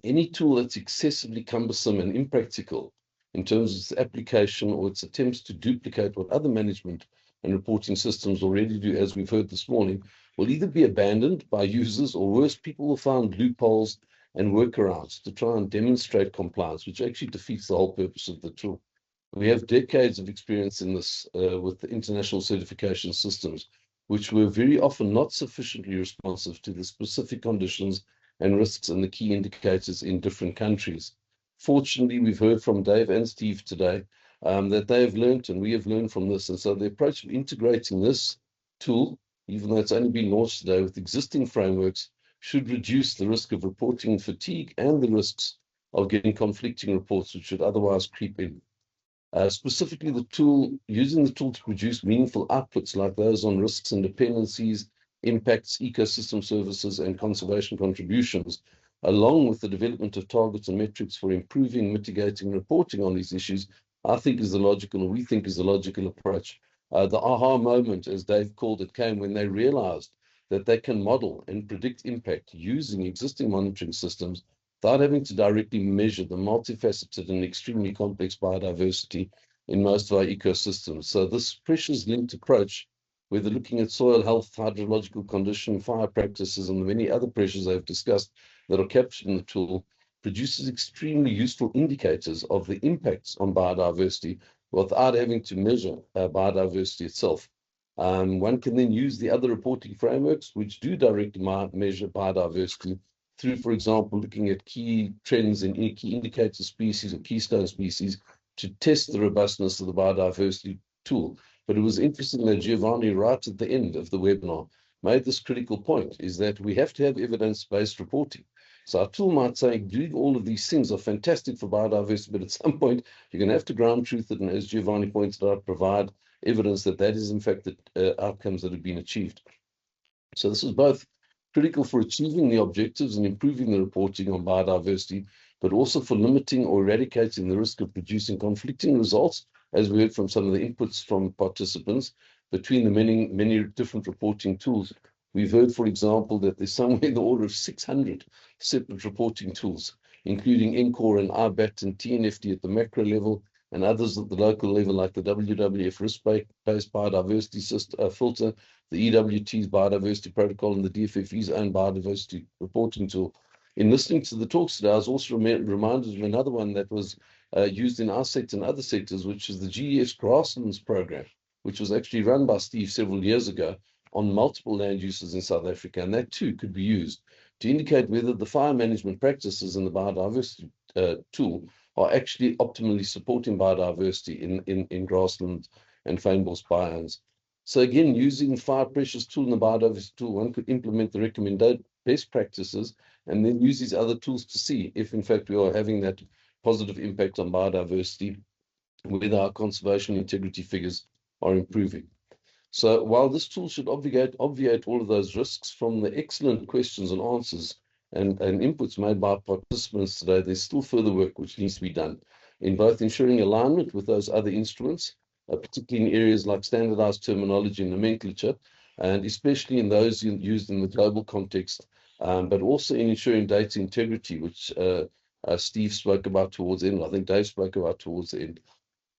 any tool that's excessively cumbersome and impractical in terms of its application or its attempts to duplicate what other management and reporting systems already do, as we've heard this morning, will either be abandoned by users, or worse, people will find loopholes and workarounds to try and demonstrate compliance, which actually defeats the whole purpose of the tool. We have decades of experience in this with the international certification systems, which were very often not sufficiently responsive to the specific conditions and risks and the key indicators in different countries. Fortunately, we've heard from Dave and Steve today that they have learned, and we have learned from this. And so the approach of integrating this tool, even though it's only been launched today, with existing frameworks, should reduce the risk of reporting fatigue and the risks of getting conflicting reports, which should otherwise creep in. Specifically, using the tool to produce meaningful outputs like those on risks and dependencies, impacts, ecosystem services, and conservation contributions, along with the development of targets and metrics for improving, mitigating, reporting on these issues, I think is the logical, or we think is the logical approach. The aha moment, as Dave called it, came when they realized that they can model and predict impact using existing monitoring systems without having to directly measure the multifaceted and extremely complex biodiversity in most of our ecosystems. So this pressures-linked approach, where they're looking at soil health, hydrological condition, fire practices, and the many other pressures I've discussed that are captured in the tool, produces extremely useful indicators of the impacts on biodiversity without having to measure biodiversity itself. One can then use the other reporting frameworks which do directly measure biodiversity through, for example, looking at key trends in key indicator species or keystone species to test the robustness of the biodiversity tool. But it was interesting that Giovanni, right at the end of the webinar, made this critical point, is that we have to have evidence-based reporting. So our tool might say, doing all of these things are fantastic for biodiversity, but at some point you're going to have to ground truth it, and as Giovanni pointed out, provide evidence that that is in fact the outcomes that have been achieved. So this is both critical for achieving the objectives and improving the reporting on biodiversity, but also for limiting or eradicating the risk of producing conflicting results, as we heard from some of the inputs from participants, between the many different reporting tools. We've heard, for example, that there's somewhere in the order of 600 separate reporting tools, including NCOR and IBAT and TNFD at the macro level, and others at the local level, like the WWF risk-based biodiversity filter, the EWT's biodiversity protocol, and the DFFE's own biodiversity reporting tool. In listening to the talks today, I was also reminded of another one that was used in our sector and other sectors, which is the GES Grasslands program, which was actually run by Steve several years ago on multiple land uses in South Africa. And that too could be used to indicate whether the fire management practices in the biodiversity tool are actually optimally supporting biodiversity in grassland and fynbos biomes. So again, using fire pressures tool and the biodiversity tool, one could implement the recommended best practices and then use these other tools to see if in fact we are having that positive impact on biodiversity, whether our conservation integrity figures are improving. So while this tool should obviate all of those risks, from the excellent questions and answers and inputs made by participants today, there's still further work which needs to be done in both ensuring alignment with those other instruments, particularly in areas like standardized terminology and nomenclature, and especially in those used in the global context, but also in ensuring data integrity, which Steve spoke about towards the end. I think Dave spoke about towards the end.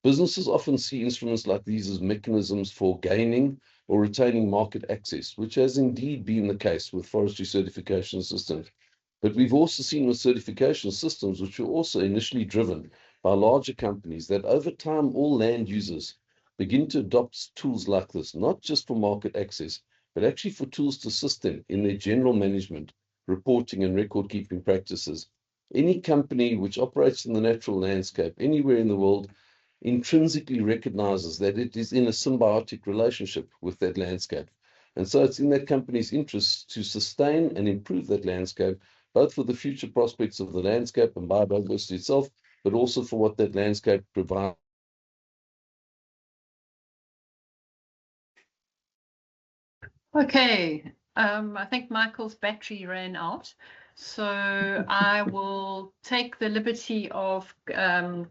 Businesses often see instruments like these as mechanisms for gaining or retaining market access, which has indeed been the case with forestry certification systems. But we've also seen with certification systems, which were also initially driven by larger companies, that over time all land users begin to adopt tools like this, not just for market access, but actually for tools to assist them in their general management, reporting and record-keeping practices. Any company which operates in the natural landscape anywhere in the world intrinsically recognizes that it is in a symbiotic relationship with that landscape. And so it's in that company's interest to sustain and improve that landscape, both for the future prospects of the landscape and biodiversity itself, but also for what that landscape provides. Okay, I think Michael's battery ran out. So I will take the liberty of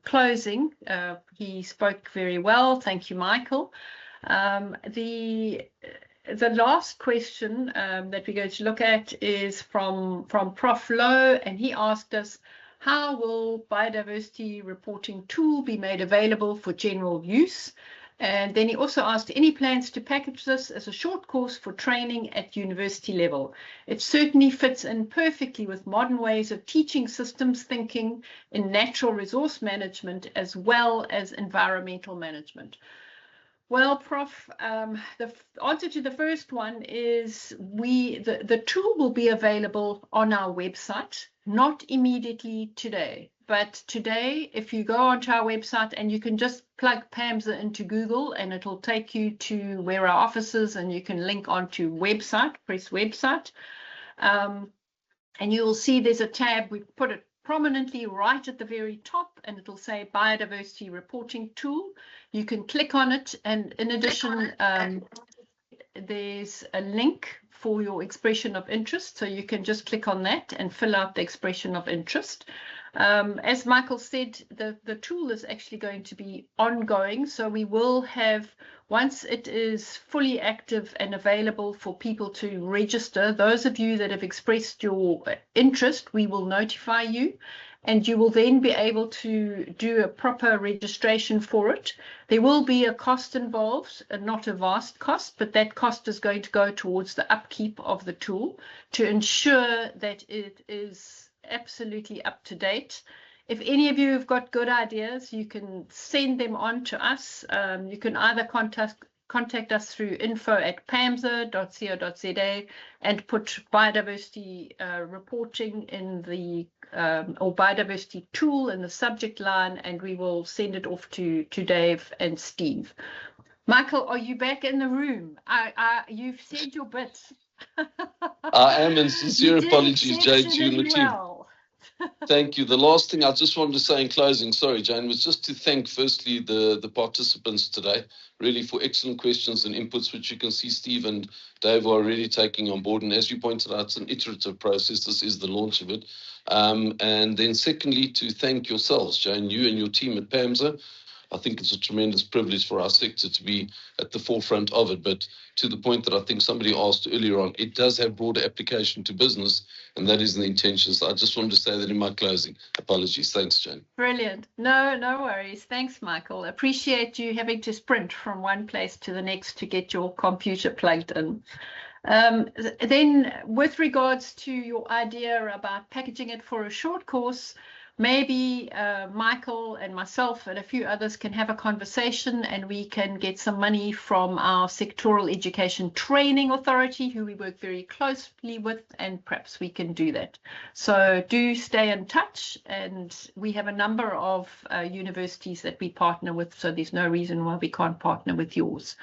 closing. He spoke very well. Thank you, Michael. The last question that we're going to look at is from Prof. Lowe, and he asked us, how will biodiversity reporting tool be made available for general use? And then he also asked, any plans to package this as a short course for training at university level? It certainly fits in perfectly with modern ways of teaching systems thinking in natural resource management as well as environmental management. Well, Prof, the answer to the first one is the tool will be available on our website, not immediately today. But today, if you go onto our website and you can just plug PAMSA into Google and it'll take you to where our office is, and you can link onto website, press website. And you will see there's a tab. We've put it prominently right at the very top, and it'll say Biodiversity Reporting Tool. You can click on it, and in addition, there's a link for your expression of interest. So you can just click on that and fill out the expression of interest. As Michael said, the tool is actually going to be ongoing. So we will have, once it is fully active and available for people to register, those of you that have expressed your interest, we will notify you. And you will then be able to do a proper registration for it. There will be a cost involved, not a vast cost, but that cost is going to go towards the upkeep of the tool to ensure that it is absolutely up to date. If any of you have got good ideas, you can send them on to us. You can either contact us through info@pamsa.co.za and put biodiversity reporting in the or biodiversity tool in the subject line, and we will send it off to Dave and Steve. Michael, are you back in the room? You've said your bit. I am, and sincere You did apologies, Jane, to you and the exceptionally team. well. Thank you. The last thing I just wanted to say in closing, sorry, Jane, was just to thank firstly the participants today, really for excellent questions and inputs, which you can see Steve and Dave are already taking on board. And as you pointed out, it's an iterative process. This is the launch of it. And then secondly, to thank yourselves, Jane, you and your team at PAMSA. I think it's a tremendous privilege for our sector to be at the forefront of it. But to the point that I think somebody asked earlier on, it does have broader application to business, and that is the intention. So I just wanted to say that in my closing. Apologies. Thanks, Jane. Brilliant. No worries. Thanks, Michael. Appreciate you having to sprint from one place to the next to get your computer plugged in. Then with regards to your idea about packaging it for a short course, maybe Michael and myself and a few others can have a conversation, and we can get some money from our sectoral education training authority, who we work very closely with, and perhaps we can do that. So do stay in touch, and we have a number of universities that we partner with, so there's no reason why we can't partner with yours.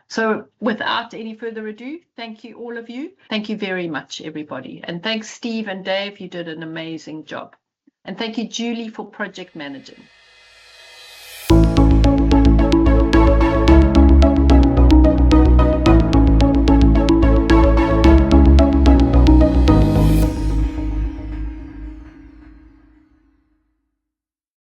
So without any further ado, thank you, all of you. Thank you very much, everybody. And thanks, Steve and Dave. You did an amazing job. And thank you, Julie, for project managing.